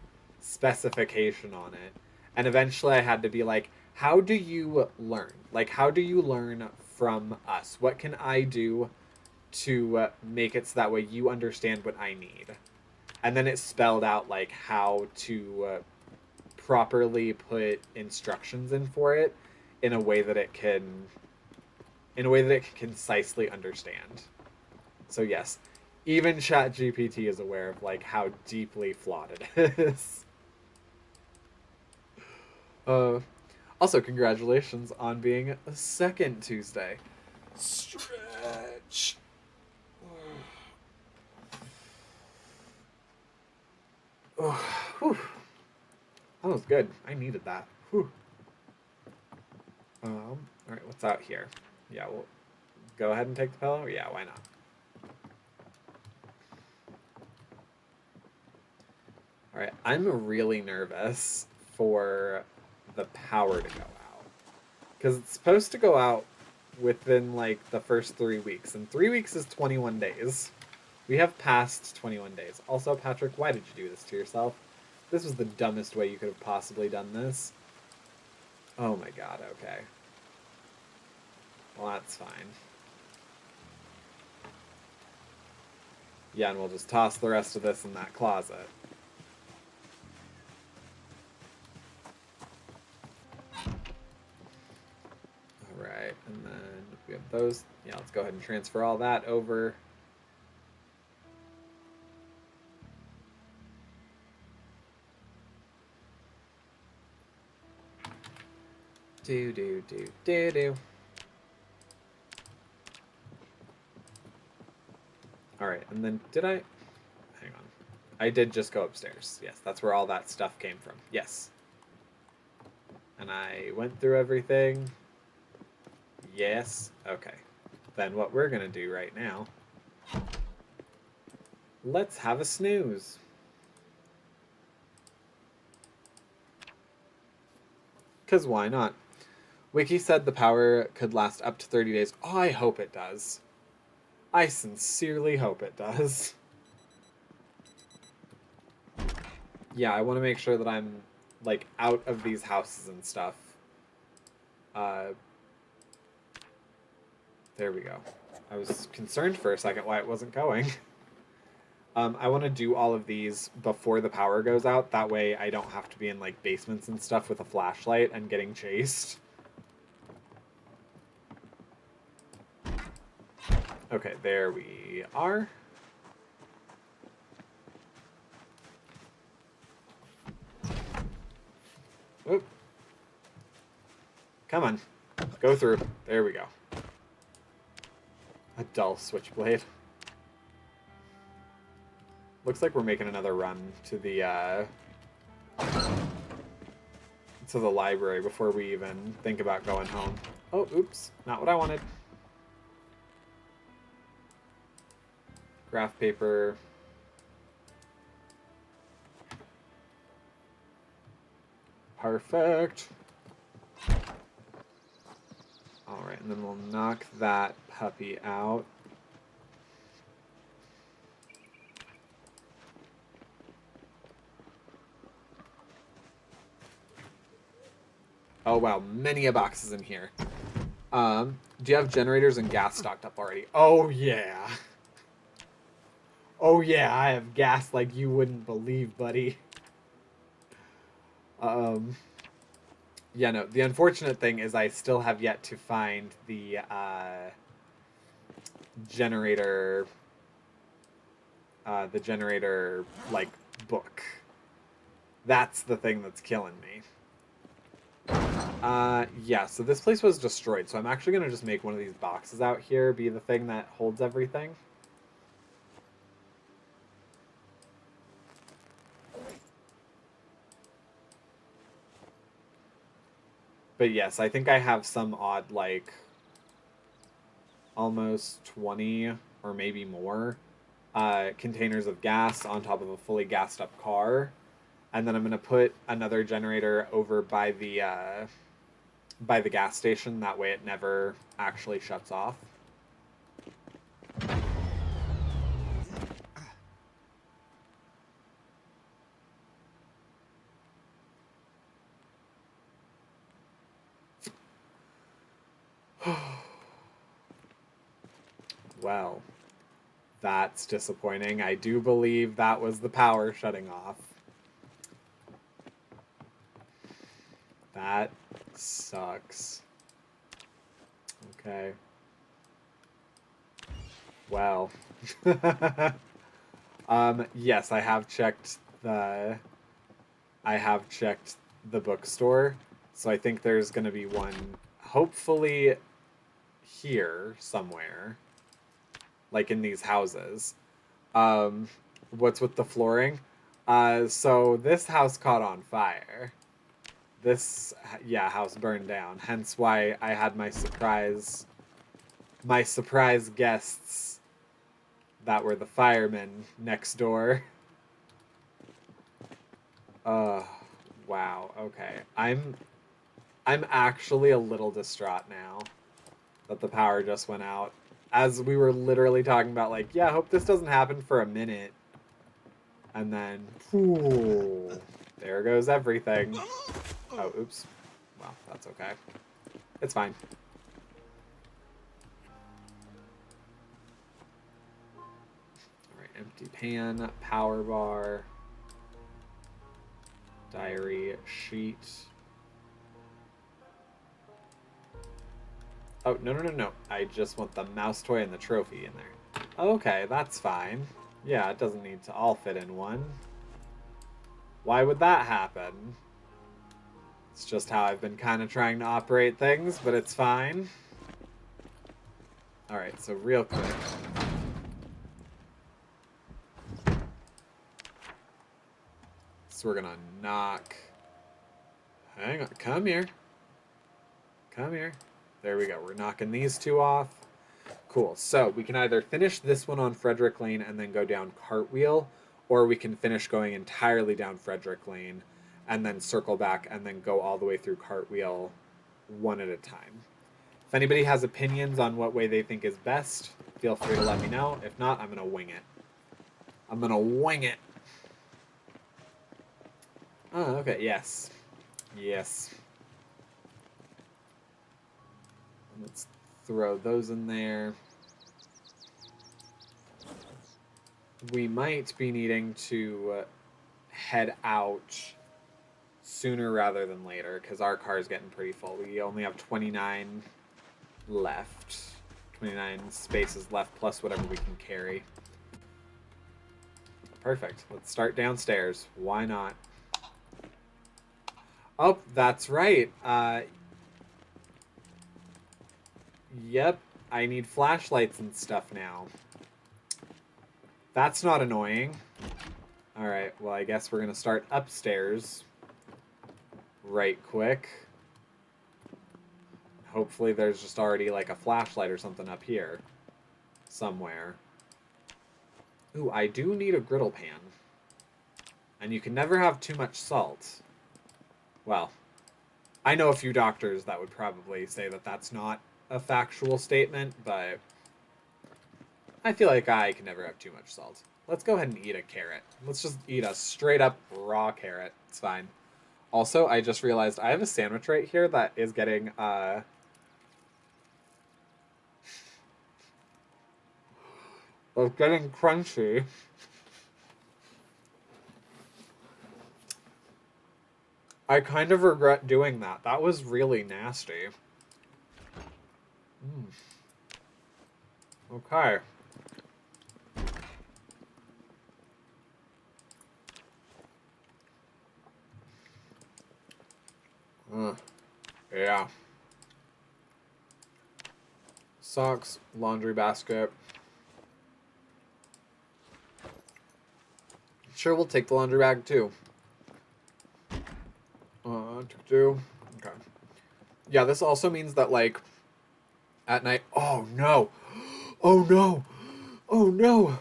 specification on it. And eventually I had to be like, how do you learn? Like, how do you learn from us? What can I do to make it so that way you understand what I need? And then it spelled out, like, how to properly put instructions in for it in a way that it can concisely understand. So yes, even ChatGPT is aware of, like, how deeply flawed it is. Also, congratulations on being a second Tuesday. Stretch. Oh, whew. That was good. I needed that. Whew. All right, what's out here? Yeah, we'll go ahead and take the pillow. Yeah, why not? All right, I'm really nervous for the power to go out because it's supposed to go out within, like, the first 3 weeks, and 3 weeks is 21 days. We have passed 21 days. Also, Patrick, why did you do this to yourself? This was the dumbest way you could have possibly done this. Oh my god, okay. Well, that's fine. Yeah, and we'll just toss the rest of this in that closet. those. Yeah, let's go ahead and transfer all that over. Do. Alright, and then did I... Hang on. I did just go upstairs. Yes, that's where all that stuff came from. Yes. And I went through everything. Yes. Okay. Then what we're going to do right now... Let's have a snooze. Because why not? Wiki said the power could last up to 30 days. Oh, I hope it does. I sincerely hope it does. Yeah, I want to make sure that I'm, like, out of these houses and stuff. There we go. I was concerned for a second why it wasn't going. I want to do all of these before the power goes out. That way I don't have to be in, like, basements and stuff with a flashlight and getting chased. Okay, there we are. Oop. Come on. Go through. There we go. A dull switchblade. Looks like we're making another run to the library before we even think about going home. Oh, oops. Not what I wanted. Graph paper. Perfect. Alright, and then we'll knock that puppy out. Oh wow, many a boxes in here. Do you have generators and gas stocked up already? Oh yeah. Oh yeah, I have gas like you wouldn't believe, buddy. Yeah, no, the unfortunate thing is I still have yet to find the generator, like, book. That's the thing that's killing me. Yeah, so this place was destroyed, so I'm actually going to just make one of these boxes out here be the thing that holds everything. But yes, I think I have some odd, like, almost 20 or maybe more containers of gas on top of a fully gassed up car. And then I'm going to put another generator over by the gas station. That way it never actually shuts off. Well, that's disappointing. I do believe that was the power shutting off. That sucks. Okay. Well. Yes, I have checked the bookstore. So I think there's going to be one hopefully here somewhere. Like in these houses. What's with the flooring? So this house caught on fire. This, yeah, house burned down. Hence why I had my surprise guests that were the firemen next door. Wow, okay. I'm actually a little distraught now that the power just went out. As we were literally talking about, like, yeah, I hope this doesn't happen for a minute. And then, ooh, there goes everything. Oh, oops. Well, that's okay. It's fine. Alright, empty pan, power bar, diary sheet. Oh, no, no, no, no. I just want the mouse toy and the trophy in there. Okay, that's fine. Yeah, it doesn't need to all fit in one. Why would that happen? It's just how I've been kind of trying to operate things, but it's fine. Alright, so real quick. So we're gonna knock... Hang on, come here. Come here. There we go, we're knocking these two off. Cool, so we can either finish this one on Frederick Lane and then go down Cartwheel, or we can finish going entirely down Frederick Lane and then circle back and then go all the way through Cartwheel one at a time. If anybody has opinions on what way they think is best, feel free to let me know. If not, I'm going to wing it. I'm going to wing it. Oh, okay, yes. Yes. Let's throw those in there. We might be needing to head out sooner rather than later because our car is getting pretty full. We only have 29 left. 29 spaces left plus whatever we can carry. Perfect. Let's start downstairs. Why not? Oh, that's right. Yep, I need flashlights and stuff now. That's not annoying. Alright, well, I guess we're going to start upstairs right quick. Hopefully there's just already, like, a flashlight or something up here somewhere. Ooh, I do need a griddle pan. And you can never have too much salt. Well, I know a few doctors that would probably say that that's not a factual statement, but I feel like I can never have too much salt. Let's go ahead and eat a carrot. Let's just eat a straight up raw carrot. It's fine. Also, I just realized I have a sandwich right here that is getting, it's getting crunchy. I kind of regret doing that. That was really nasty. Okay. Yeah. Socks, laundry basket. Sure, we'll take the laundry bag too. Okay. Yeah, this also means that, like, at night... Oh, no! Oh, no! Oh, no!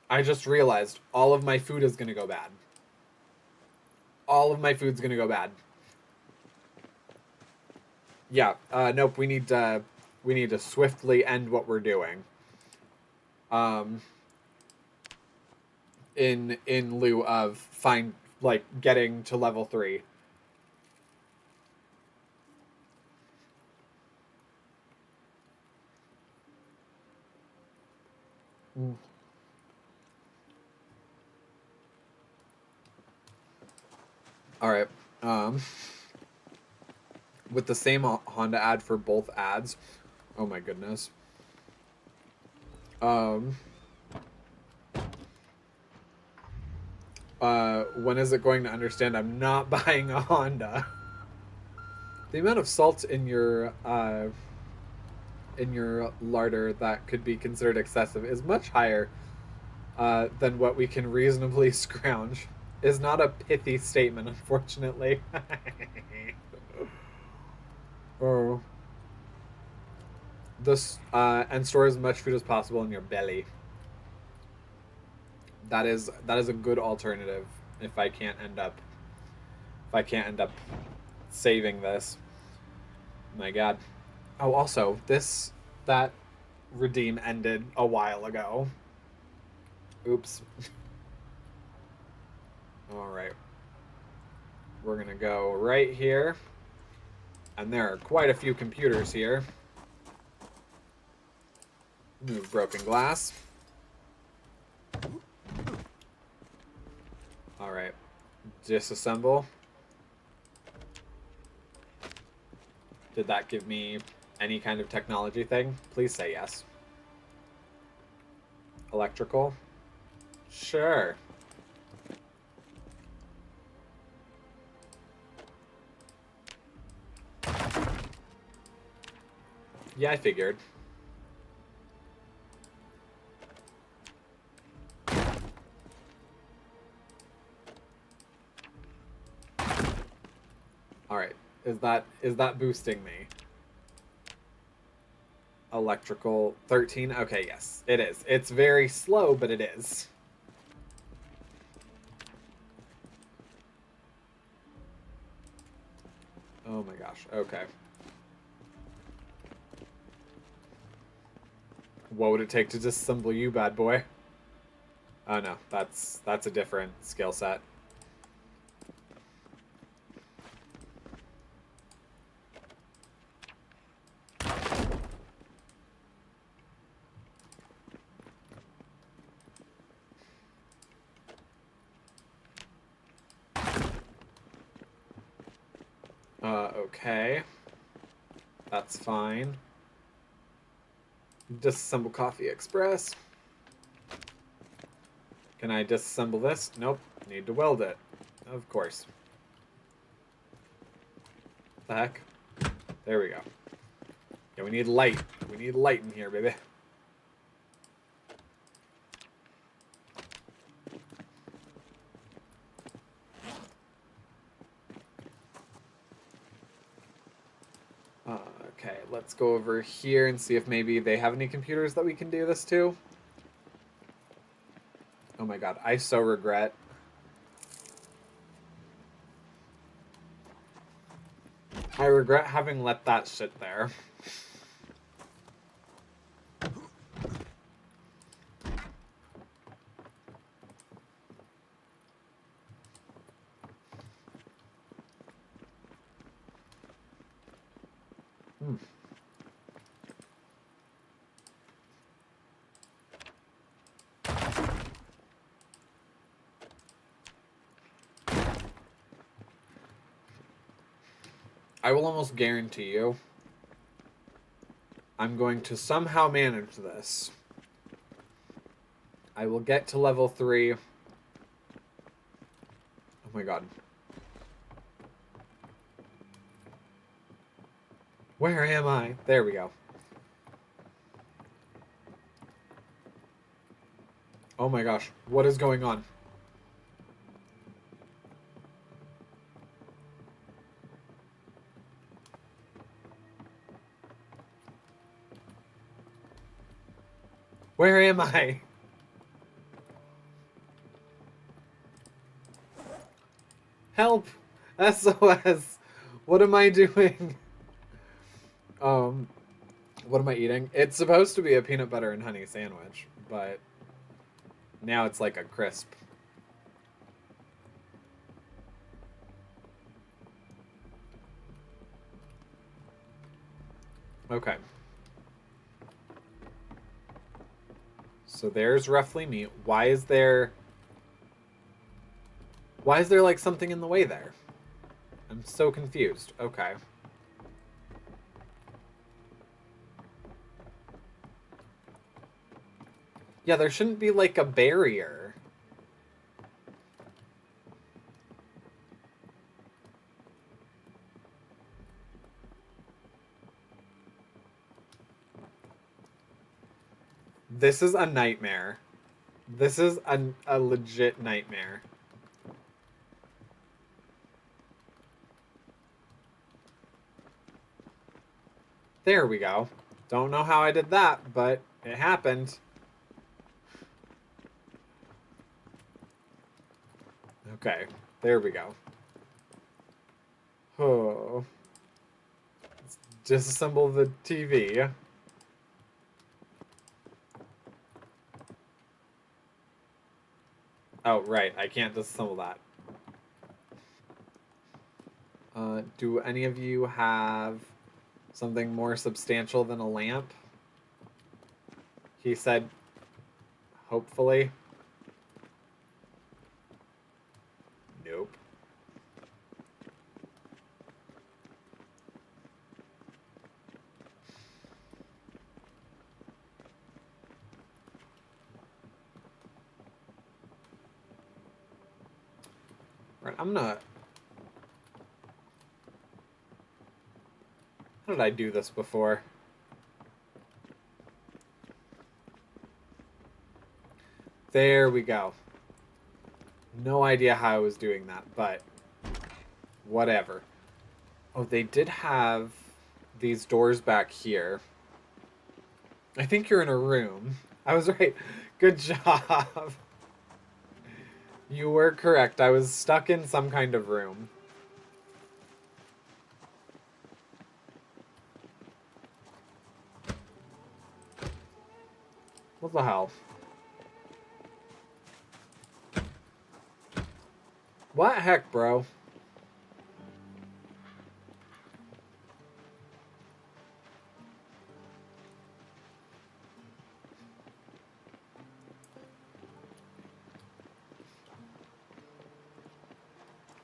I just realized all of my food is going to go bad. All of my food's going to go bad. Yeah, nope, we need to swiftly end what we're doing. In lieu of getting to level 3. Alright, with the same Honda ad for both ads. Oh my goodness. When is it going to understand I'm not buying a Honda? The amount of salt in your larder that could be considered excessive is much higher than what we can reasonably scrounge. Is not a pithy statement, unfortunately. Oh. This and store as much food as possible in your belly. That is a good alternative if I can't end up saving this. My god. Oh, also, that redeem ended a while ago. Oops. Alright. We're gonna go right here. And there are quite a few computers here. Move broken glass. Alright. Disassemble. Did that give me any kind of technology thing? Please say yes. Electrical? Sure. Yeah, I figured. Alright. Is that boosting me? Electrical 13? Okay, yes, it is. It's very slow, but it is. Oh my gosh, okay. What would it take to disassemble you, bad boy? Oh no, that's a different skill set. Okay. That's fine. Disassemble Coffee Express. Can I disassemble this? Nope. Need to weld it. Of course. The heck? There we go. Yeah, we need light. We need light in here, baby. Okay, let's go over here and see if maybe they have any computers that we can do this to. Oh my god, I so regret. I regret having let that sit there. I will almost guarantee you I'm going to somehow manage this. I will get to level 3. Oh my god. Where am I? There we go. Oh my gosh. What is going on? Where am I? Help! SOS! What am I doing? What am I eating? It's supposed to be a peanut butter and honey sandwich, but now it's like a crisp. Okay. So there's roughly meat. Why is there like something in the way there? I'm so confused. Okay. Yeah, there shouldn't be like a barrier. This is a nightmare. This is a legit nightmare. There we go. Don't know how I did that, but it happened. Okay, there we go. Oh. Let's disassemble the TV. Oh, right, I can't disassemble that. Do any of you have something more substantial than a lamp? He said, hopefully. Right, I'm gonna... How did I do this before? There we go. No idea how I was doing that, but whatever. Oh, they did have these doors back here. I think you're in a room. I was right. Good job. You were correct. I was stuck in some kind of room. What the hell? What heck, bro?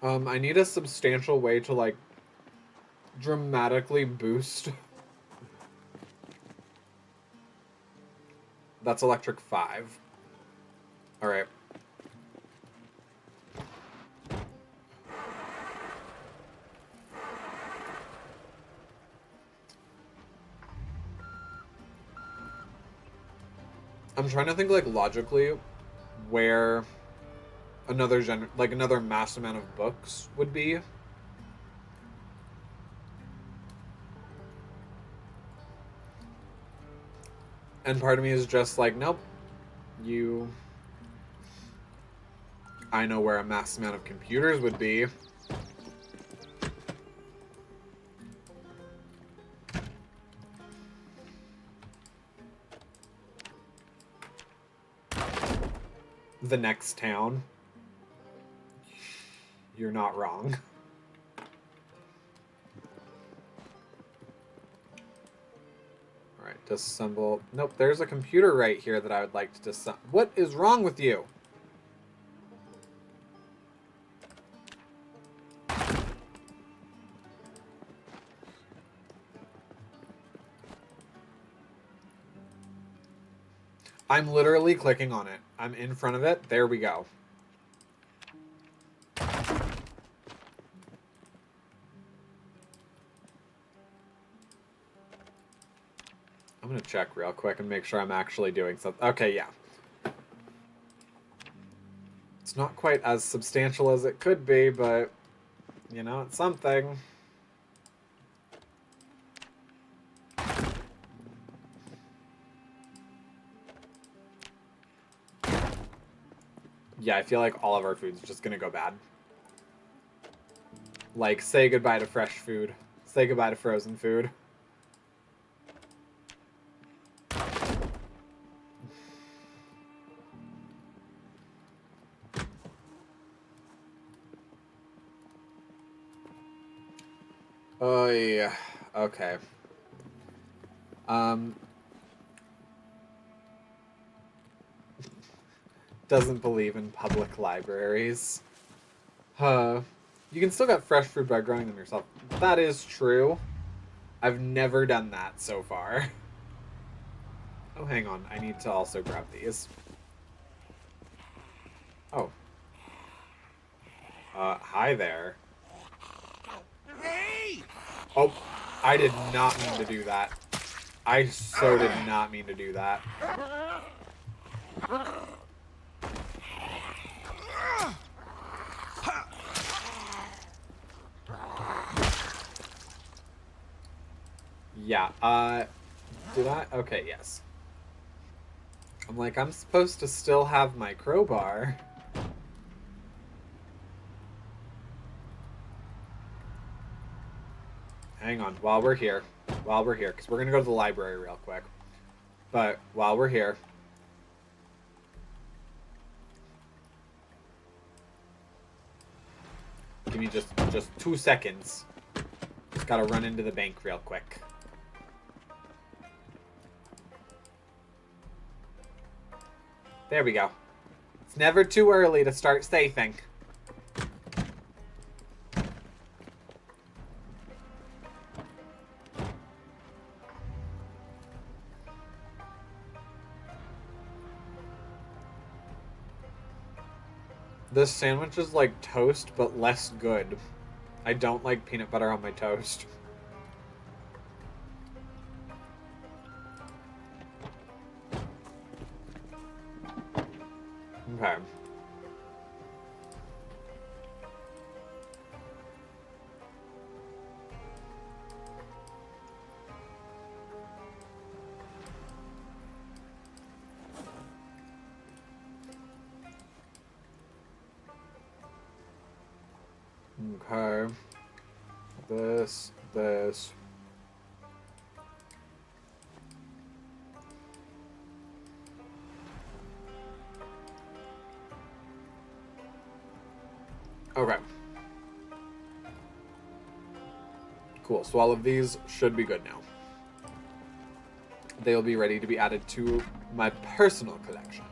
I need a substantial way to, like, dramatically boost. That's electric 5. Alright. I'm trying to think, like, logically where another mass amount of books would be. And part of me is just like, nope. I know where a mass amount of computers would be. The next town. You're not wrong. Alright, disassemble. Nope, there's a computer right here that I would like to disassemble. What is wrong with you? I'm literally clicking on it. I'm in front of it. There we go. I'm gonna check real quick and make sure I'm actually doing something. Okay, yeah. It's not quite as substantial as it could be, but, you know, it's something. Yeah, I feel like all of our food's just gonna go bad. Like, say goodbye to fresh food. Say goodbye to frozen food. Oh, yeah. Okay. Doesn't believe in public libraries. You can still get fresh fruit by growing them yourself. That is true. I've never done that so far. Oh, hang on. I need to also grab these. Oh. Hi there. Oh, I did not mean to do that. I so did not mean to do that. Yeah, did I? Okay, yes. I'm like, I'm supposed to still have my crowbar. Hang on, while we're here, because we're gonna go to the library real quick. But while we're here, give me just 2 seconds. Just gotta run into the bank real quick. There we go. It's never too early to start safing. This sandwich is like toast, but less good. I don't like peanut butter on my toast. Okay. Okay. This. Okay. Cool. So all of these should be good now. They'll be ready to be added to my personal collection.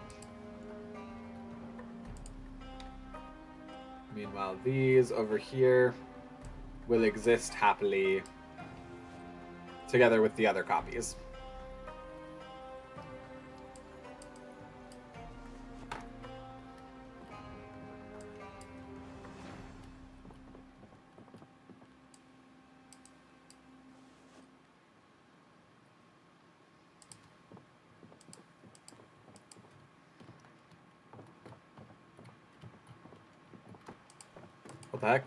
Meanwhile, these over here will exist happily together with the other copies. What the heck?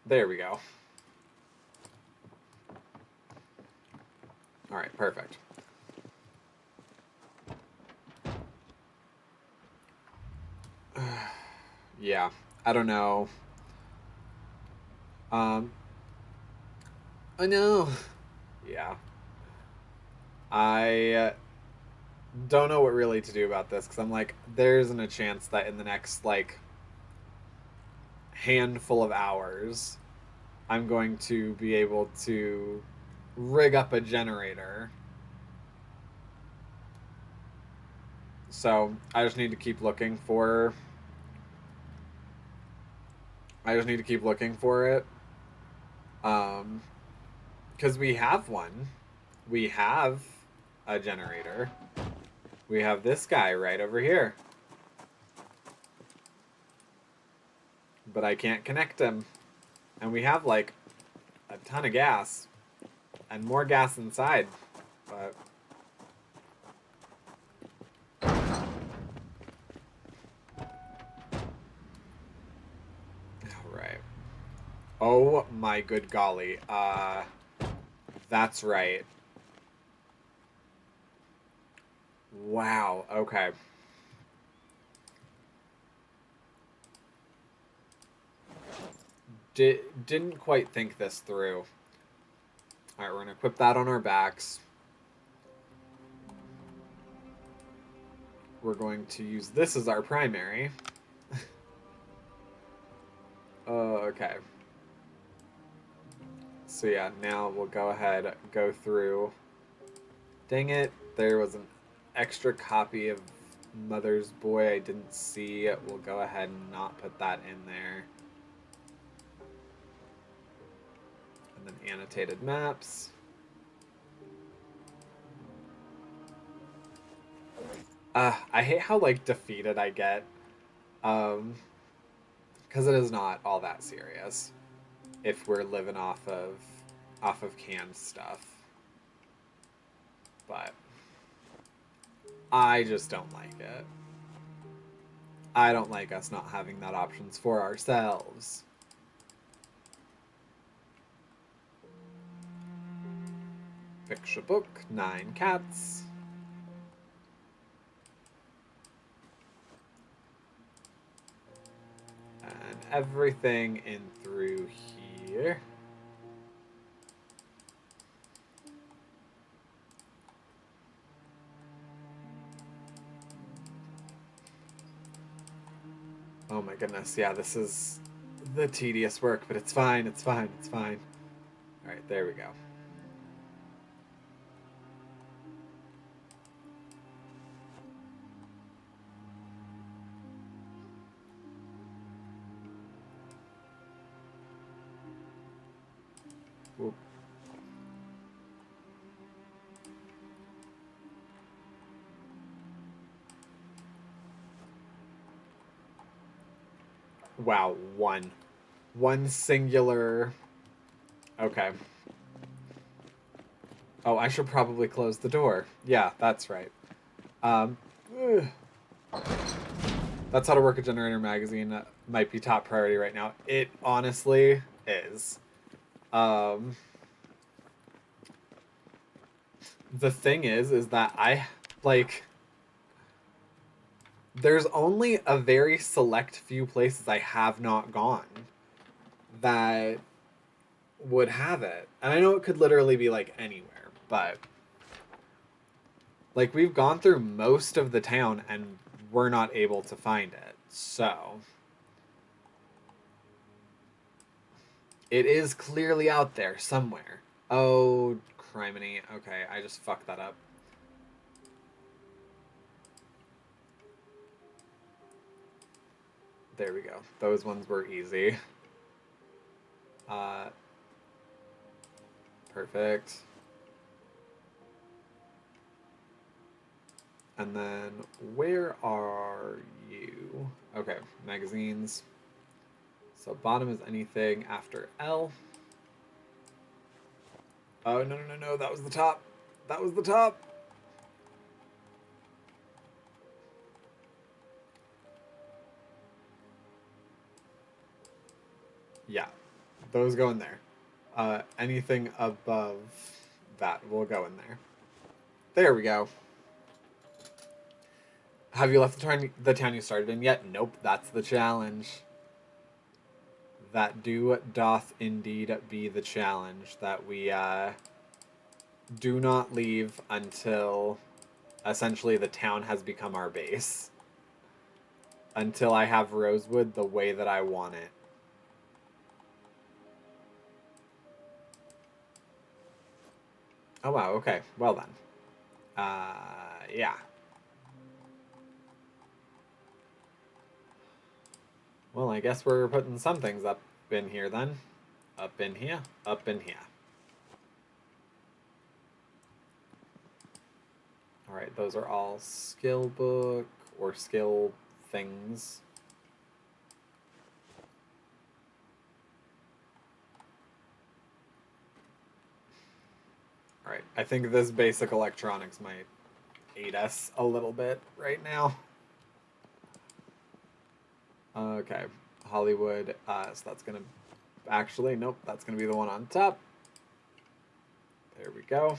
There we go. All right, perfect. Yeah, I don't know. I know. Yeah. I don't know what really to do about this because I'm like, there isn't a chance that in the next like handful of hours I'm going to be able to rig up a generator. So I just need to keep looking for it. Because we have one. We have a generator. We have this guy right over here. But I can't connect him. And we have like a ton of gas. And more gas inside. But alright. Oh my good golly. That's right. Wow, okay. Didn't quite think this through. Alright, we're gonna equip that on our backs. We're going to use this as our primary. Okay. So yeah, now we'll go ahead, go through. Dang it, there was an extra copy of Mother's Boy I didn't see. We'll go ahead and not put that in there. And then annotated maps. I hate how like defeated I get. Because it is not all that serious if we're living off of canned stuff. But I just don't like it. I don't like us not having that options for ourselves. Picture book, 9 cats. And everything in through here. Oh my goodness, yeah, this is the tedious work, but it's fine, it's fine, it's fine. Alright, there we go. Whoop. Wow, one. One singular... Okay. Oh, I should probably close the door. Yeah, that's right. Um, ugh. That's how to work a generator magazine. Might be top priority right now. It honestly is. Um, the thing is that like, there's only a very select few places I have not gone that would have it. And I know it could literally be, like, anywhere, but, like, we've gone through most of the town and we're not able to find it. So, it is clearly out there somewhere. Oh, criminy. Okay, I just fucked that up. There we go. Those ones were easy. Uh, perfect. And then, where are you? Okay, magazines. So bottom is anything after L. Oh, no, no, no, no, that was the top. That was the top. Yeah, those go in there. Anything above that will go in there. There we go. Have you left the town you started in yet? Nope, that's the challenge. That doth indeed be the challenge, that we do not leave until essentially the town has become our base. Until I have Rosewood the way that I want it. Oh wow, okay, well then. Yeah. Well, I guess we're putting some things up in here then. Up in here, up in here. Alright, those are all skill book or skill things. Alright, I think this basic electronics might aid us a little bit right now. Okay, Hollywood, so that's gonna... Actually, nope, that's gonna be the one on top. There we go.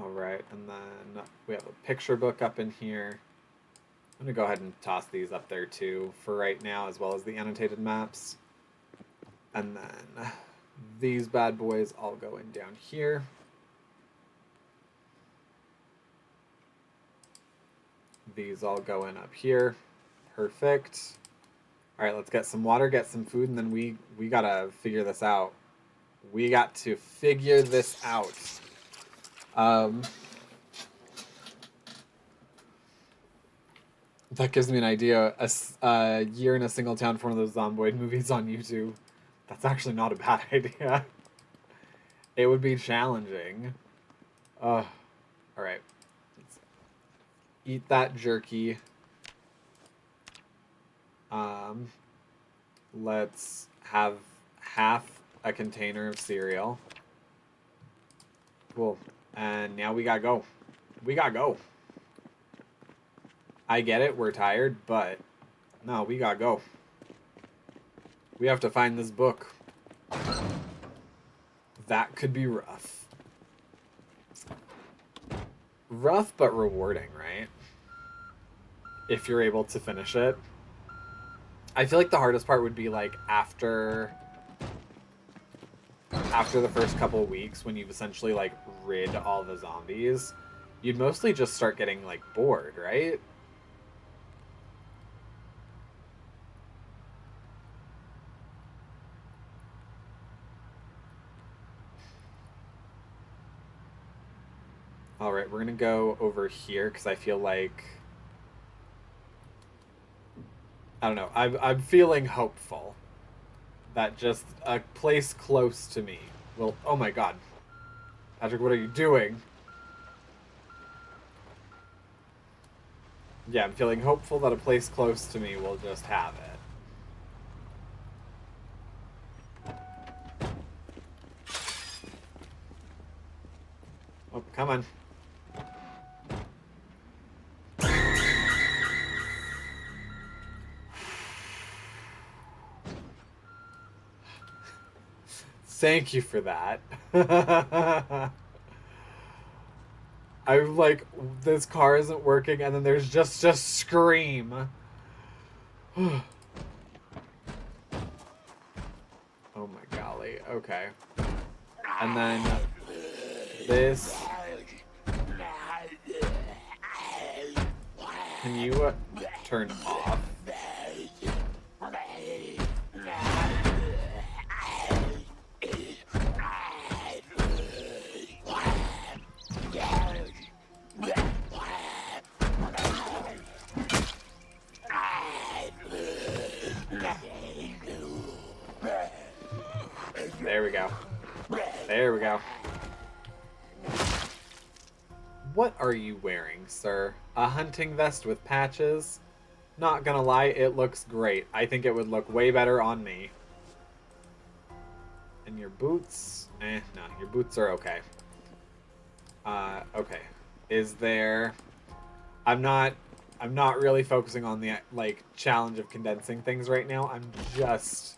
Alright, and then we have a picture book up in here. I'm going to go ahead and toss these up there too for right now, as well as the annotated maps. And then these bad boys all go in down here. These all go in up here. Perfect. Alright, let's get some water, get some food, and then we gotta figure this out. We got to figure this out. That gives me an idea. A year in a single town for one of those Zomboid movies on YouTube. That's actually not a bad idea. It would be challenging. Alright. Let's eat that jerky. Let's have half a container of cereal. Cool. And now we gotta go. We gotta go. I get it, we're tired, but no, we gotta go. We have to find this book. That could be rough. Rough, but rewarding, right? If you're able to finish it. I feel like the hardest part would be, like, after the first couple of weeks, when you've essentially, like, rid all the zombies, you'd mostly just start getting, like, bored, right? Alright, we're gonna go over here, because I feel like... I don't know, I'm feeling hopeful that just a place close to me will... Oh my god. Patrick, what are you doing? Yeah, I'm feeling hopeful that a place close to me will just have it. Oh, come on. Thank you for that. I'm like, this car isn't working, and then there's just a scream. Oh my golly. Okay. And then this. Can you turn off? There we go. There we go. What are you wearing, sir? A hunting vest with patches? Not gonna lie, it looks great. I think it would look way better on me. And your boots? No, your boots are okay. Okay. Is there... I'm not really focusing on the, like, challenge of condensing things right now. I'm just...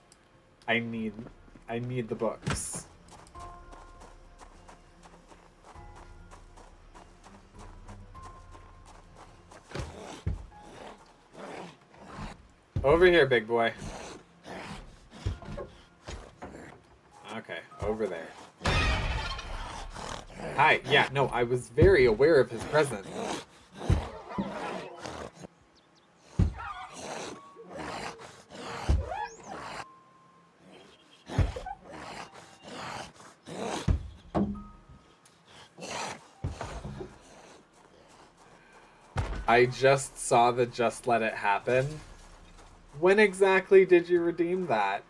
I need the books. Over here, big boy. Okay, over there. Hi, yeah, no, I was very aware of his presence. I just saw the just let it happen. When exactly did you redeem that?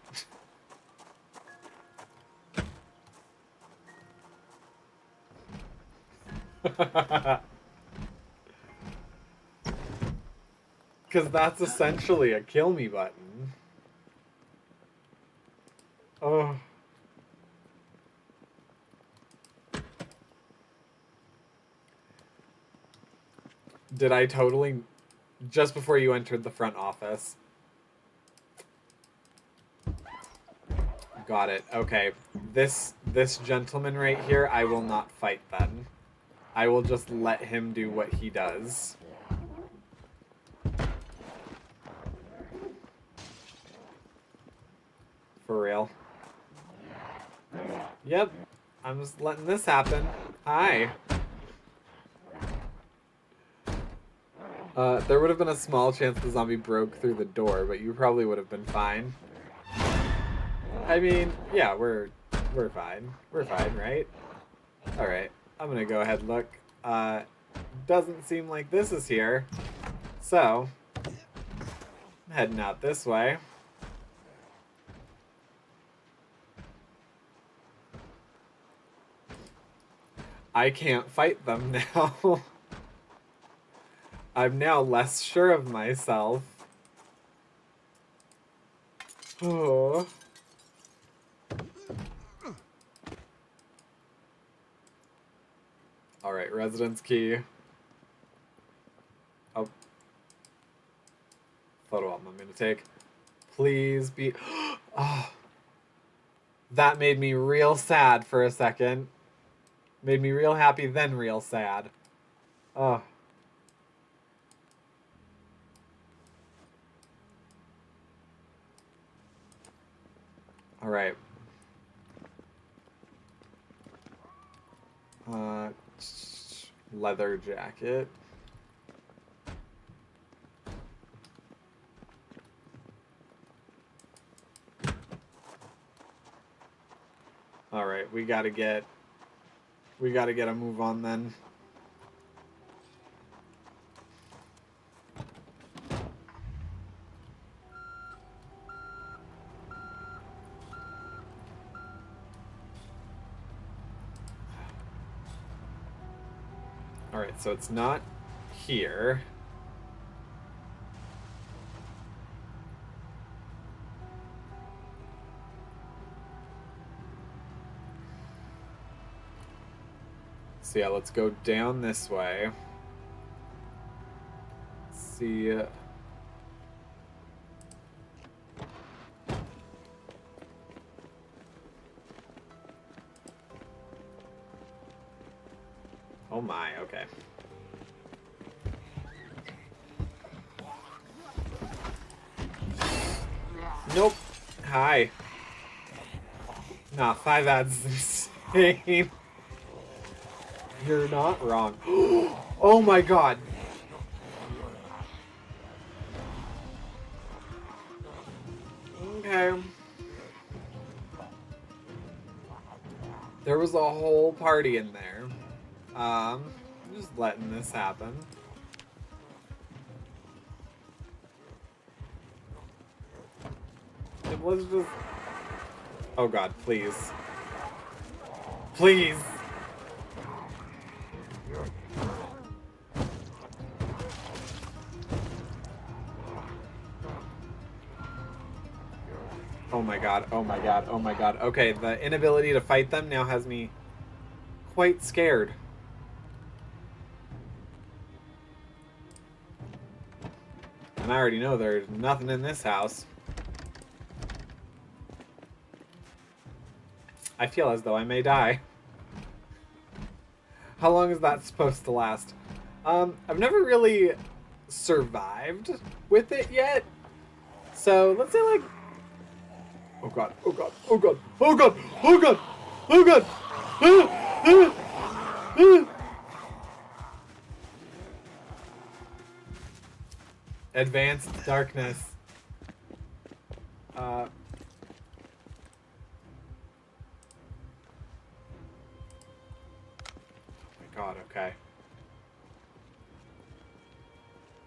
Because that's essentially a kill me button. Oh. Did I totally... Just before you entered the front office. Got it. Okay. This gentleman right here, I will not fight then. I will just let him do what he does. For real. Yep. I'm just letting this happen. Hi. There would have been a small chance the zombie broke through the door, but you probably would have been fine. I mean, yeah, we're fine. We're fine, right? Alright. I'm gonna go ahead and look. Doesn't seem like this is here. So, I'm heading out this way. I can't fight them now. I'm now less sure of myself. Oh. Alright, residence key. Oh. Photo album I'm gonna take. Please be... Oh. That made me real sad for a second. Made me real happy, then real sad. Oh. Alright. Leather jacket. Alright, we gotta get a move on then. Alright, so it's not here. So yeah, let's go down this way. See. Oh my, okay. Nope. Hi. Nah, 5 ads is insane. You're not wrong. Oh my god. Okay. There was a whole party in there. I'm just letting this happen. And let's just... Oh god, please. Please! Oh my god, oh my god, oh my god. Okay, the inability to fight them now has me quite scared. And I already know there's nothing in this house. I feel as though I may die. How long is that supposed to last? I've never really survived with it yet. So let's say like... Oh god, oh god, oh god, oh god, oh god, oh god! Advanced darkness. Oh my god, okay.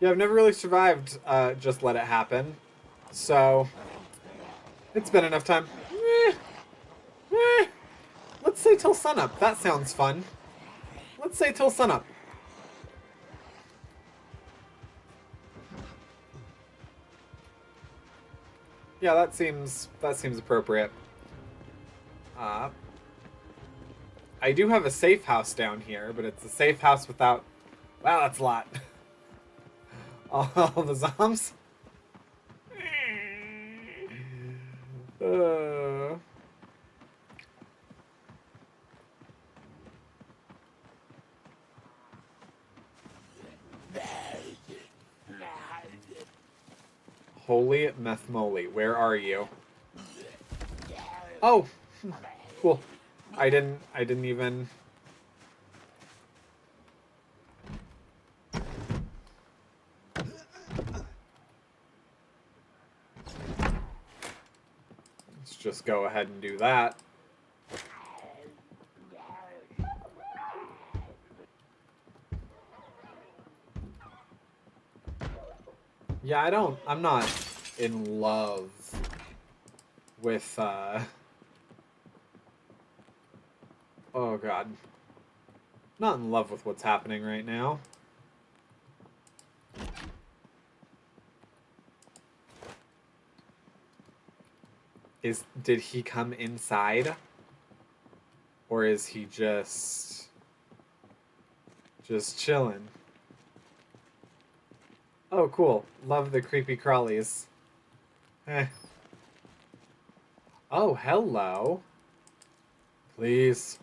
Yeah, I've never really survived just let it happen. So, it's been enough time. Let's say till sunup. That sounds fun. Let's say till sunup. Yeah, that seems appropriate. I do have a safe house down here, but it's a safe house without... Wow, that's a lot. All the zombs. Holy meth moly, where are you? Oh, cool. I didn't even... Let's just go ahead and do that. Yeah, I'm not in love with, oh god. Not in love with what's happening right now. Did he come inside? Or is he just chilling? Oh, cool. Love the creepy crawlies. Eh. Oh, hello. Please.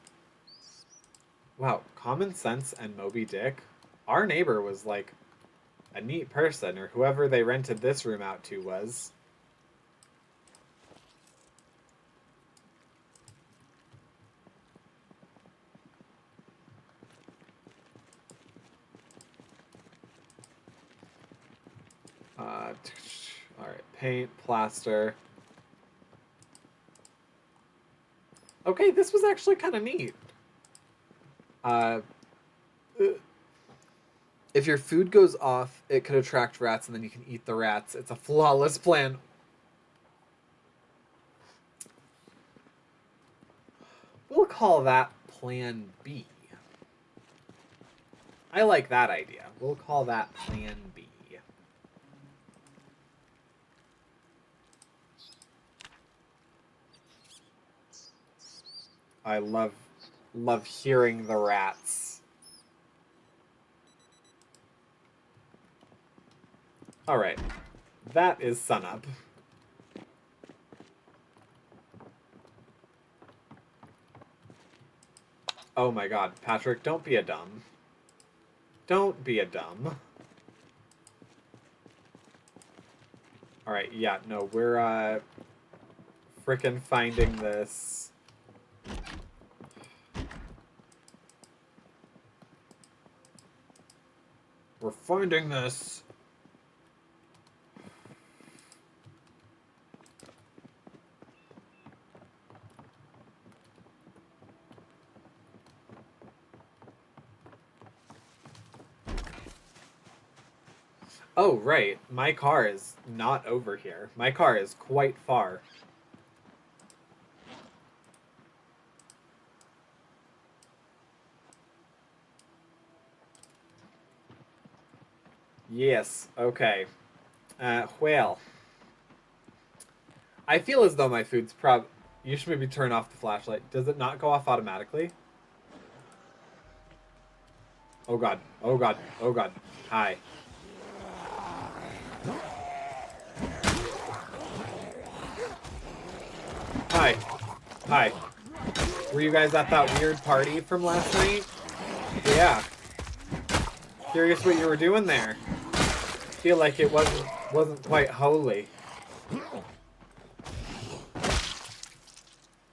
Wow, Common Sense and Moby Dick. Our neighbor was like a neat person, or whoever they rented this room out to was. Alright, paint, plaster. Okay, this was actually kind of neat. If your food goes off, it could attract rats, and then you can eat the rats. It's a flawless plan. We'll call that Plan B. I like that idea. We'll call that Plan B. I love hearing the rats. Alright. That is sunup. Oh my god, Patrick, don't be a dumb. Don't be a dumb. Alright, yeah, no, we're, frickin' finding this. We're finding this. Oh, right. My car is not over here. My car is quite far. Yes, okay. Well. I feel as though my food's You should maybe turn off the flashlight. Does it not go off automatically? Oh god. Oh god. Oh god. Hi. Hi. Hi. Were you guys at that weird party from last night? Yeah. Curious what you were doing there. Feel like it wasn't quite holy.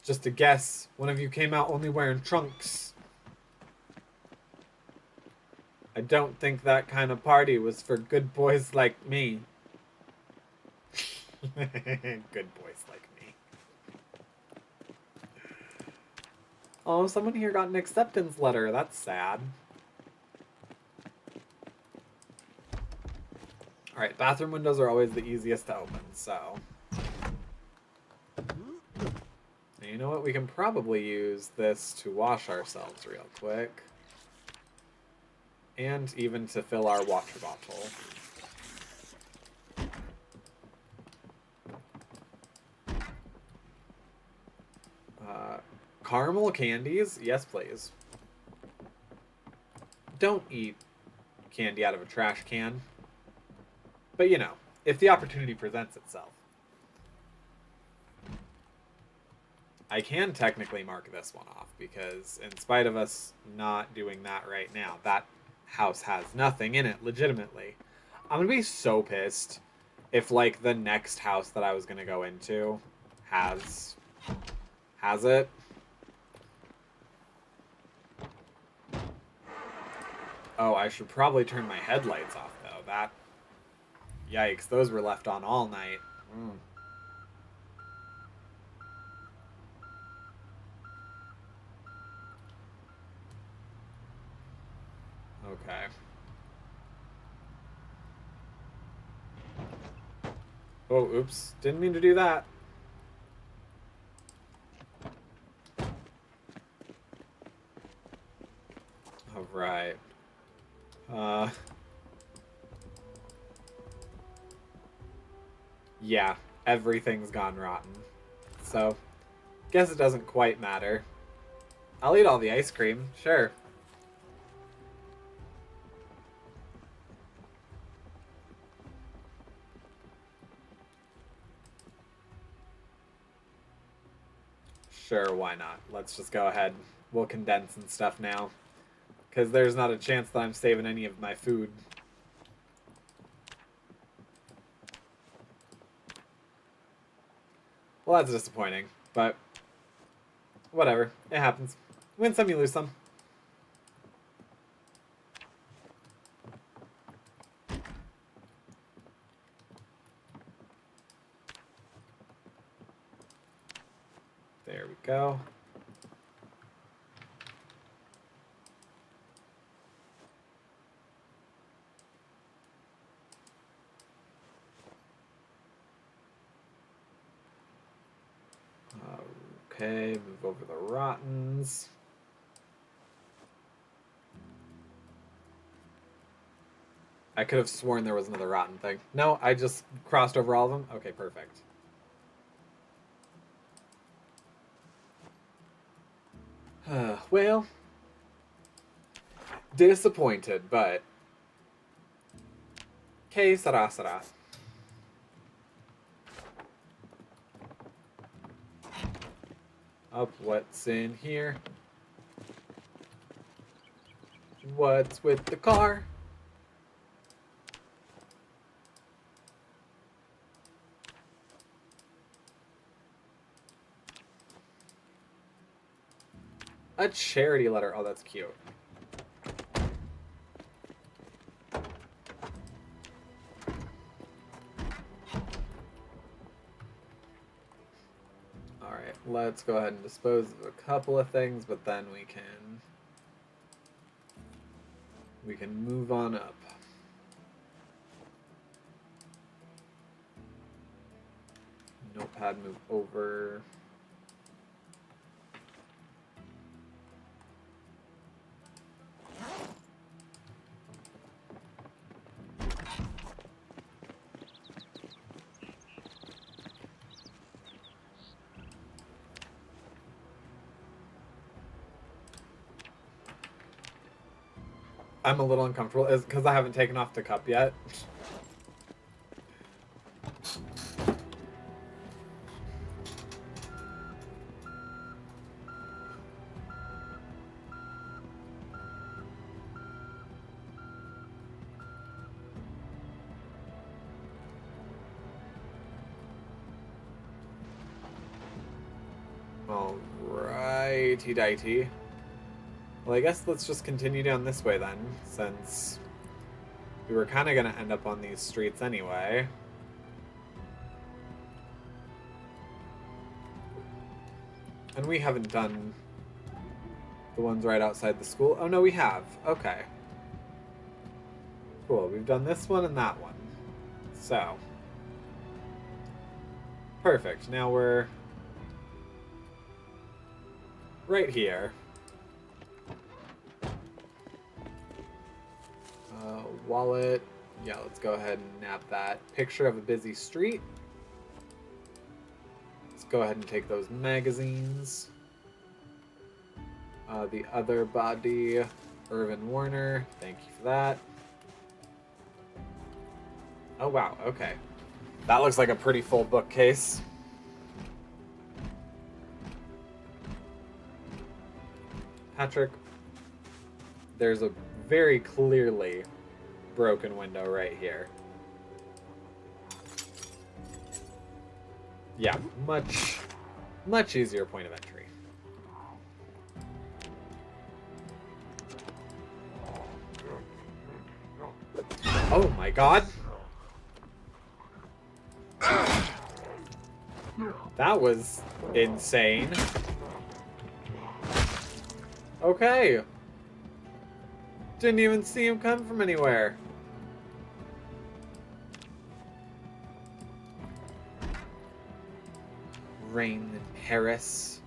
Just a guess. One of you came out only wearing trunks. I don't think that kind of party was for good boys like me. Good boys like me. Oh, someone here got an acceptance letter. That's sad. Alright, bathroom windows are always the easiest to open, so... And you know what? We can probably use this to wash ourselves real quick. And even to fill our water bottle. Caramel candies? Yes, please. Don't eat candy out of a trash can. But, you know, if the opportunity presents itself. I can technically mark this one off, because in spite of us not doing that right now, that house has nothing in it, legitimately. I'm gonna be so pissed if, like, the next house that I was gonna go into has it. Oh, I should probably turn my headlights off, though. That... Yikes, those were left on all night. Okay. Oh, oops. Didn't mean to do that. Alright. Yeah, everything's gone rotten. So, guess it doesn't quite matter. I'll eat all the ice cream, sure. Sure, why not? Let's just go ahead. We'll condense and stuff now. Because there's not a chance that I'm saving any of my food. Well, that's disappointing, but whatever. It happens. Win some, you lose some. There we go. Okay, move over the rottens. I could have sworn there was another rotten thing. No, I just crossed over all of them. Okay, perfect. Well, disappointed, but que sera sera. Up, what's in here? What's with the car? A charity letter. Oh, that's cute. Alright, let's go ahead and dispose of a couple of things, but then we can move on up. Notepad, move over. I'm a little uncomfortable. Is because I haven't taken off the cup yet. Alrighty dighty. Well, I guess let's just continue down this way then, since we were kind of going to end up on these streets anyway. And we haven't done the ones right outside the school. Oh, no, we have. Okay. Cool. We've done this one and that one. So. Perfect. Now we're right here. Wallet. Yeah, let's go ahead and nab that. Picture of a busy street. Let's go ahead and take those magazines. The other body, Irvin Warner. Thank you for that. Oh, wow. Okay. That looks like a pretty full bookcase. Patrick, there's a very clearly broken window right here. Yeah, much easier point of entry. Oh my god. That was insane. Okay. Didn't even see him come from anywhere. Rain in Paris.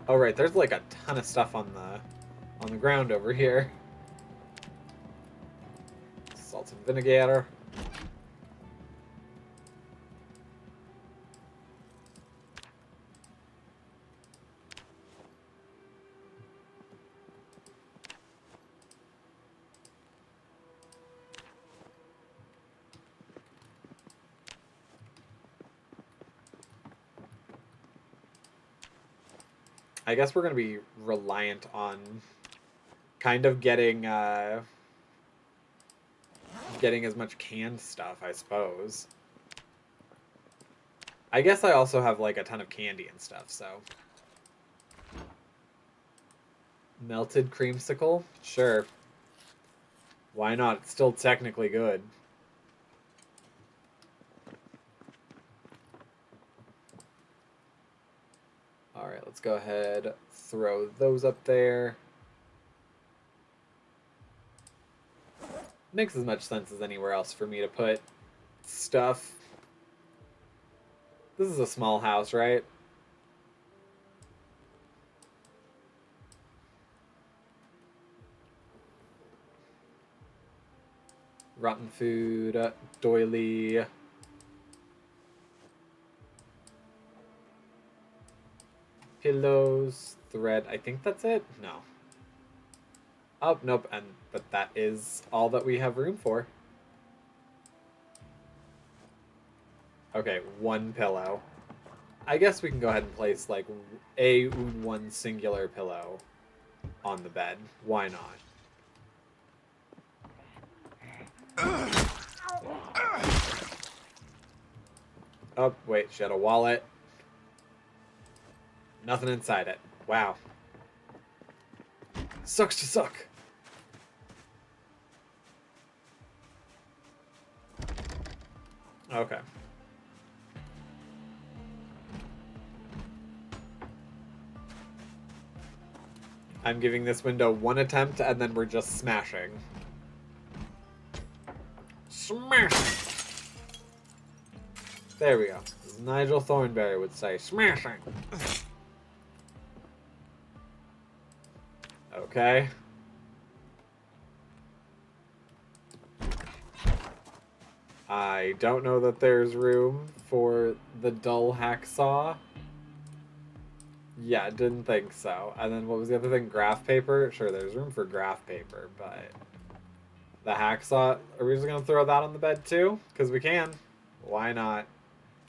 Oh right, there's like a ton of stuff on the ground over here. Salt and vinegar. I guess we're going to be reliant on kind of getting as much canned stuff, I suppose. I guess I also have like a ton of candy and stuff, so. Melted creamsicle? Sure. Why not? It's still technically good. Alright, let's go ahead, throw those up there. Makes as much sense as anywhere else for me to put stuff. This is a small house, right? Rotten food, doily. Pillows, thread. I think that's it? No. Oh, nope. But that is all that we have room for. Okay, one pillow. I guess we can go ahead and place like one singular pillow on the bed. Why not? Oh, wait, she had a wallet. Nothing inside it. Wow. Sucks to suck. Okay. I'm giving this window one attempt, and then we're just smashing. Smash! There we go. As Nigel Thornberry would say, smashing! Okay. I don't know that there's room for the dull hacksaw. Yeah, didn't think so. And then what was the other thing? Graph paper? Sure, there's room for graph paper, but the hacksaw, are we just going to throw that on the bed too? Because we can. Why not?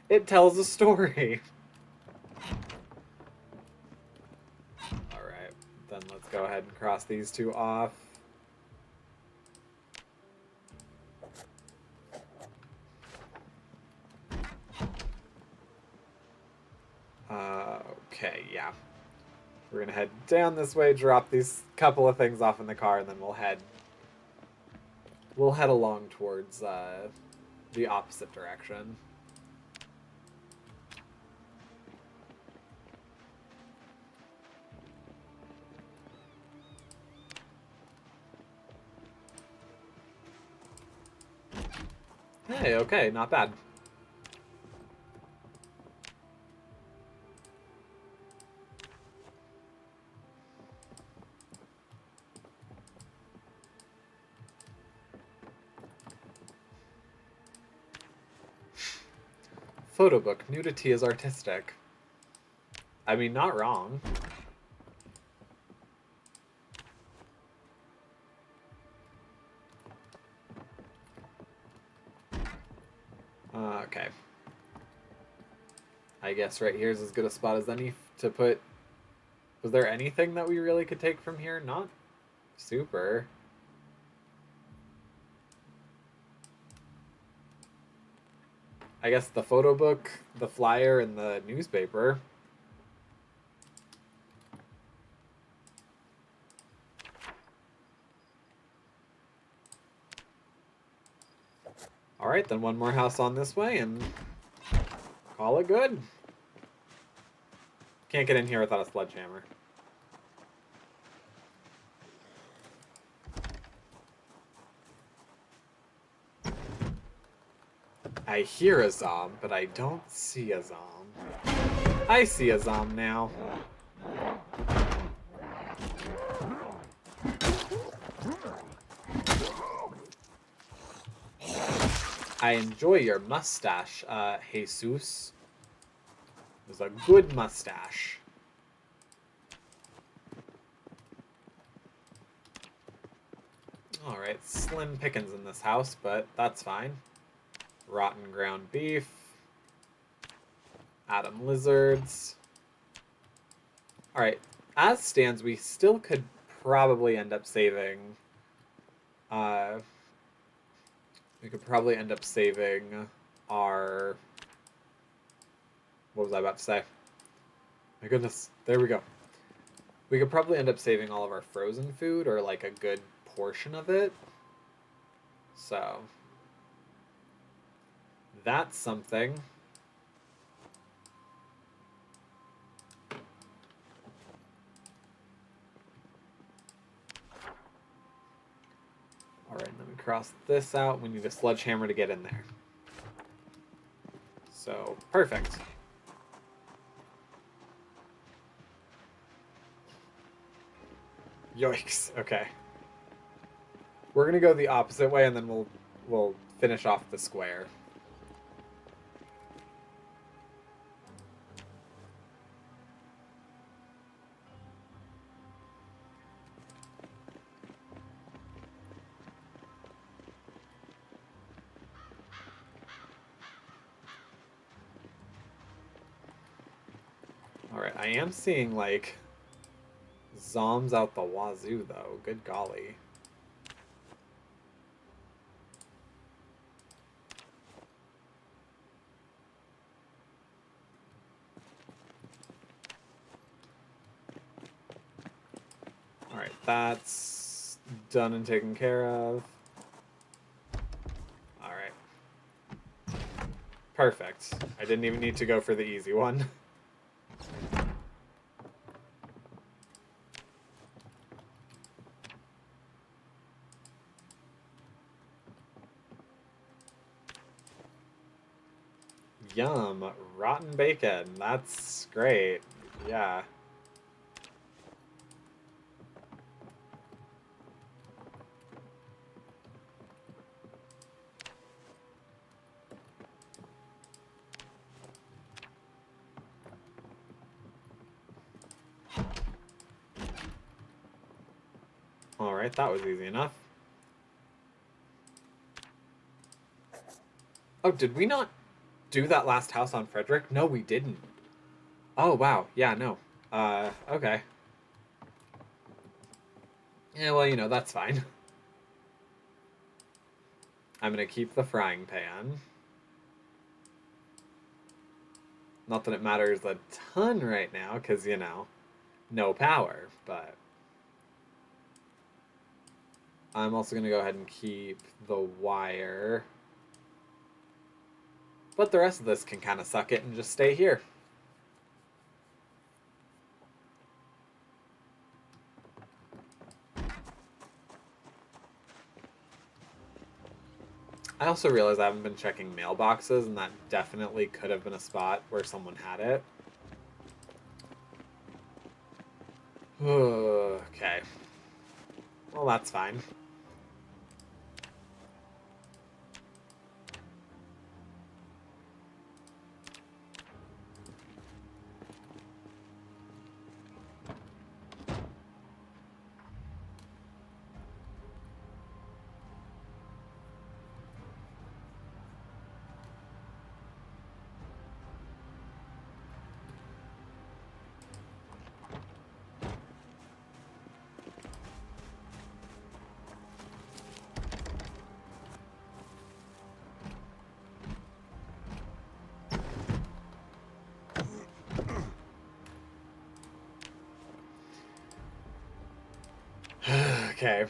It tells a story. Alright, then let's go ahead and cross these two off. Okay, yeah. We're gonna head down this way, drop these couple of things off in the car, and then we'll head along towards the opposite direction. Hey, okay, not bad. Photo book. Nudity is artistic. I mean, not wrong. Okay. I guess right here is as good a spot as any to put... Was there anything that we really could take from here? Not super. I guess the photo book, the flyer, and the newspaper. Alright, then one more house on this way and call it good. Can't get in here without a sledgehammer. I hear a zom, but I don't see a zom. I see a zom now. I enjoy your mustache, Jesus. It was a good mustache. Alright, slim pickings in this house, but that's fine. Rotten ground beef. Atom lizards. Alright, as stands, we still could probably end up saving... we could probably end up saving our... What was I about to say? My goodness, there we go. We could probably end up saving all of our frozen food, or like a good portion of it. So... that's something. Alright, let me cross this out. We need a sledgehammer to get in there. So, perfect. Yikes, okay. We're gonna go the opposite way and then we'll we'll finish off the square. Alright, I am seeing, like, zoms out the wazoo, though. Good golly. Alright, that's done and taken care of. Alright. Perfect. I didn't even need to go for the easy one. Yum. Rotten bacon. That's great. Yeah. Alright, that was easy enough. Oh, did we not do that last house on Frederick? No, we didn't. Oh, wow. Yeah, no. Okay. Yeah, well, you know, that's fine. I'm gonna keep the frying pan. Not that it matters a ton right now, because, you know, no power, but... I'm also gonna go ahead and keep the wire. But the rest of this can kind of suck it and just stay here. I also realize I haven't been checking mailboxes, and that definitely could have been a spot where someone had it. Okay. Well, that's fine. Okay.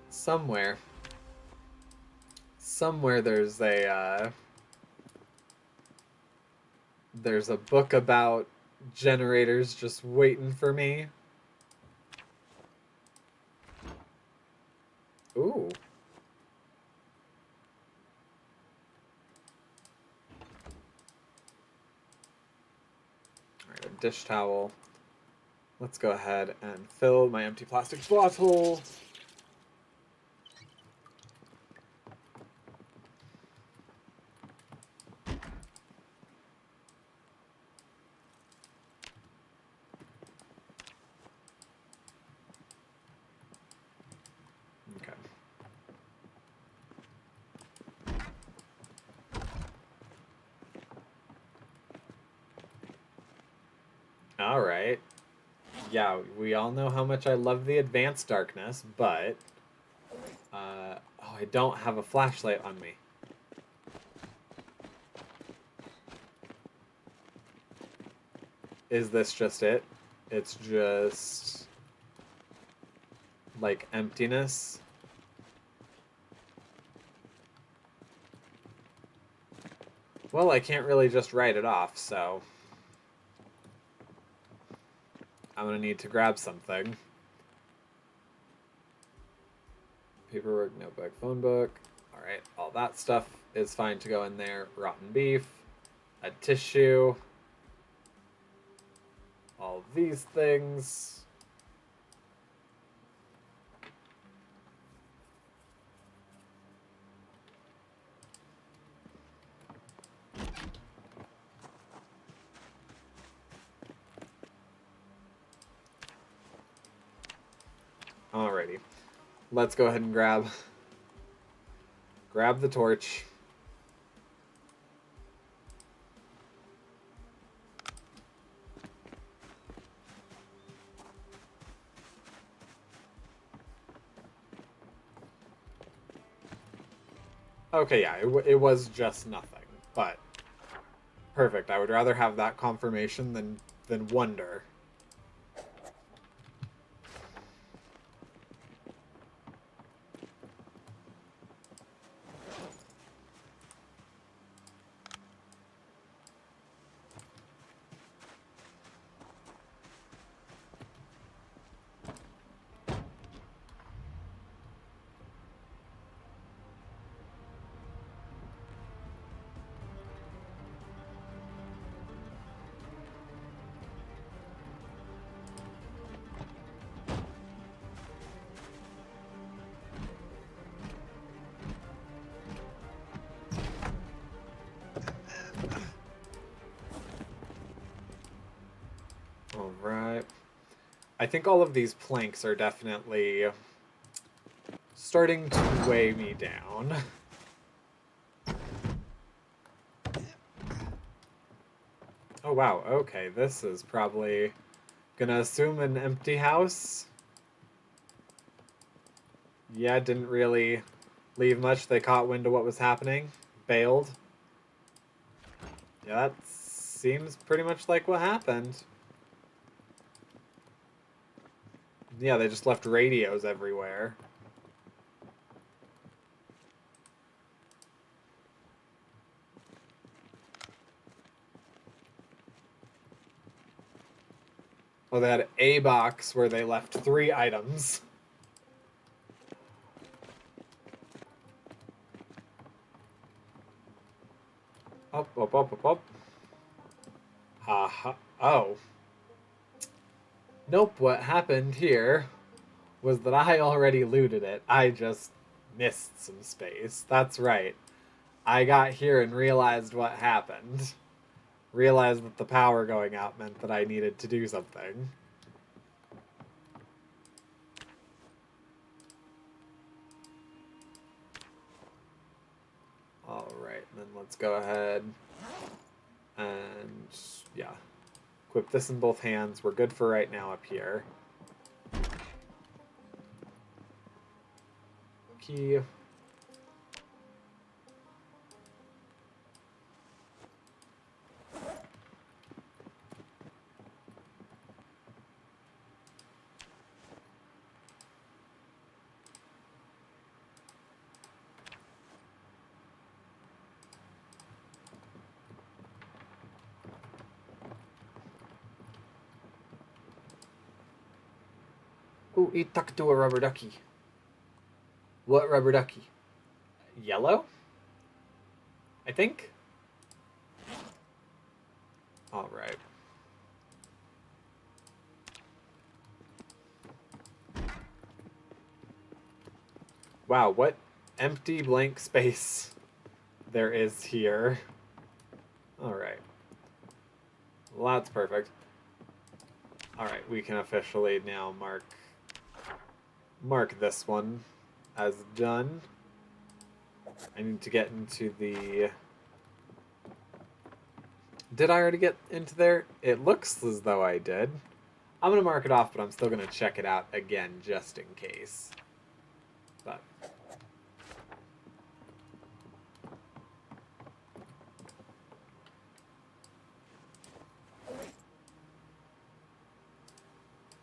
Somewhere there's a book about generators just waiting for me. Ooh. Alright, a dish towel. Let's go ahead and fill my empty plastic bottle. Okay. Alright. Yeah, we all know how much I love the advanced darkness, but... oh, I don't have a flashlight on me. Is this just it? It's just... like, emptiness? Well, I can't really just write it off, so... I'm gonna need to grab something. Paperwork, notebook, phone book. Alright, all that stuff is fine to go in there. Rotten beef. A tissue. All these things. Alrighty. Let's go ahead and grab the torch. Okay, yeah, it was just nothing, but perfect. I would rather have that confirmation than wonder. Alright. I think all of these planks are definitely starting to weigh me down. Oh wow, okay, this is probably gonna assume an empty house. Yeah, didn't really leave much. They caught wind of what was happening. Bailed. Yeah, that seems pretty much like what happened. Yeah, they just left radios everywhere. Oh, they had a box where they left 3 items. Up, up, up, up, up. Ha ha. Oh. Nope, what happened here was that I already looted it. I just missed some space. That's right. I got here and realized what happened. Realized that the power going out meant that I needed to do something. Alright, then let's go ahead and, yeah, equip this in both hands. We're good for right now up here. Key. Ooh, he tucked to a rubber ducky. What rubber ducky? Yellow? I think? Alright. Wow, what empty blank space there is here. Alright. Well, that's perfect. Alright, we can officially now mark this one as done. I need to get into the... Did I already get into there? It looks as though I did. I'm going to mark it off, but I'm still going to check it out again just in case. But...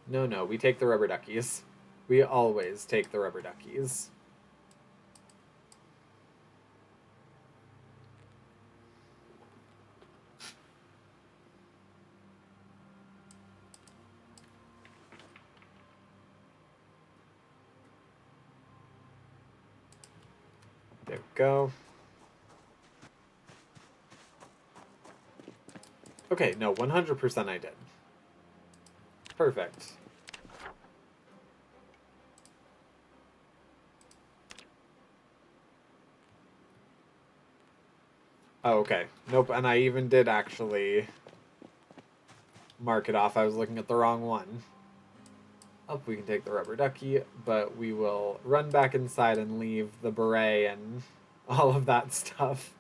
No, we take the rubber duckies. We always take the rubber duckies. There we go. Okay, no, 100% I did. Perfect. Oh, okay. Nope, and I even did actually mark it off. I was looking at the wrong one. Up, we can take the rubber ducky, but we will run back inside and leave the beret and all of that stuff.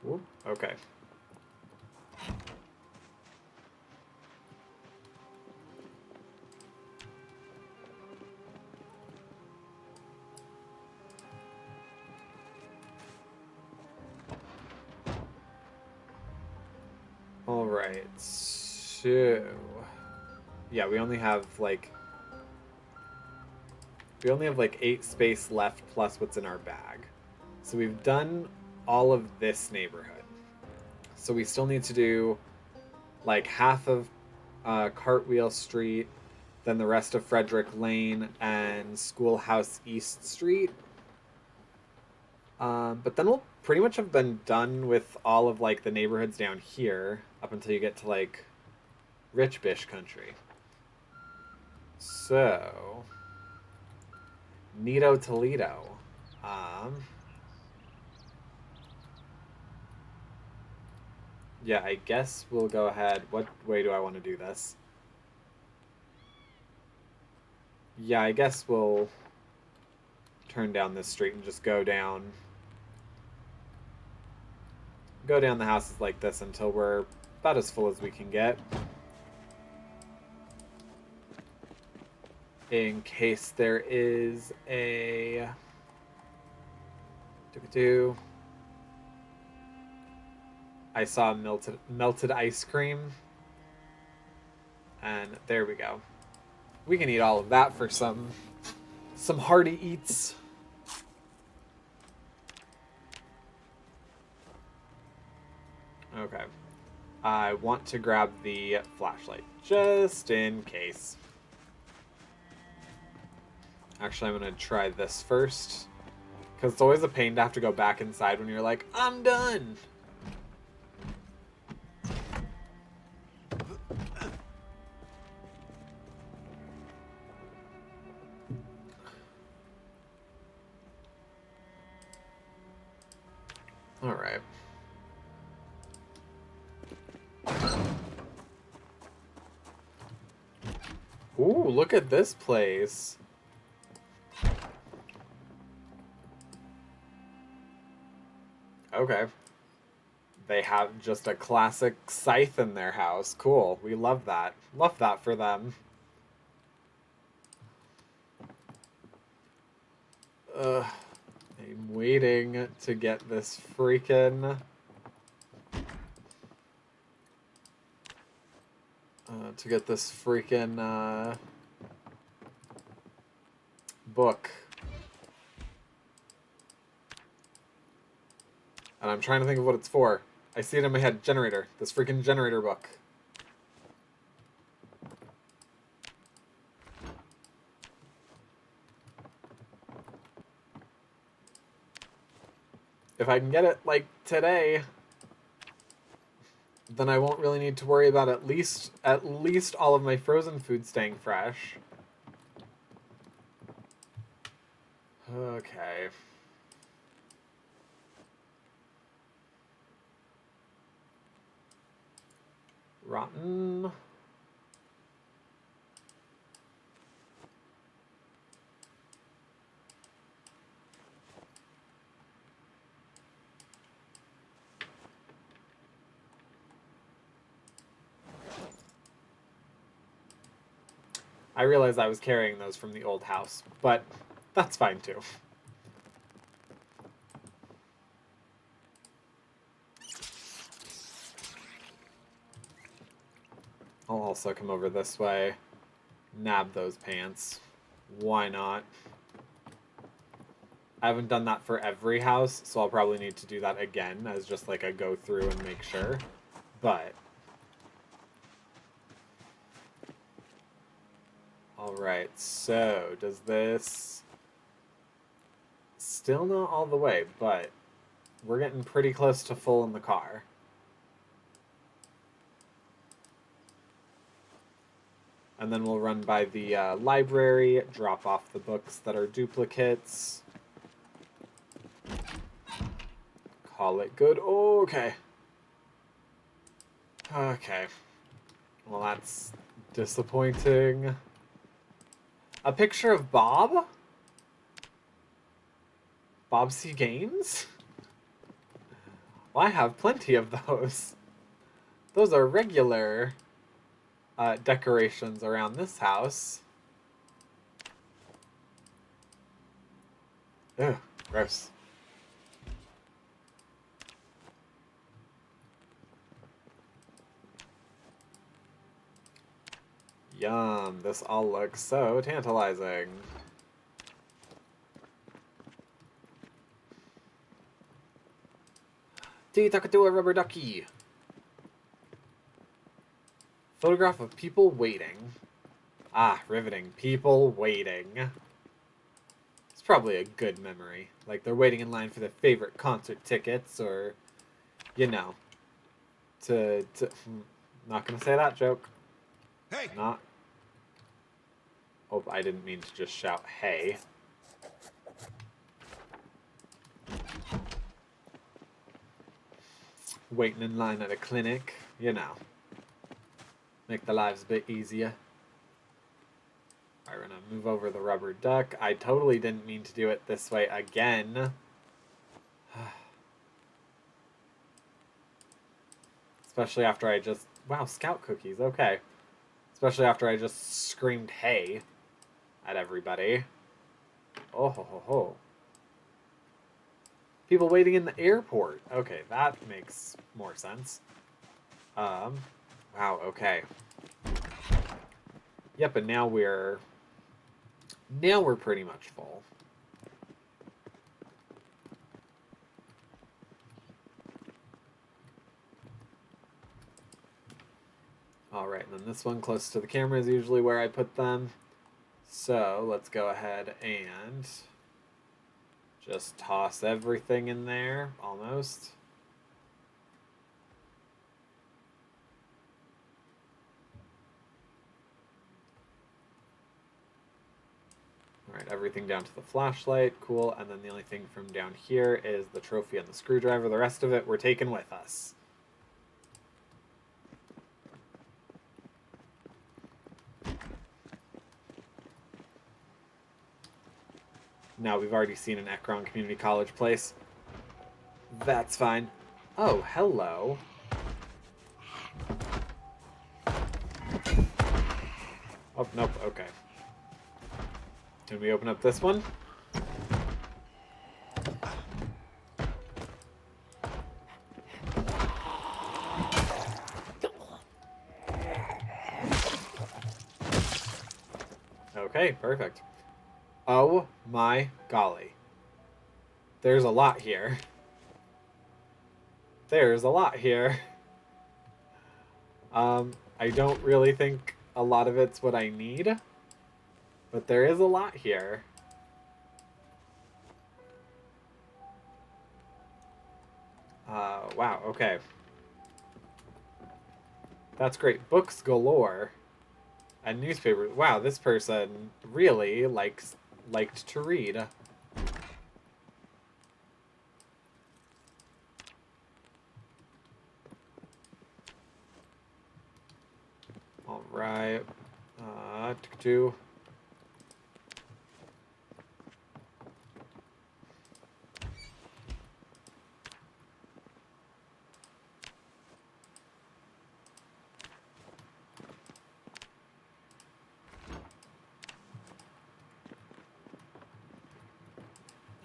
Whoop, okay. Alright, so... yeah, we only have like 8 space left plus what's in our bag. So we've done all of this neighborhood. So we still need to do like half of Cartwheel Street, then the rest of Frederick Lane and Schoolhouse East Street. But then we'll pretty much have been done with all of like the neighborhoods down here up until you get to like Rich Bish Country. So, Nito Toledo. Yeah, I guess we'll go ahead. What way do I want to do this? Yeah, I guess we'll turn down this street and just go down the houses like this until we're about as full as we can get. In case there is a I saw melted ice cream, and there we go. We can eat all of that for some hearty eats. Okay. I want to grab the flashlight just in case. Actually, I'm going to try this first, because it's always a pain to have to go back inside when you're like, I'm done! Alright. Ooh, look at this place. Okay. They have just a classic scythe in their house. Cool. We love that. Love that for them. I'm waiting to get this freaking... book. And I'm trying to think of what it's for. I see it in my head. Generator. This freaking generator book. If I can get it, like, today, then I won't really need to worry about at least all of my frozen food staying fresh. Okay. Rotten. I realized I was carrying those from the old house, but that's fine too. I'll also come over this way, nab those pants. Why not? I haven't done that for every house, so I'll probably need to do that again as just like a go through and make sure. But alright, so does this... Still not all the way, but we're getting pretty close to full in the car. And then we'll run by the library, drop off the books that are duplicates. Call it good. Okay. Okay. Well, that's disappointing. A picture of Bob? Bob C. Games? Well, I have plenty of those. Those are regular decorations around this house. Ugh, gross. Yum, this all looks so tantalizing. Tea-taka-tua rubber ducky. Photograph of people waiting. Ah, riveting. People waiting. It's probably a good memory. Like they're waiting in line for their favorite concert tickets or, you know, not gonna say that joke. Hey! Not. Oh, I didn't mean to just shout, hey. Waiting in line at a clinic, you know. Make the lives a bit easier. Alright, we're gonna move over the rubber duck. I totally didn't mean to do it this way again. Especially after I just... Wow, scout cookies, okay. Especially after I just screamed hey at everybody. Oh ho ho ho. People waiting in the airport. Okay, that makes more sense. Wow, okay. Yep, and now we're pretty much full. Alright, and then this one close to the camera is usually where I put them. So, let's go ahead and just toss everything in there, almost. Alright, everything down to the flashlight, cool, and then the only thing from down here is the trophy and the screwdriver. The rest of it we're taking with us. Now we've already seen an Ekron Community College place. That's fine. Oh, hello. Oh, nope, okay. Can we open up this one? Okay, perfect. Oh my golly. There's a lot here. There's a lot here. I don't really think a lot of it's what I need, but there is a lot here. Wow, okay. That's great. Books galore. And newspapers. Wow, this person really liked to read. All right. Two.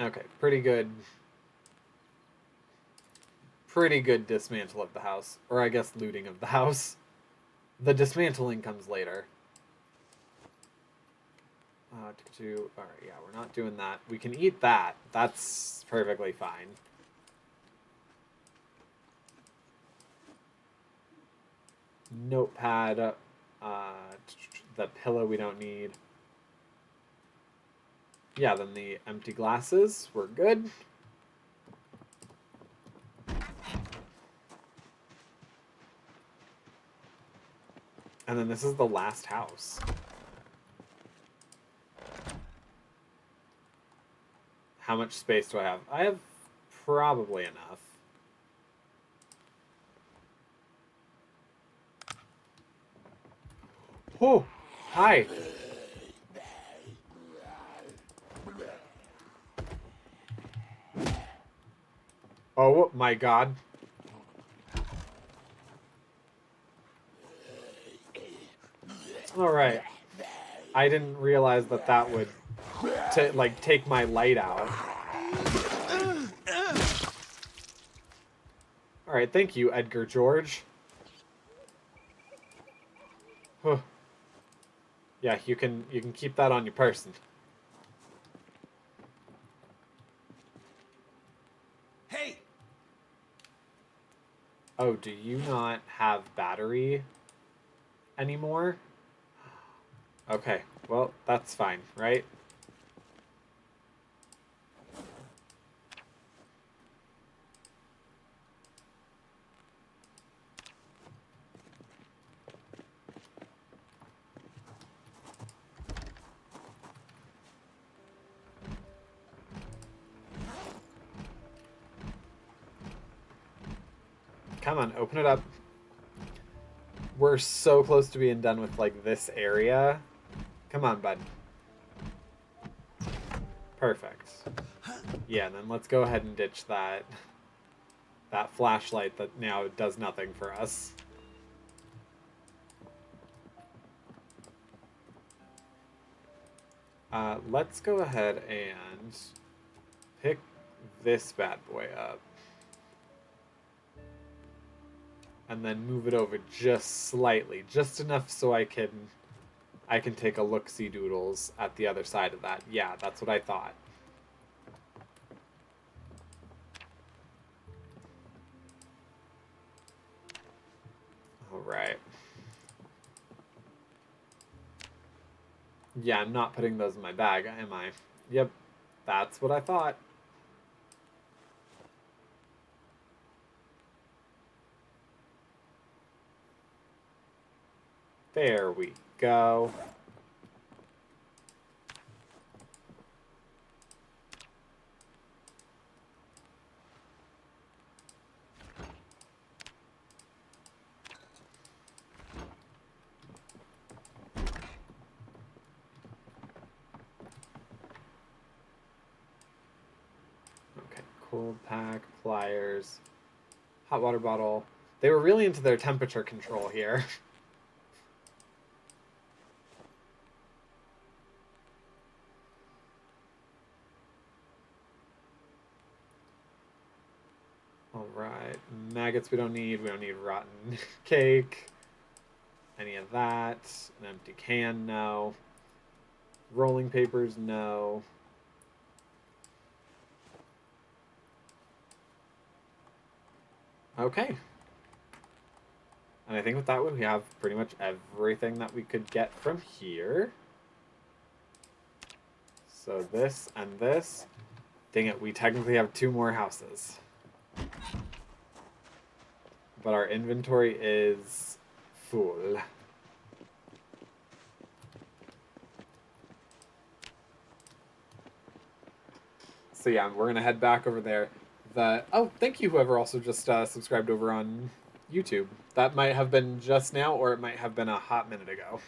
Okay, pretty good. Pretty good dismantle of the house. Or I guess looting of the house. The dismantling comes later. Alright, yeah, we're not doing that. We can eat that. That's perfectly fine. Notepad. The pillow we don't need. Yeah, then the empty glasses. We're good. And then this is the last house. How much space do I have? I have probably enough. Oh, hi. Oh my god. Alright. I didn't realize that that would, like, take my light out. Alright, thank you, Edgar George. Huh. Yeah, you can keep that on your person. Hey! Oh, do you not have battery anymore? Okay, well, that's fine, right? Come on, open it up. We're so close to being done with, like, this area. Come on, bud. Perfect. Yeah, and then let's go ahead and ditch that flashlight that now does nothing for us. Let's go ahead and pick this bad boy up. And then move it over just slightly, just enough so I can take a look-see doodles at the other side of that. Yeah, that's what I thought. All right. Yeah, I'm not putting those in my bag, am I? Yep, that's what I thought. There we go. Okay, cold pack, pliers, hot water bottle. They were really into their temperature control here. Alright, maggots we don't need rotten cake. Any of that. An empty can, no. Rolling papers, no. Okay. And I think with that one, we have pretty much everything that we could get from here. So this and this. Dang it, we technically have 2 more houses. But our inventory is full. So yeah, we're gonna head back over there. Oh, thank you, whoever also just subscribed over on YouTube. That might have been just now, or it might have been a hot minute ago.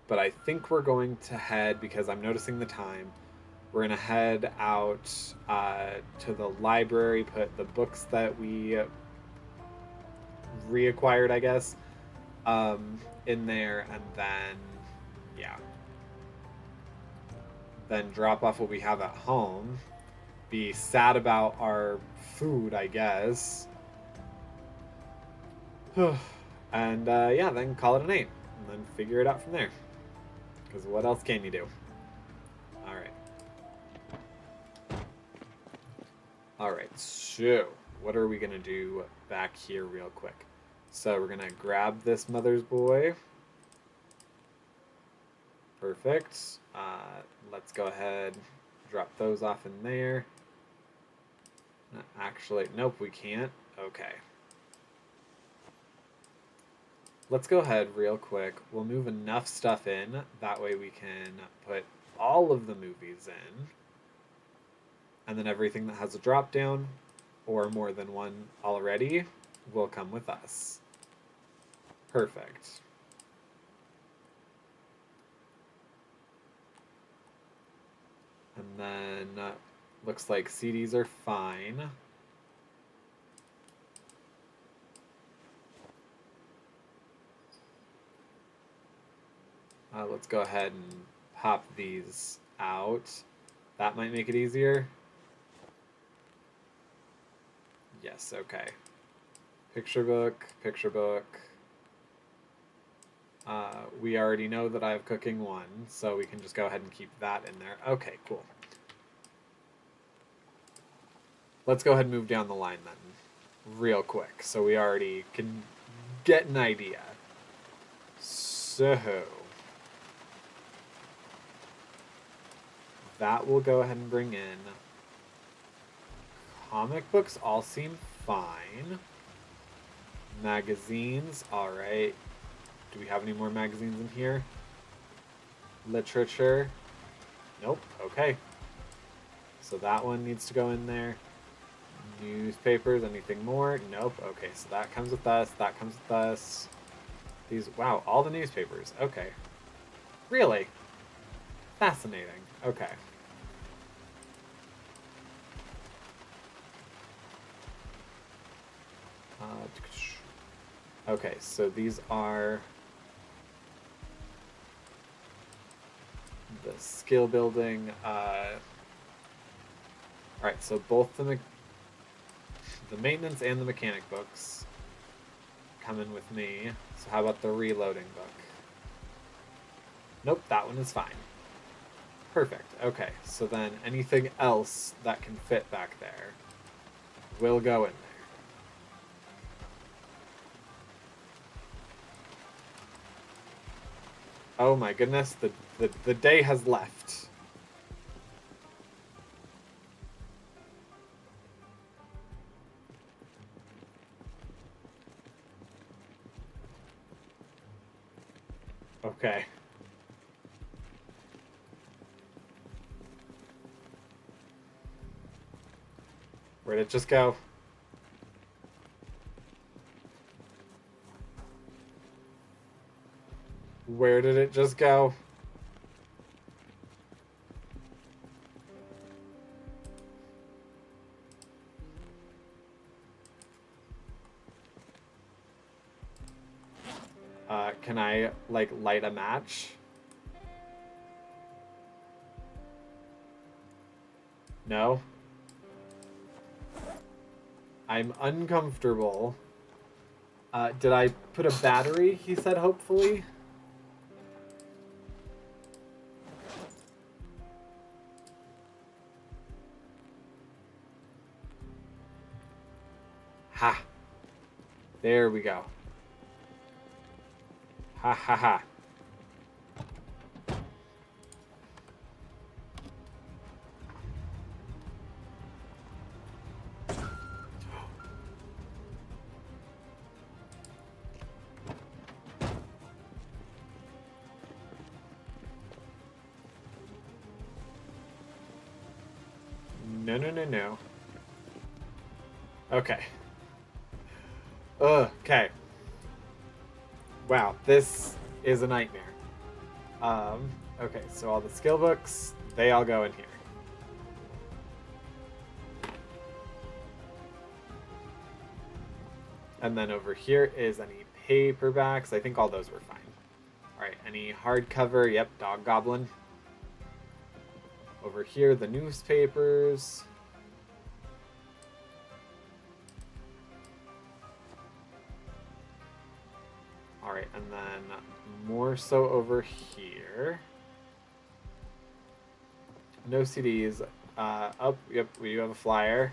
But I think we're going to head, because I'm noticing the time, we're going to head out to the library, put the books that we reacquired, I guess, in there, and then, yeah. Then drop off what we have at home. Be sad about our food, I guess. And, yeah, then call it a night. And then figure it out from there. Because what else can you do? Alright. Alright, so what are we going to do back here real quick? So we're going to grab this mother's boy. Perfect. Let's go ahead, drop those off in there. Actually, nope, we can't. Okay. Let's go ahead real quick. We'll move enough stuff in. That way we can put all of the movies in. And then everything that has a drop down or more than one already will come with us. Perfect. And then looks like CDs are fine. Let's go ahead and pop these out. That might make it easier. Yes, okay. Picture book, picture book. We already know that I have cooking 1, so we can just go ahead and keep that in there. Okay, cool. Let's go ahead and move down the line then, real quick, so we already can get an idea. So that will go ahead and bring in. Comic books all seem fine. Magazines, alright. Do we have any more magazines in here? Literature. Nope, okay. So that one needs to go in there. Newspapers, anything more? Nope, okay, so that comes with us, that comes with us. These, wow, all the newspapers, okay. Really? Fascinating, okay. Okay, so these are the skill building. Alright, so both the maintenance and the mechanic books come in with me. So how about the reloading book? Nope, that one is fine. Perfect, okay. So then anything else that can fit back there will go in there. Oh my goodness, the day has left. Okay. Where'd it just go? Where did it just go? Can I, like, light a match? No? I'm uncomfortable. Did I put a battery? He said, hopefully. Ha. There we go. Ha ha ha. No, no, no, no. Okay. Okay. Wow, this is a nightmare. Okay, so all the skill books, they all go in here. And then over here is any paperbacks. I think all those were fine. Alright, any hardcover? Yep, Dog Goblin. Over here, the newspapers. Alright, and then more so over here. No CDs. Oh, yep, we do have a flyer.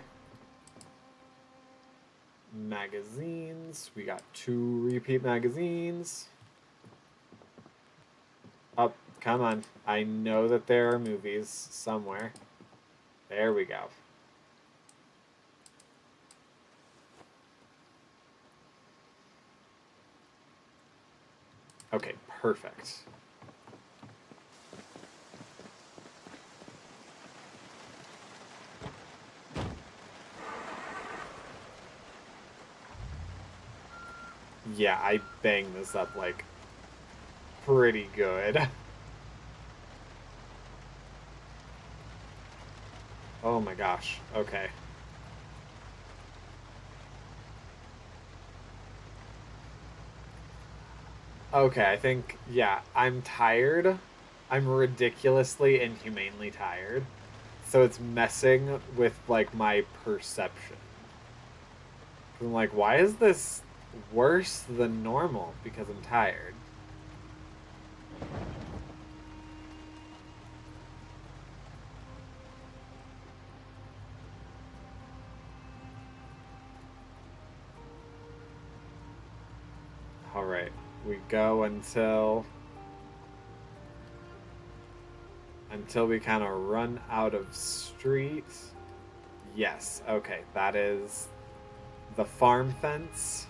Magazines. We got 2 repeat magazines. Oh, come on. I know that there are movies somewhere. There we go. Okay, perfect. Yeah, I banged this up, like, pretty good. Oh my gosh, okay. Okay, I think, yeah, I'm tired. I'm ridiculously, inhumanely tired. So it's messing with, like, my perception. I'm like, why is this worse than normal? Because I'm tired. Alright, we go until we kind of run out of street. Yes, okay, that is the farm fence.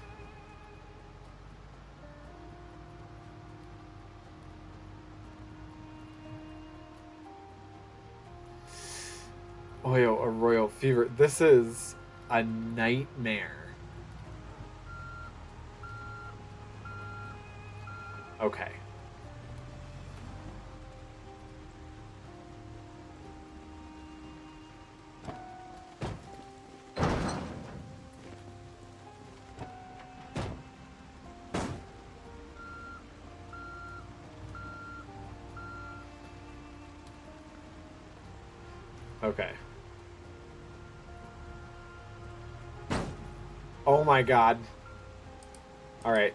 Oh, yo, a royal fever. This is a nightmare. Okay. Okay. Oh my god. Alright.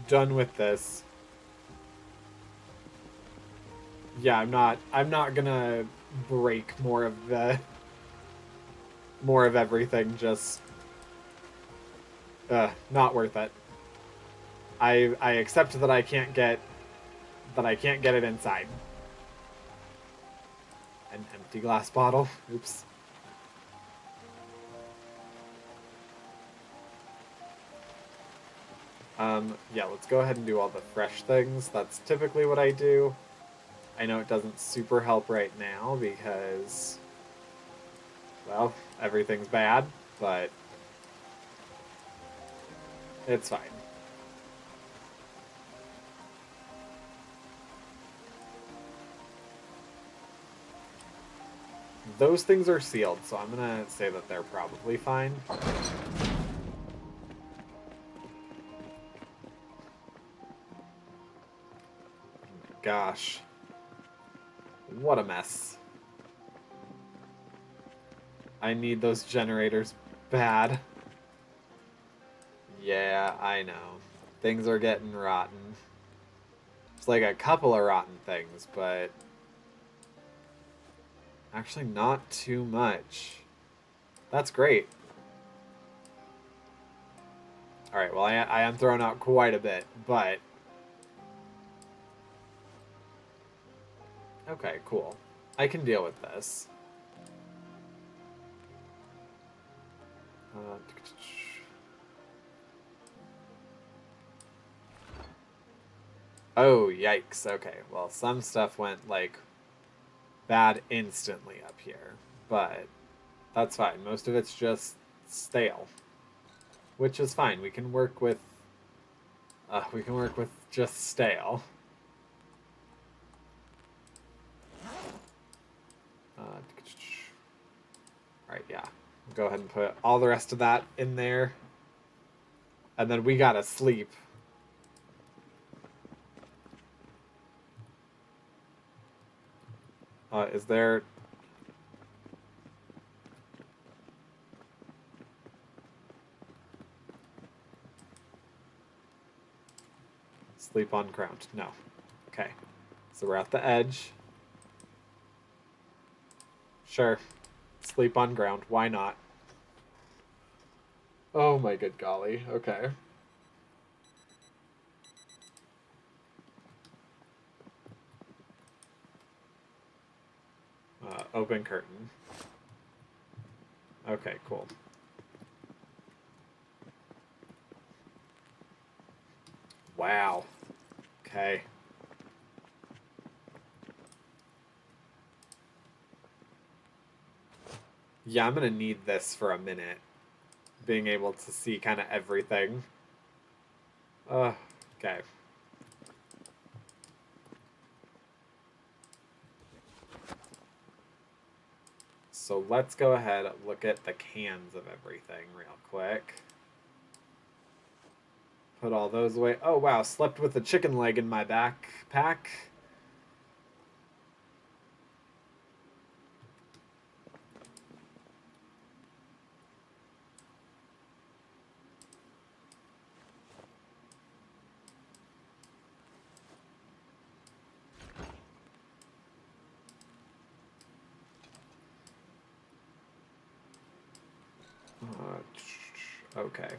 Done with this. Yeah, I'm not gonna break more of everything, just not worth it. I accept that I can't get it inside. An empty glass bottle. Oops. Yeah, let's go ahead and do all the fresh things. That's typically what I do. I know it doesn't super help right now because, well, everything's bad, but it's fine. Those things are sealed, so I'm gonna say that they're probably fine. Gosh. What a mess. I need those generators bad. Yeah, I know. Things are getting rotten. It's like a couple of rotten things, but actually not too much. That's great. Alright, well, I am throwing out quite a bit, but... Okay, cool. I can deal with this. Uh, oh, yikes. Okay, well, some stuff went, like, bad instantly up here, but that's fine. Most of it's just stale, which is fine. We can work with just stale. Alright, yeah. Go ahead and put all the rest of that in there. And then we gotta sleep. Is there... Sleep on ground. No. Okay. So we're at the edge. Sure. Sleep on ground. Why not? Oh my good golly. Okay. Open curtain. Okay, cool. wow. Okay. Yeah, I'm gonna need this for a minute. Being able to see kind of everything. Okay. So let's go ahead and look at the cans of everything real quick. Put all those away. Oh, wow. Slept with a chicken leg in my backpack. Okay.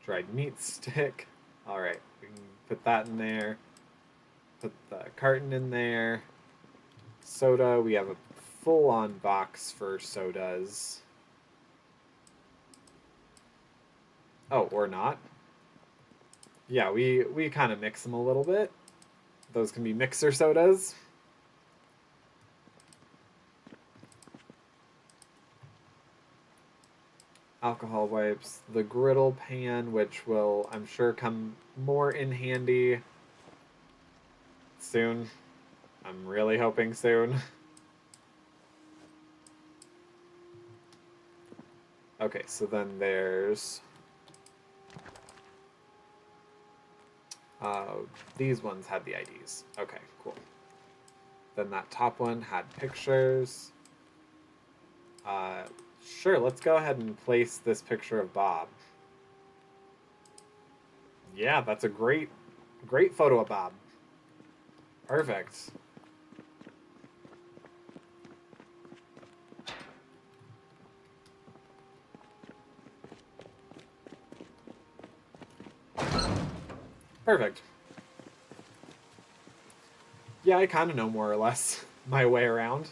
Dried meat stick. All right. We can put that in there. Put the carton in there. Soda. We have a full-on box for sodas. Oh, or not. Yeah, we kind of mix them a little bit. Those can be mixer sodas. Alcohol wipes, the griddle pan, which will, I'm sure, come more in handy soon. I'm really hoping soon. Okay, so then there's these ones had the IDs. Okay, cool. Then that top one had pictures. Sure, let's go ahead and place this picture of Bob. Yeah, that's a great photo of Bob. Perfect. Perfect. Yeah, I kind of know more or less my way around.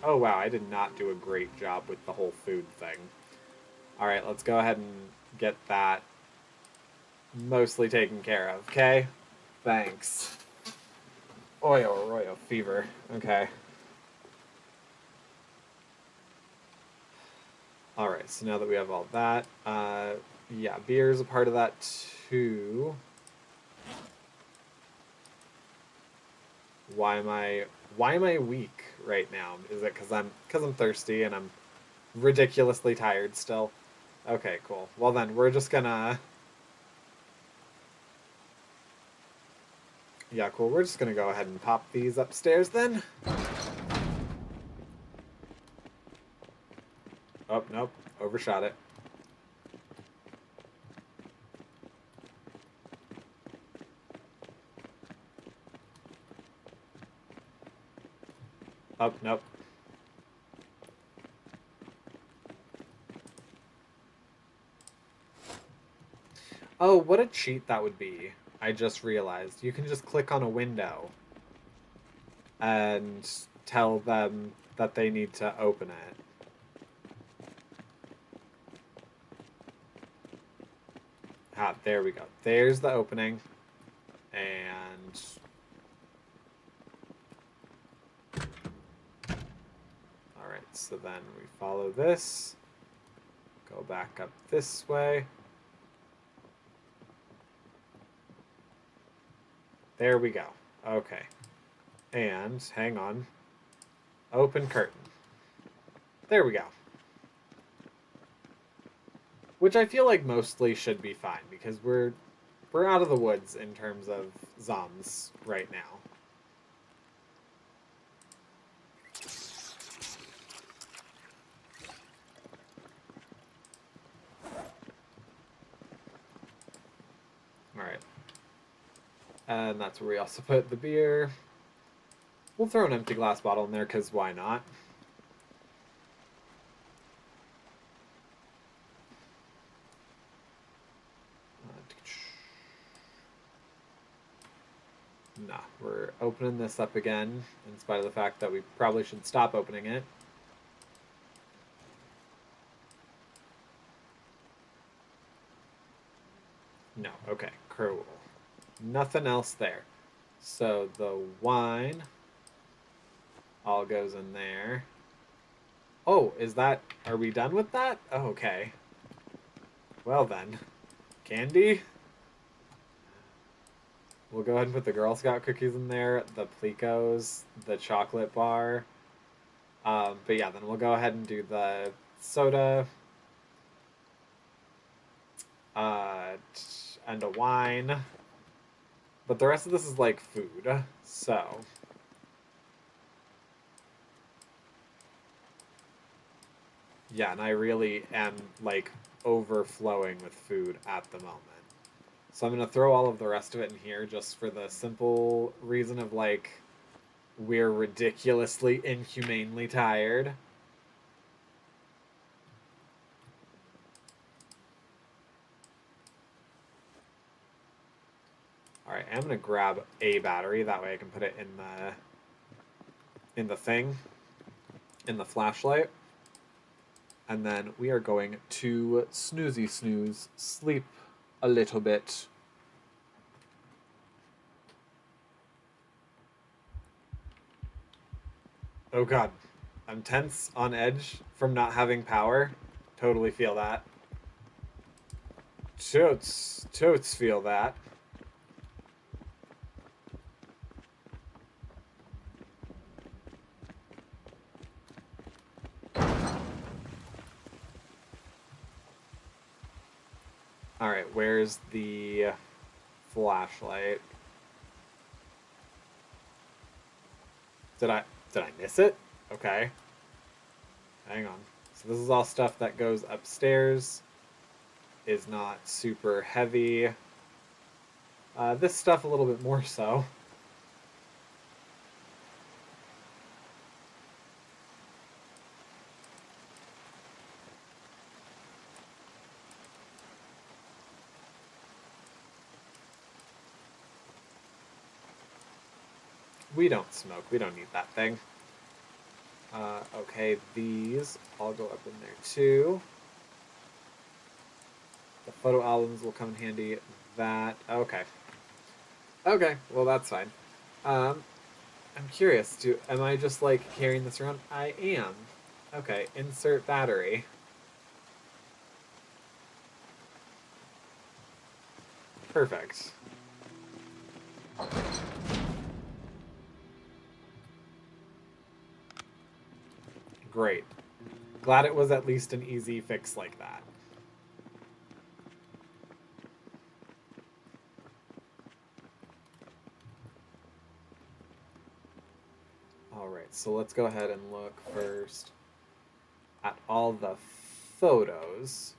Oh wow, I did not do a great job with the whole food thing. Alright, let's go ahead and get that mostly taken care of, okay? Thanks. Oyo, royo, fever. Okay. Alright, so now that we have all that, yeah, beer is a part of that too. Why am I weak right now? Is it because I'm thirsty and I'm ridiculously tired still? Okay, cool. Well then, we're just gonna... Yeah, cool. We're just gonna go ahead and pop these upstairs then. Oh, nope. Overshot it. Oh, nope. Oh, what a cheat that would be. I just realized. You can just click on a window and tell them that they need to open it. Ah, there we go. There's the opening. And... Alright, so then we follow this. Go back up this way. There we go. Okay. And, hang on. Open curtain. There we go. Which I feel like mostly should be fine, because we're out of the woods in terms of zombs right now. Alright. And that's where we also put the beer. We'll throw an empty glass bottle in there, because why not? Nah, we're opening this up again, in spite of the fact that we probably should stop opening it. Okay, cool. Nothing else there. So the wine all goes in there. Oh, are we done with that? Oh, okay. Well then. Candy? We'll go ahead and put the Girl Scout cookies in there, the Plecos, the chocolate bar. But yeah, then we'll go ahead and do the soda, uh, and a wine. But the rest of this is like food, so. Yeah, and I really am like overflowing with food at the moment. So I'm gonna throw all of the rest of it in here just for the simple reason of like we're ridiculously inhumanely tired. Alright, I'm gonna grab a battery, that way I can put it in the thing, in the flashlight. And then we are going to snooze, sleep a little bit. Oh god, I'm tense, on edge from not having power. Totally feel that. Totes feel that. Alright, where's the flashlight? Did I miss it? Okay. Hang on. So this is all stuff that goes upstairs. Is not super heavy. This stuff a little bit more so. We don't smoke. We don't need that thing. Okay, these all go up in there too. The photo albums will come in handy. That okay. Okay, well that's fine. I'm curious. Am I just like carrying this around? I am. Okay, insert battery. Perfect. Great. Glad it was at least an easy fix like that. Alright, so let's go ahead and look first at all the photos.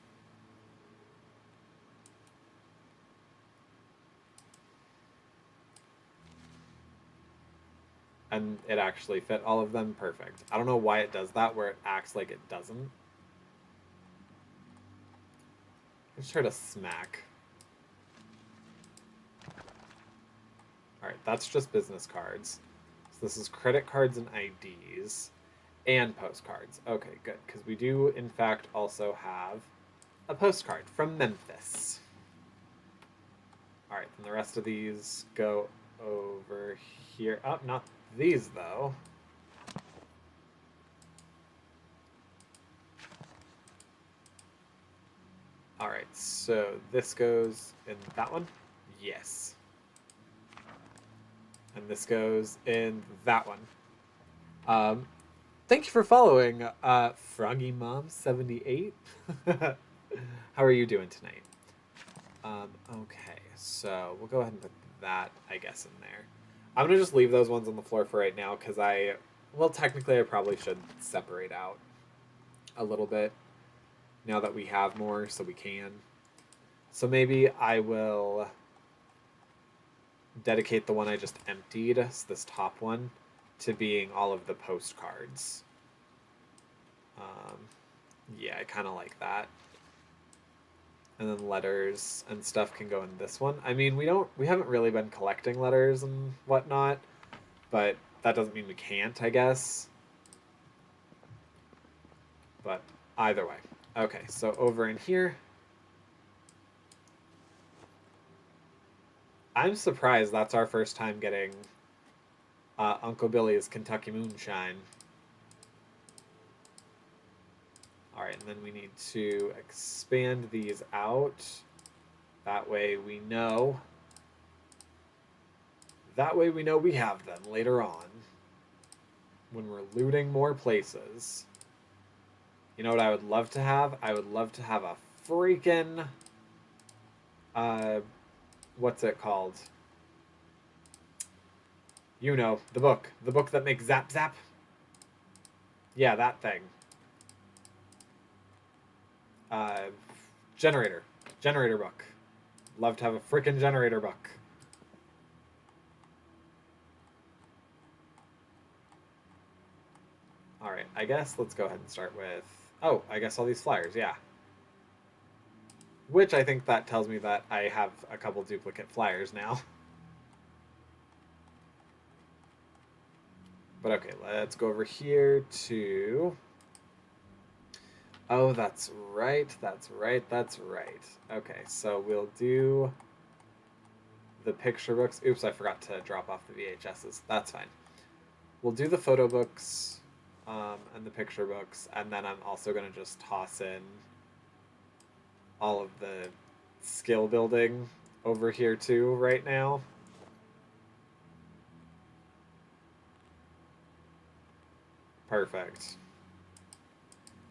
And it actually fit all of them perfect. I don't know why it does that where it acts like it doesn't. I just heard a smack. Alright, that's just business cards. So this is credit cards and IDs. And postcards. Okay, good. Because we do, in fact, also have a postcard from Memphis. Alright, then the rest of these go over here. Oh, not these, though. Alright, so this goes in that one? Yes. And this goes in that one. Thank you for following, Froggy Mom 78. How are you doing tonight? Okay, so we'll go ahead and put that, I guess, in there. I'm gonna just leave those ones on the floor for right now because well, technically, I probably should separate out a little bit now that we have more, so we can. So maybe I will dedicate the one I just emptied, so this top one, to being all of the postcards. Yeah, I kind of like that. And then letters and stuff can go in this one. I mean, we haven't really been collecting letters and whatnot, but that doesn't mean we can't, I guess. But either way. Okay, so over in here, I'm surprised that's our first time getting Uncle Billy's Kentucky Moonshine. All right, and then we need to expand these out. That way we know. That way we know we have them later on when we're looting more places. You know what I would love to have? I would love to have a freaking what's it called? You know, the book. The book that makes zap zap. Yeah, that thing. Uh, generator. Generator book. Love to have a freaking generator book. Alright, I guess let's go ahead and start with... Oh, I guess all these flyers, yeah. Which I think that tells me that I have a couple duplicate flyers now. But okay, let's go over here to... Oh, that's right, that's right, that's right. Okay, so we'll do the picture books. Oops, I forgot to drop off the VHSs. That's fine. We'll do the photo books and the picture books, and then I'm also going to just toss in all of the skill building over here too right now. Perfect.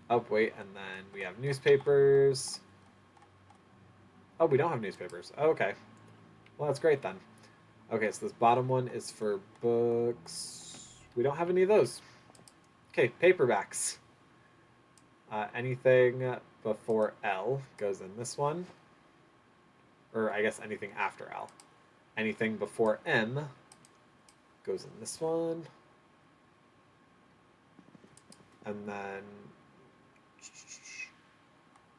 Oh, wait, and then we have newspapers. Oh, we don't have newspapers. Oh, okay. Well, that's great then. Okay, so this bottom one is for books. We don't have any of those. Okay, paperbacks. Anything before L goes in this one. Or I guess anything after L. Anything before M goes in this one. And then...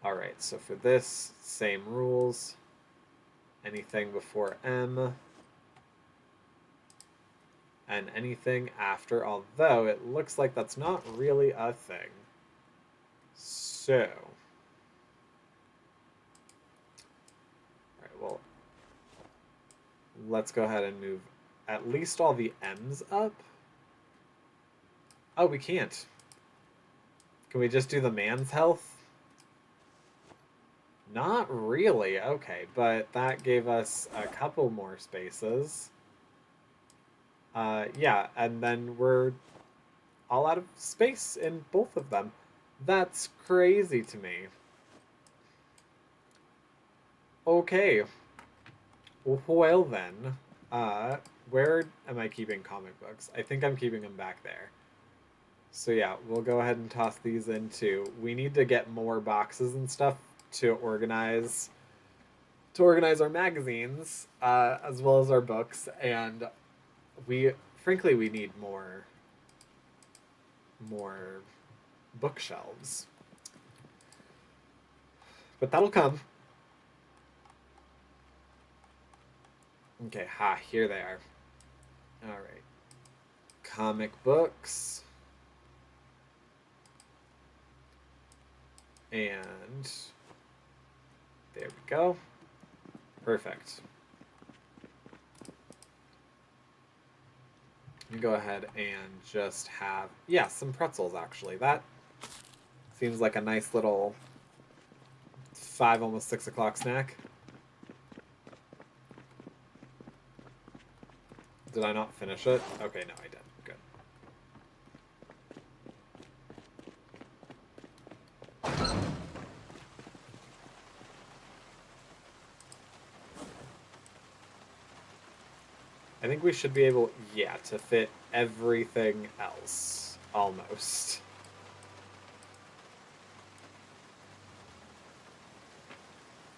Alright, so for this, same rules. Anything before M. And anything after, although it looks like that's not really a thing. So... Alright, well... Let's go ahead and move at least all the M's up. Oh, we can't. Can we just do the man's health? Not really. Okay, but that gave us a couple more spaces. Yeah, and then we're all out of space in both of them. That's crazy to me. Okay. Well then, where am I keeping comic books? I think I'm keeping them back there. So yeah, we'll go ahead and toss these in too. We need to get more boxes and stuff to organize our magazines, as well as our books, and frankly we need more bookshelves. But that'll come. Okay, here they are. Alright. Comic books. And there we go. Perfect. You go ahead and just have, yeah, some pretzels actually. That seems like a nice little 5, almost 6 o'clock snack. Did I not finish it? Okay, no, I did. Good. I think we should be able, yeah, to fit everything else, almost.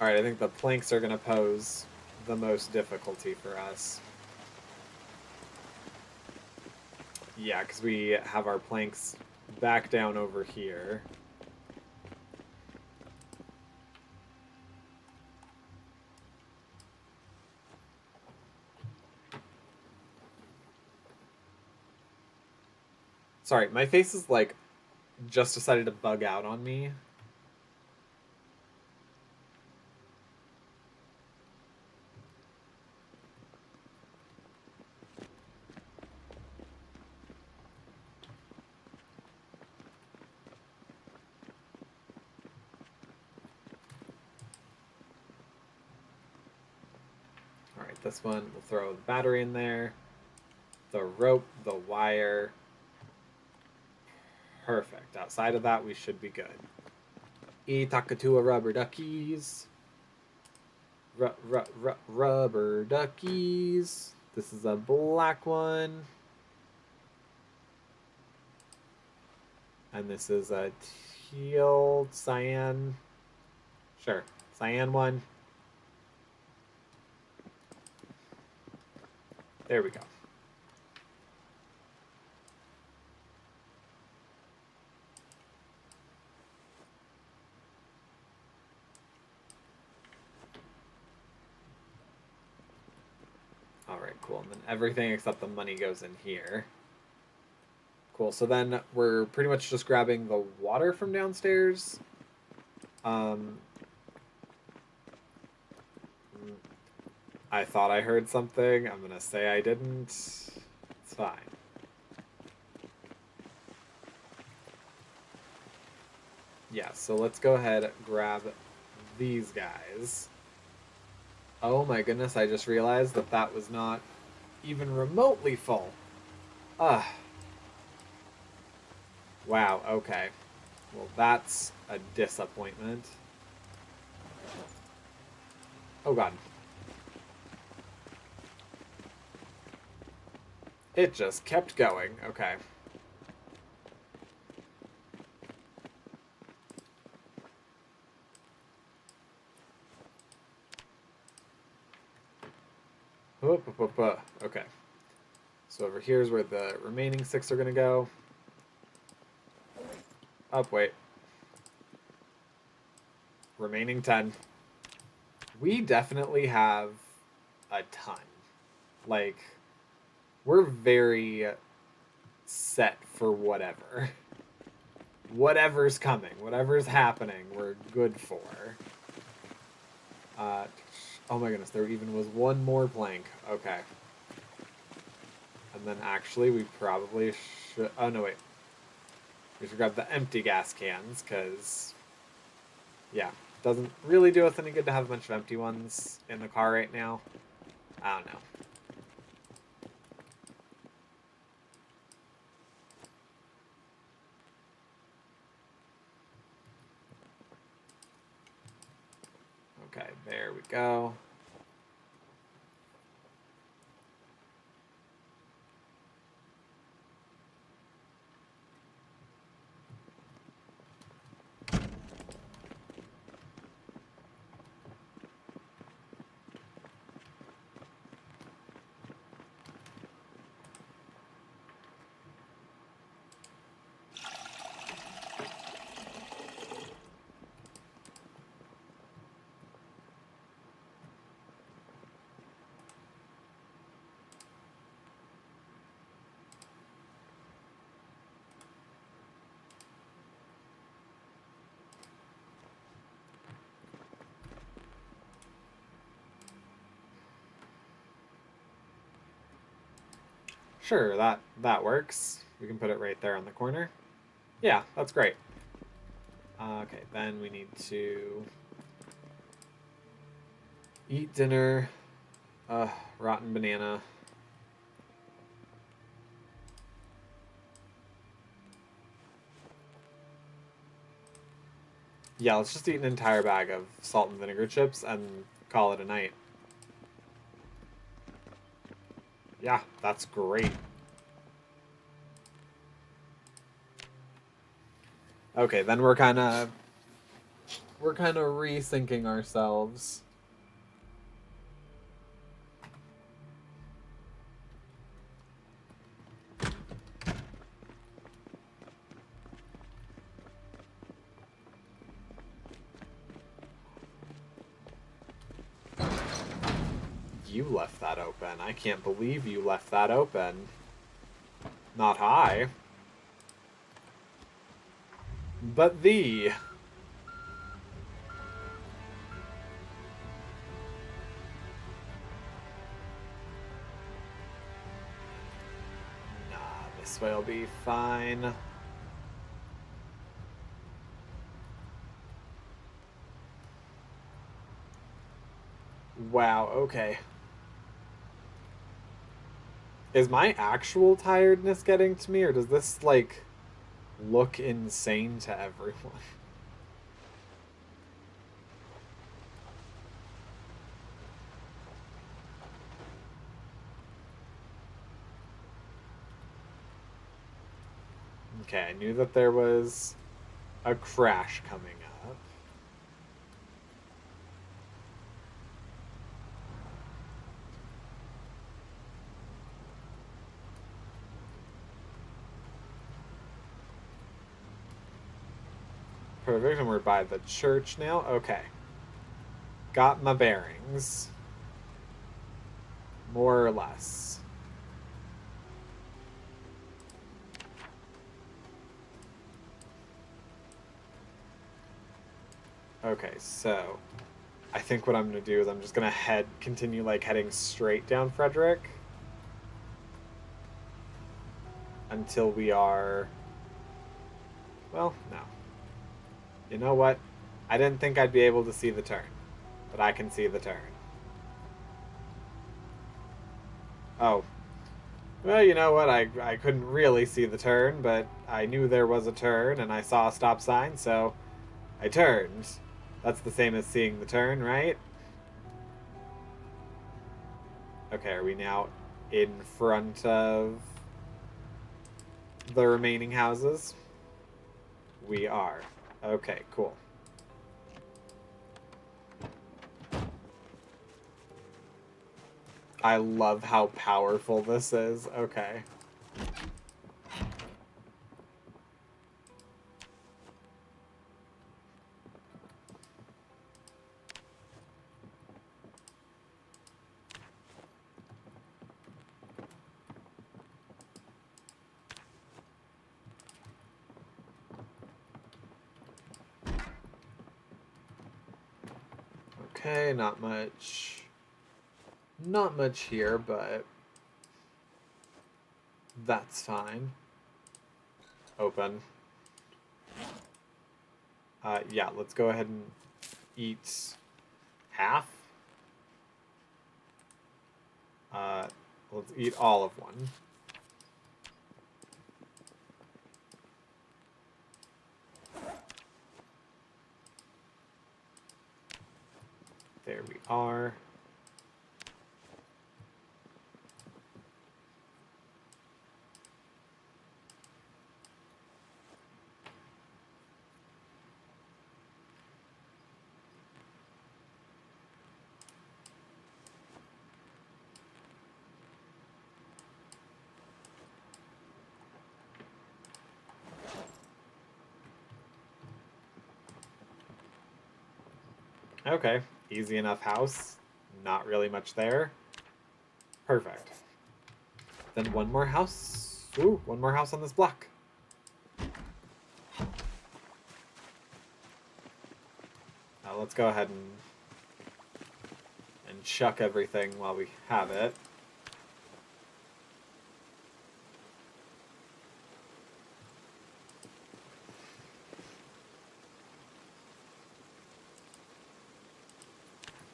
Alright, I think the planks are going to pose the most difficulty for us. Yeah, because we have our planks back down over here. Sorry, my face is like just decided to bug out on me. Alright, this one, we'll throw the battery in there. The rope, the wire. Perfect. Outside of that, we should be good. Itakatua rubber duckies. Rubber duckies. This is a black one. And this is a teal cyan. Sure, cyan one. There we go. Alright, cool. And then everything except the money goes in here. Cool. So then we're pretty much just grabbing the water from downstairs. I thought I heard something. I'm going to say I didn't. It's fine. Yeah, so let's go ahead and grab these guys. Oh my goodness, I just realized that that was not even remotely full. Ugh. Wow, okay. Well, that's a disappointment. Oh god. It just kept going. Okay. Okay. So over here's where the remaining 6 are going to go. Up, wait. Remaining 10. We definitely have a ton. Like, we're very set for whatever. Whatever's coming, whatever's happening, we're good for. Oh my goodness, there even was one more plank. Okay. And then actually, we probably should... Oh, no, wait. We should grab the empty gas cans, because... Yeah, doesn't really do us any good to have a bunch of empty ones in the car right now. I don't know. Okay, there we go. Sure, that works. We can put it right there on the corner. Yeah, that's great. Okay, then we need to eat dinner. Rotten banana. Yeah, let's just eat an entire bag of salt and vinegar chips and call it a night. Yeah, that's great. Okay, then we're kind of rethinking ourselves. You left that open. I can't believe you left that open. Not I. But thee. Nah, this way will be fine. Wow, okay. Is my actual tiredness getting to me, or does this, like, look insane to everyone? Okay, I knew that there was a crash coming up. Perfect, and we're by the church now. Okay. Got my bearings. More or less. Okay, so I think what I'm gonna do is I'm just gonna continue like heading straight down Frederick until we are. Well, no. You know what? I didn't think I'd be able to see the turn, but I can see the turn. Oh. Well, you know what? I couldn't really see the turn, but I knew there was a turn and I saw a stop sign, so I turned. That's the same as seeing the turn, right? Okay, are we now in front of the remaining houses? We are. Okay, cool. I love how powerful this is. Okay. Okay, not much. Not much here, but that's fine. Open. Yeah, let's go ahead and eat half. Let's eat all of one. There we are. Okay, easy enough house. Not really much there. Perfect. Then one more house. Ooh, one more house on this block. Let's go ahead and chuck everything while we have it.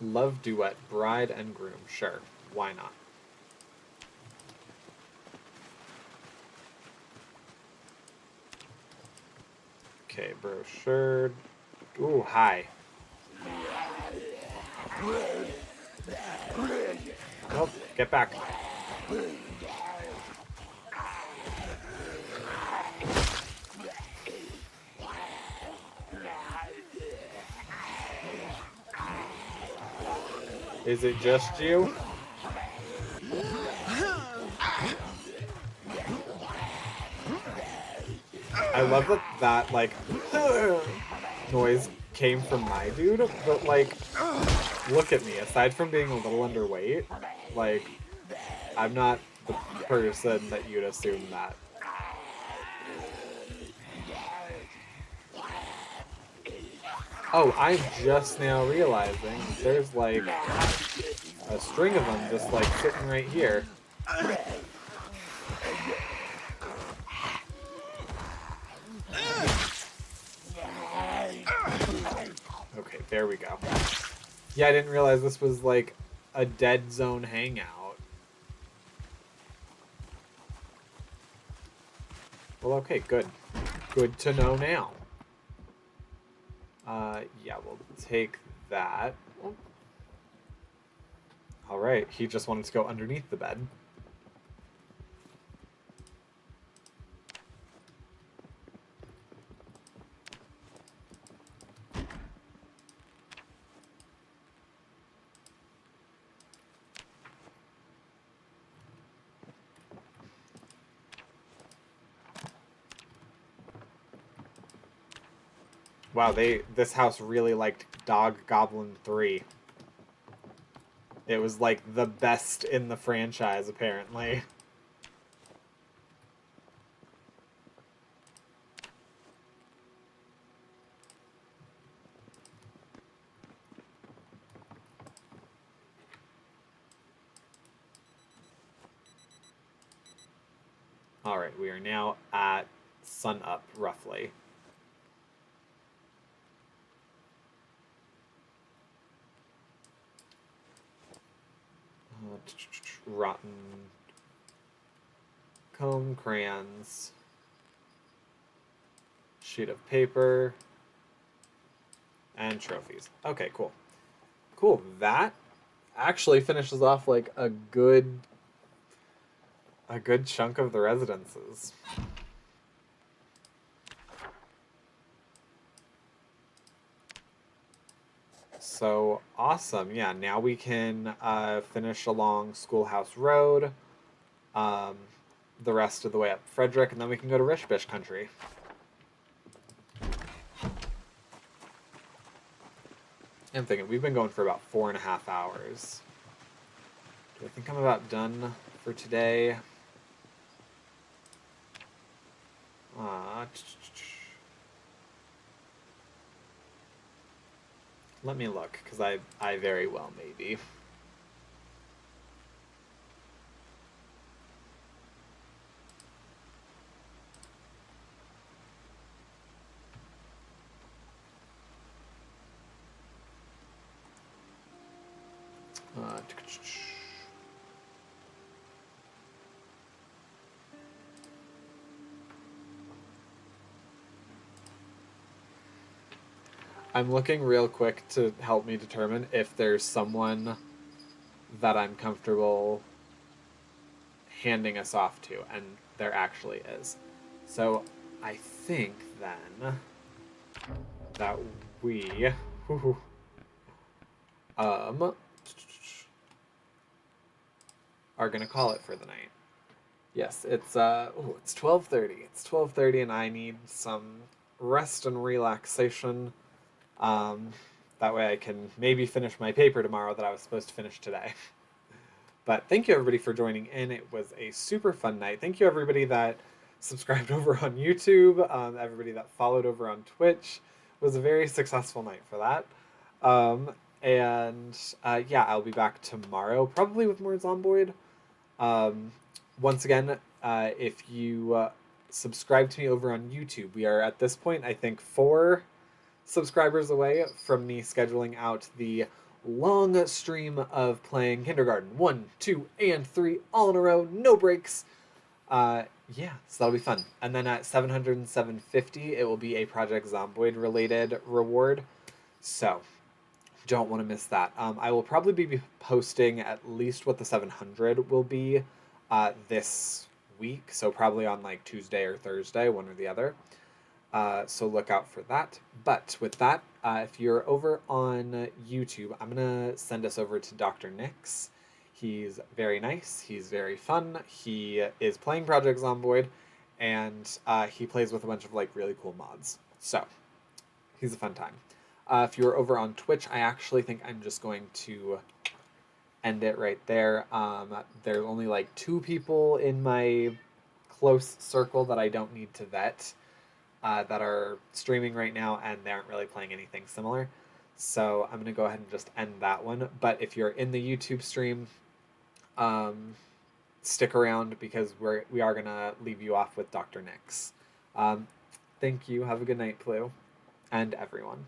Love duet, bride and groom. Sure, why not? Okay, brochure. Ooh, hi. Nope, get back. Is it just you? I love that like noise came from my dude, but like, look at me. Aside from being a little underweight, like, I'm not the person that you'd assume that. Oh, I'm just now realizing there's like a string of them just like sitting right here. Okay, there we go. Yeah, I didn't realize this was like a dead zone hangout. Well, okay, good. Good to know now. Yeah, we'll take that. All right, he just wanted to go underneath the bed. Wow, this house really liked Dog Goblin 3. It was like the best in the franchise, apparently. Alright, we are now at sun up, roughly. Rotten comb, crayons, sheet of paper, and trophies. Okay, cool. Cool, that actually finishes off like a good chunk of the residences. So awesome. Yeah, now we can finish along Schoolhouse Road, um, the rest of the way up Frederick, and then we can go to Rishbish Country. I'm thinking, we've been going for about 4.5 hours. Do I think I'm about done for today? Let me look, because I very well may be. I'm looking real quick to help me determine if there's someone that I'm comfortable handing us off to, and there actually is. So I think then that we are gonna call it for the night. Yes, it's 12:30. It's 12:30, and I need some rest and relaxation. That way I can maybe finish my paper tomorrow that I was supposed to finish today. But thank you everybody for joining in. It was a super fun night. Thank you everybody that subscribed over on YouTube, everybody that followed over on Twitch. It was a very successful night for that. Yeah, I'll be back tomorrow, probably with more Zomboid. Once again, if you subscribe to me over on YouTube, we are at this point, I think, 4 subscribers away from me scheduling out the long stream of playing Kindergarten 1, 2, and 3 all in a row, no breaks. Yeah, so that'll be fun. And then at 700 and 750, it will be a Project Zomboid related reward. So don't want to miss that. I will probably be posting at least what the 700 will be this week. So probably on like Tuesday or Thursday, one or the other. So look out for that. But with that, if you're over on YouTube, I'm going to send us over to Dr. Nix. He's very nice. He's very fun. He is playing Project Zomboid, and he plays with a bunch of like really cool mods. So he's a fun time. If you're over on Twitch, I actually think I'm just going to end it right there. There's only like 2 people in my close circle that I don't need to vet that are streaming right now, and they aren't really playing anything similar. So I'm going to go ahead and just end that one. But if you're in the YouTube stream, stick around because we are going to leave you off with Dr. Nix. Thank you. Have a good night, Plu, and everyone.